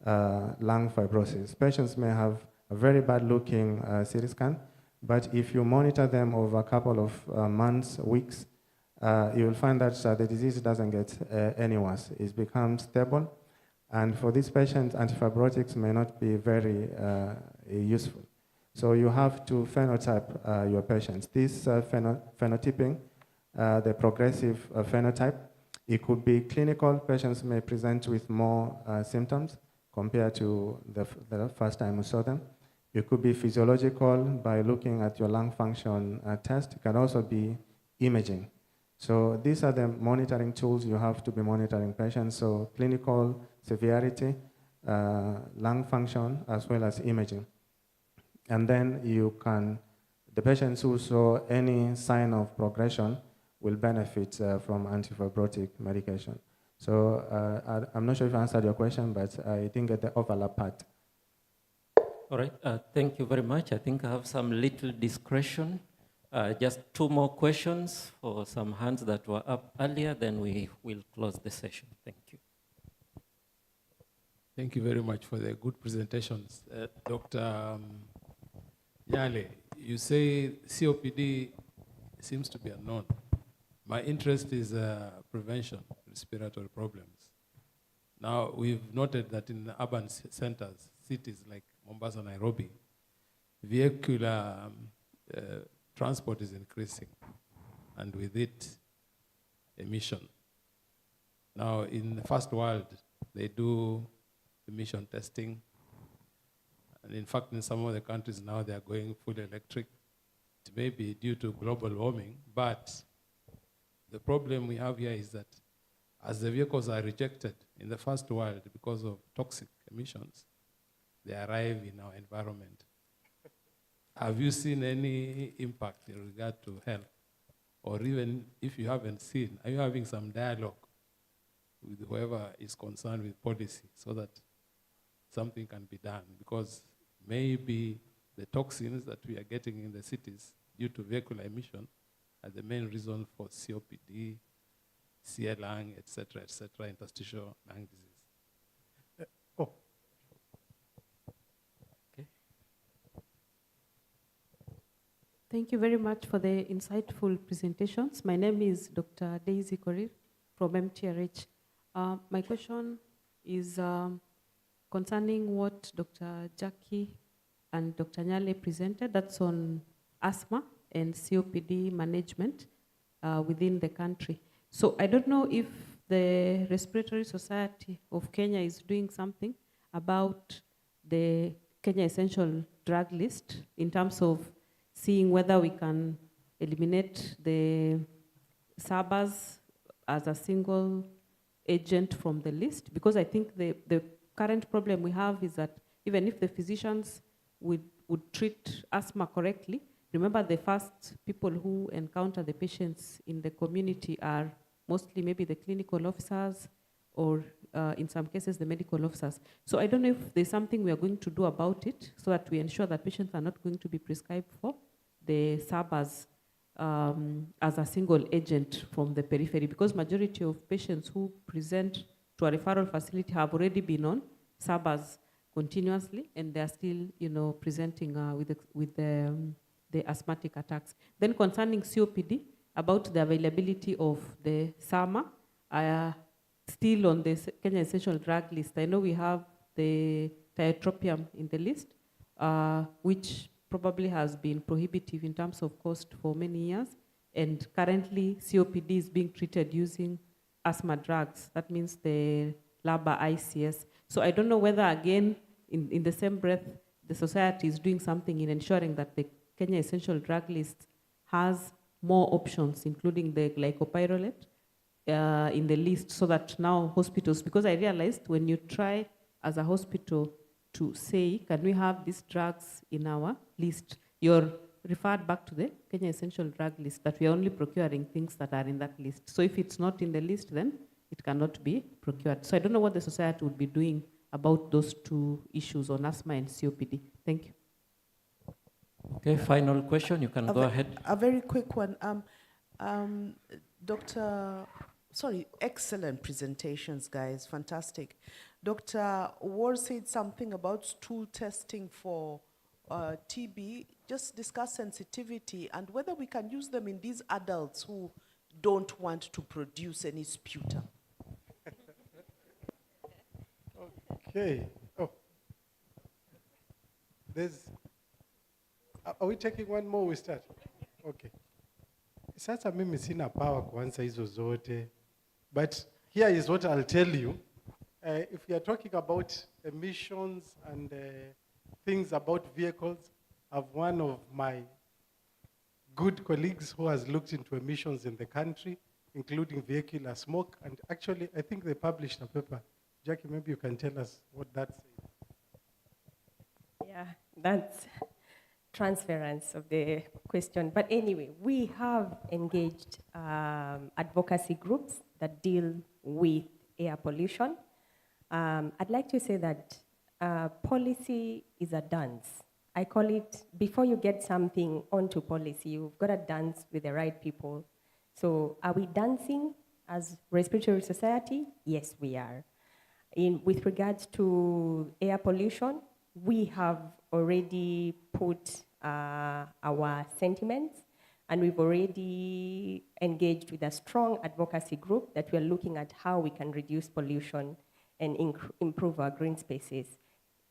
lung fibrosis. Patients may have a very bad looking CT scan, but if you monitor them over a couple of months, weeks, you will find that the disease doesn't get any worse. It becomes stable. And for these patients, antifibrotics may not be very useful. So you have to phenotype your patients. This phenotyping, the progressive phenotype, it could be clinical. Patients may present with more symptoms compared to the first time we saw them. It could be physiological by looking at your lung function test. It can also be imaging. So these are the monitoring tools you have to be monitoring patients. So clinical severity, lung function, as well as imaging. And then the patients who saw any sign of progression will benefit from antifibrotic medication. So I'm not sure if I answered your question, but I didn't get the overlap part. All right, thank you very much. I think I have some little discretion. Just 2 more questions for some hands that were up earlier, then we will close the session. Thank you. Thank you very much for the good presentations. Dr. Nyale, you say COPD seems to be unknown. My interest is prevention, respiratory problems. Now, we've noted that in urban centers, cities like Mombasa, Nairobi, vehicular transport is increasing, and with it, emission. Now, in the first world, they do emission testing. And in fact, in some of the countries now, they are going fully electric. It may be due to global warming, but the problem we have here is that as the vehicles are rejected in the first world because of toxic emissions, they arrive in our environment. Have you seen any impact in regard to health? Or even if you haven't seen, are you having some dialogue with whoever is concerned with policy so that something can be done? Because maybe the toxins that we are getting in the cities due to vehicular emission are the main reason for COPD, CA lung, etc., interstitial lung disease. Okay. Thank you very much for the insightful presentations. My name is Dr. Daisy Korir from MTRH. My question is concerning what Dr. Jackie and Dr. Nyale presented. That's on asthma and COPD management within the country. So I don't know if the Respiratory Society of Kenya is doing something about the Kenya Essential Drug List in terms of seeing whether we can eliminate the SABAs as a single agent from the list, because I think the current problem we have is that even if the physicians would treat asthma correctly, remember the first people who encounter the patients in the community are mostly maybe the clinical officers or in some cases the medical officers. So I don't know if there's something we are going to do about it so that we ensure that patients are not going to be prescribed for the SABAs as a single agent from the periphery, because majority of patients who present to a referral facility have already been on SABAs continuously, and they are still, presenting with the asthmatic attacks. Then concerning COPD, about the availability of the SAMA, still on the Kenya Essential Drug List. I know we have the tiotropium in the list, which probably has been prohibitive in terms of cost for many years. And currently, COPD is being treated using asthma drugs. That means the LABA ICS. So I don't know whether, again, in the same breath, the society is doing something in ensuring that the Kenya Essential Drug List has more options, including the glycopyrrolate in the list, so that now hospitals, because I realized when you try as a hospital to say, can we have these drugs in our list, you're referred back to the Kenya Essential Drug List, that we are only procuring things that are in that list. So if it's not in the list, then it cannot be procured. So I don't know what the society would be doing about those two issues on asthma and COPD. Thank you. Okay, final question, you can go ahead. A very quick one. Excellent presentations, guys, fantastic. Dr. Owuor said something about stool testing for TB. Just discuss sensitivity and whether we can use them in these adults who don't want to produce any sputum. Okay. Oh. Are we taking one more? We start. Okay. Sasa mimi sina power kuanza hizo zote, but here is what I'll tell you. If we are talking about emissions and things about vehicles, I have one of my good colleagues who has looked into emissions in the country, including vehicular smoke, and actually I think they published a paper. Jackie, maybe you can tell us what that says. Yeah, that's transference of the question. But anyway, we have engaged advocacy groups that deal with air pollution. I'd like to say that policy is a dance. I call it, before you get something onto policy, you've got to dance with the right people. So are we dancing as Respiratory Society? Yes, we are. With regards to air pollution, we have already put our sentiments, and we've already engaged with a strong advocacy group that we're looking at how we can reduce pollution and improve our green spaces.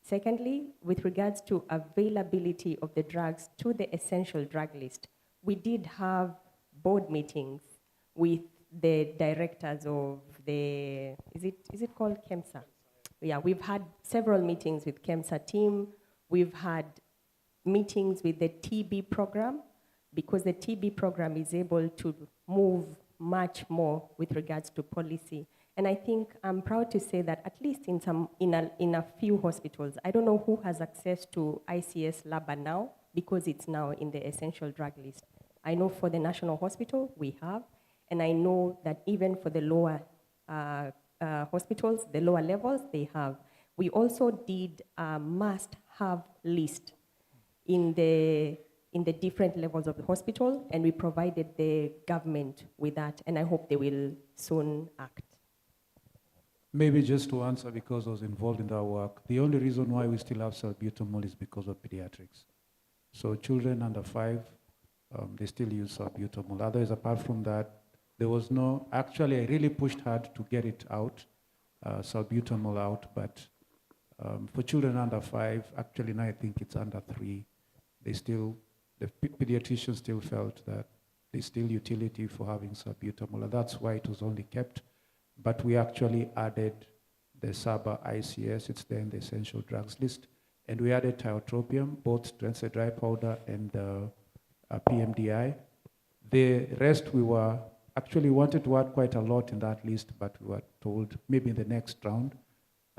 Secondly, with regards to availability of the drugs to the essential drug list, we did have board meetings with the directors of the, is it called KEMSA? Yeah, we've had several meetings with KEMSA team. We've had meetings with the TB program, because the TB program is able to move much more with regards to policy. And I think I'm proud to say that at least in a few hospitals, I don't know who has access to ICS LABA now, because it's now in the essential drug list. I know for the National Hospital, we have, and I know that even for the lower hospitals, the lower levels, they have. We also did a must-have list in the different levels of the hospital, and we provided the government with that, and I hope they will soon act. Maybe just to answer, because I was involved in that work, the only reason why we still have salbutamol is because of pediatrics. So children under 5, they still use salbutamol. Otherwise, apart from that, there was no, actually I really pushed hard to get it out, salbutamol out, but for children under 5, actually now I think it's under 3, they still, the pediatricians still felt that there's still utility for having salbutamol, and that's why it was only kept. But we actually added the SABA ICS, it's there in the essential drugs list, and we added tiotropium, both Trense dry powder and PMDI. The rest we were actually wanted to add quite a lot in that list, but we were told maybe in the next round.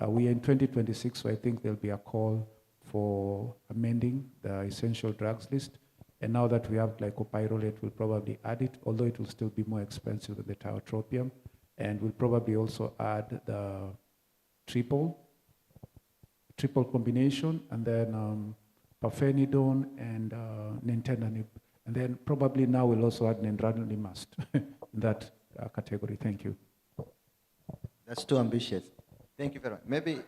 We are in 2026, so I think there'll be a call for amending the essential drugs list. And now that we have glycopyrrolate, we'll probably add it, although it will still be more expensive than the tiotropium. And we'll probably also add the triple combination, and then pirfenidone and nintedanib. And then probably now we'll also add nerandomilast in that category. Thank you. That's too ambitious. Thank you very much. Maybe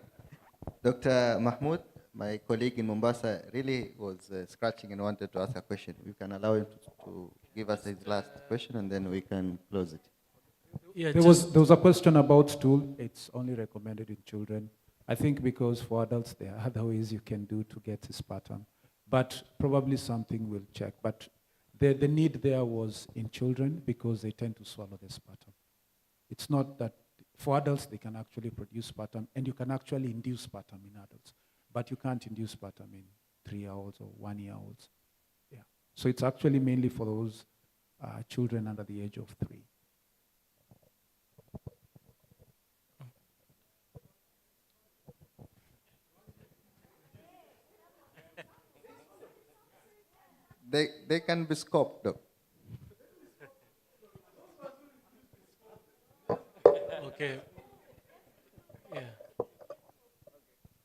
Dr. Mahmoud, my colleague in Mombasa, really was scratching and wanted to ask a question. We can allow him to give us his last question, and then we can close it. Yeah, there was a question about stool. It's only recommended in children. I think because for adults, there are other ways you can do to get this pattern. But probably something we'll check. But the need there was in children because they tend to swallow the sputum. It's not that for adults, they can actually produce sputum, and you can actually induce sputum in adults. But you can't induce sputum in 3-year-olds or 1-year-olds. Yeah. So it's actually mainly for those children under the age of 3. They can be scoped, though. Okay. Yeah.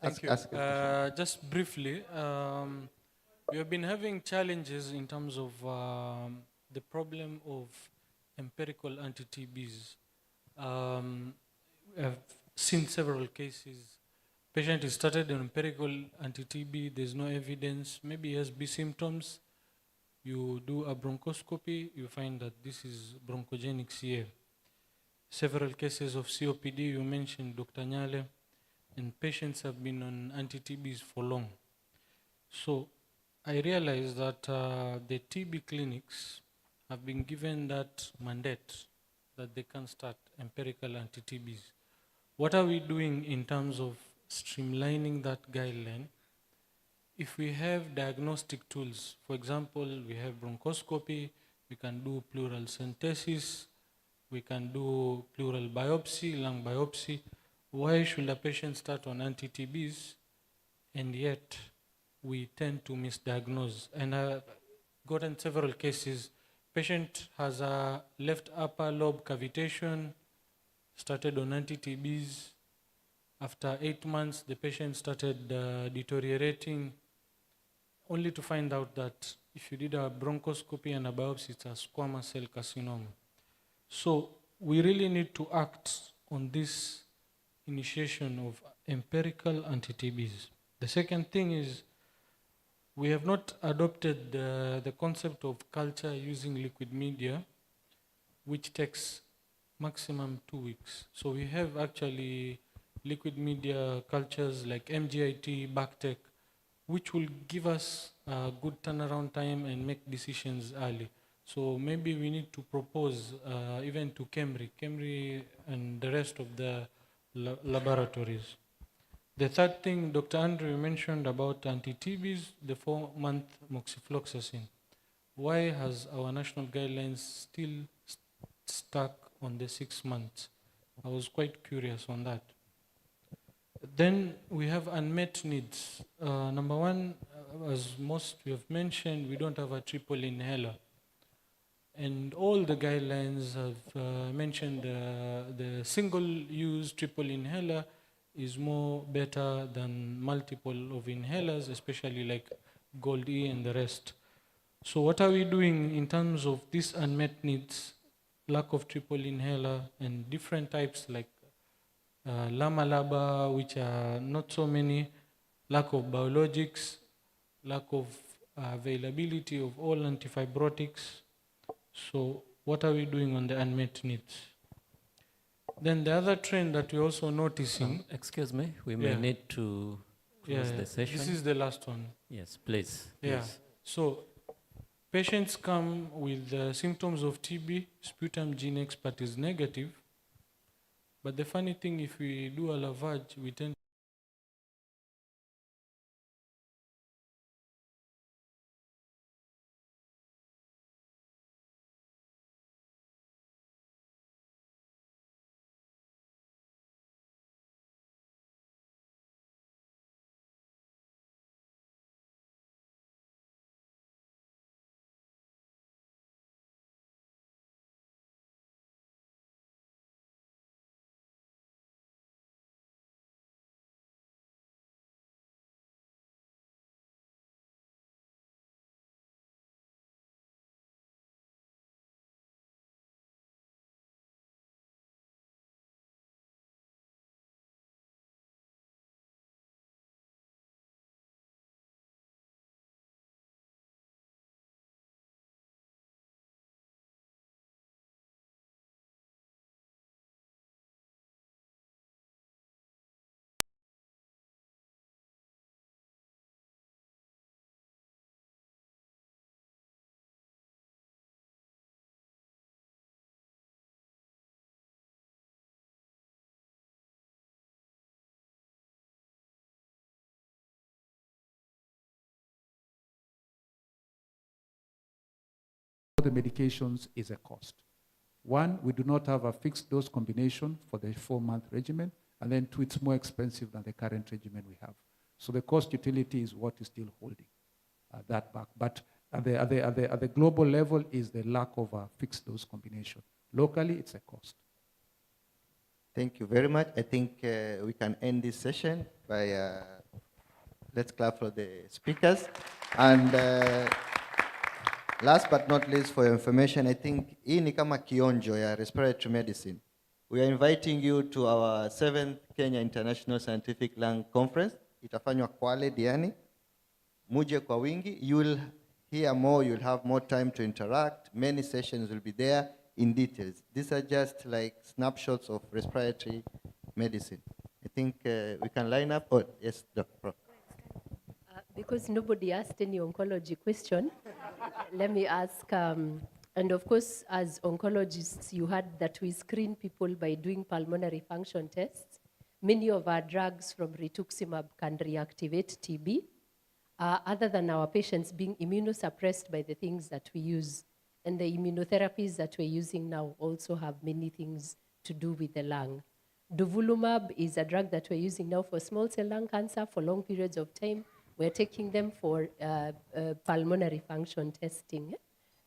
Thank you. Just briefly, we have been having challenges in terms of the problem of empirical anti-TBs. We have seen several cases. Patient is started on empirical anti-TB, there's no evidence, maybe he has B symptoms. You do a bronchoscopy, you find that this is bronchogenic CA. Several cases of COPD, you mentioned Dr. Nyale, and patients have been on anti-TBs for long. So I realized that the TB clinics have been given that mandate that they can start empirical anti-TBs. What are we doing in terms of streamlining that guideline? If we have diagnostic tools, for example, we have bronchoscopy, we can do pleural synthesis, we can do pleural biopsy, lung biopsy. Why should a patient start on anti-TBs and yet we tend to misdiagnose? And I've gotten several cases. Patient has a left upper lobe cavitation, started on anti-TBs. After 8 months, the patient started deteriorating, only to find out that if you did a bronchoscopy and a biopsy, it's a squamous cell carcinoma. So we really need to act on this initiation of empirical anti-TBs. The second thing is we have not adopted the concept of culture using liquid media, which takes maximum 2 weeks. So we have actually liquid media cultures like MGIT, BACTEC, which will give us a good turnaround time and make decisions early. So maybe we need to propose even to KEMRI and the rest of the laboratories. The third thing, Dr. Andrew mentioned about anti-TBs, the 4-month moxifloxacin. Why has our national guidelines still stuck on the 6 months? I was quite curious on that. Then we have unmet needs. Number one, as most you have mentioned, we don't have a triple inhaler. And all the guidelines have mentioned the single-use triple inhaler is more better than multiple of inhalers, especially like Gold E and the rest. So what are we doing in terms of these unmet needs, lack of triple inhaler and different types like lama-laba, which are not so many, lack of biologics, lack of availability of all antifibrotics. So what are we doing on the unmet needs? Then the other trend that we're also noticing... excuse me, we may need to close the session. This is the last one. Yes, please. Yeah. Please. So patients come with symptoms of TB, sputum gene expert is negative. But the funny thing, if we do a lavage, we tend the medications is a cost. One, we do not have a fixed dose combination for the 4-month regimen, and then two, it's more expensive than the current regimen we have. So the cost utility is what is still holding that back. But at the global level is the lack of a fixed dose combination. Locally, it's a cost. Thank you very much. I think we can end this session by, let's clap for the speakers. And last but not least, for your information, I think hii ni kama kionjo ya respiratory medicine. We are inviting you to our 7th Kenya International Scientific Lung Conference. Itafanywa Kwale, Diani. Muje kwa wingi. You will hear more, you'll have more time to interact. Many sessions will be there in details. These are just like snapshots of respiratory medicine. I think we can line up. Oh, yes, Dr. Because nobody asked any oncology question, let me ask, and of course, as oncologists, you heard that we screen people by doing pulmonary function tests. Many of our drugs from rituximab can reactivate TB, other than our patients being immunosuppressed by the things that we use. And the immunotherapies that we're using now also have many things to do with the lung. Durvalumab is a drug that we're using now for small cell lung cancer for long periods of time. We're taking them for pulmonary function testing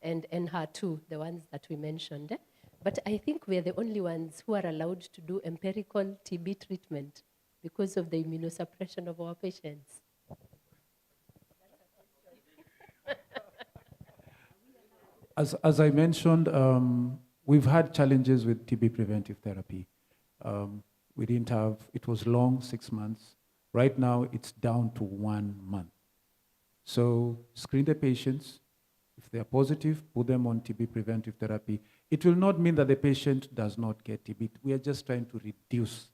and HER2, the ones that we mentioned. But I think we're the only ones who are allowed to do empirical TB treatment because of the immunosuppression of our patients. As I mentioned, we've had challenges with TB preventive therapy. We didn't have, it was long, 6 months. Right now, it's down to 1 month. So screen the patients. If they are positive, put them on TB preventive therapy. It will not mean that the patient does not get TB. We are just trying to reduce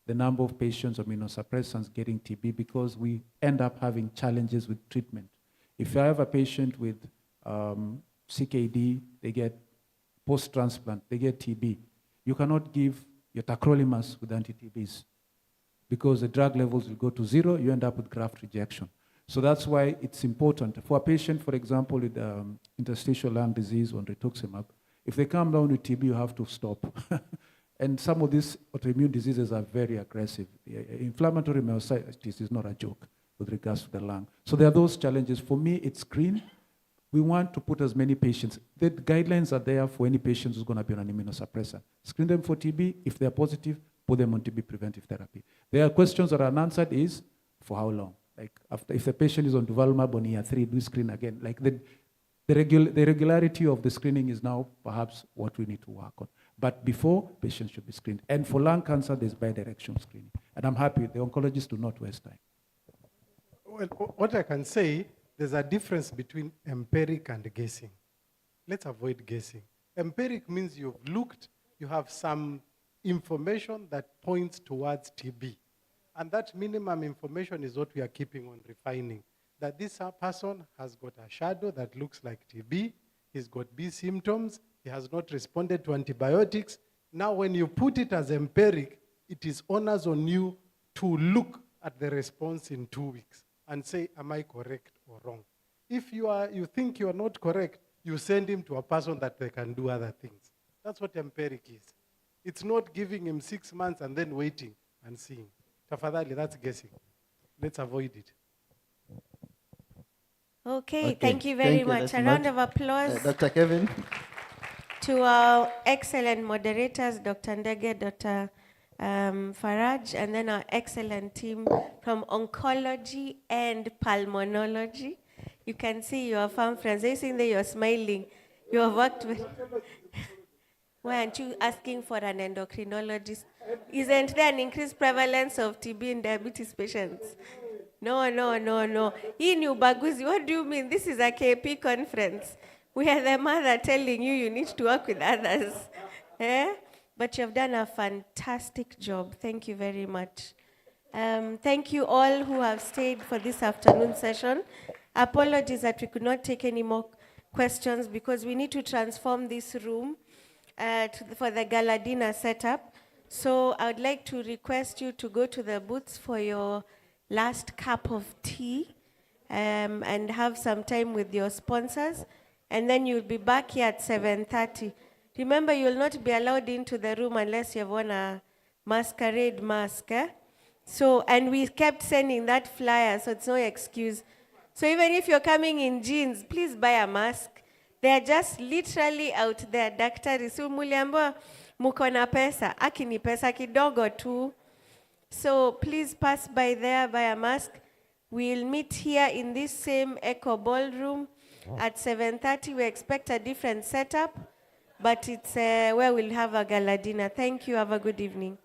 the number of patients on immunosuppressants getting TB because we end up having challenges with treatment. If I have a patient with CKD, they get post-transplant, they get TB. You cannot give your tacrolimus with anti-TBs because the drug levels will go to 0, you end up with graft rejection. So that's why it's important. For a patient, for example, with interstitial lung disease on rituximab, if they come down with TB, you have to stop. And some of these autoimmune diseases are very aggressive. Inflammatory myositis is not a joke with regards to the lung. So there are those challenges. For me, it's screen. We want to put as many patients. The guidelines are there for any patients who's going to be on an immunosuppressant. Screen them for TB. If they're positive, put them on TB preventive therapy. There are questions that are unanswered is, for how long? Like, if the patient is on durvalumab on year 3, do screen again. Like the regularity of the screening is now perhaps what we need to work on. But before, patients should be screened. And for lung cancer, there's bidirectional screening. And I'm happy the oncologists do not waste time. Well, what I can say, there's a difference between empiric and guessing. Let's avoid guessing. Empiric means you've looked, you have some information that points towards TB. And that minimum information is what we are keeping on refining. That this person has got a shadow that looks like TB, he's got B symptoms, he has not responded to antibiotics. Now when you put it as empiric, it is onus on you to look at the response in 2 weeks and say, am I correct or wrong? If you think you are not correct, you send him to a person that they can do other things. That's what empiric is. It's not giving him 6 months and then waiting and seeing. Tafadhali, that's guessing. Let's avoid it. Okay, thank you very much. A round of applause. Dr. Kevin. To our excellent moderators, Dr. Ndege, Dr. Faraj, and then our excellent team from oncology and pulmonology. You can see your farm friends. They're saying that you're smiling. You have worked with... Why aren't you asking for an endocrinologist? Isn't there an increased prevalence of TB in diabetes patients? No. In Ubaguzi, what do you mean? This is a KP conference. We are the mother telling you need to work with others. But you've done a fantastic job. Thank you very much. Thank you all who have stayed for this afternoon session. Apologies that we could not take any more questions because we need to transform this room for the gala dinner setup. So I would like to request you to go to the booths for your last cup of tea and have some time with your sponsors. And then you'll be back here at 7:30. Remember, you'll not be allowed into the room unless you've worn a masquerade mask. So, and we kept sending that flyer, so it's no excuse. So even if you're coming in jeans, please buy a mask. They're just literally out there. Daktari, si muliambo muko na pesa, aki ni pesa kidogo tu. So please pass by there, buy a mask. We'll meet here in this same Echo Ballroom at 7:30. We expect a different setup, but it's where we'll have a gala dinner. Thank you. Have a good evening.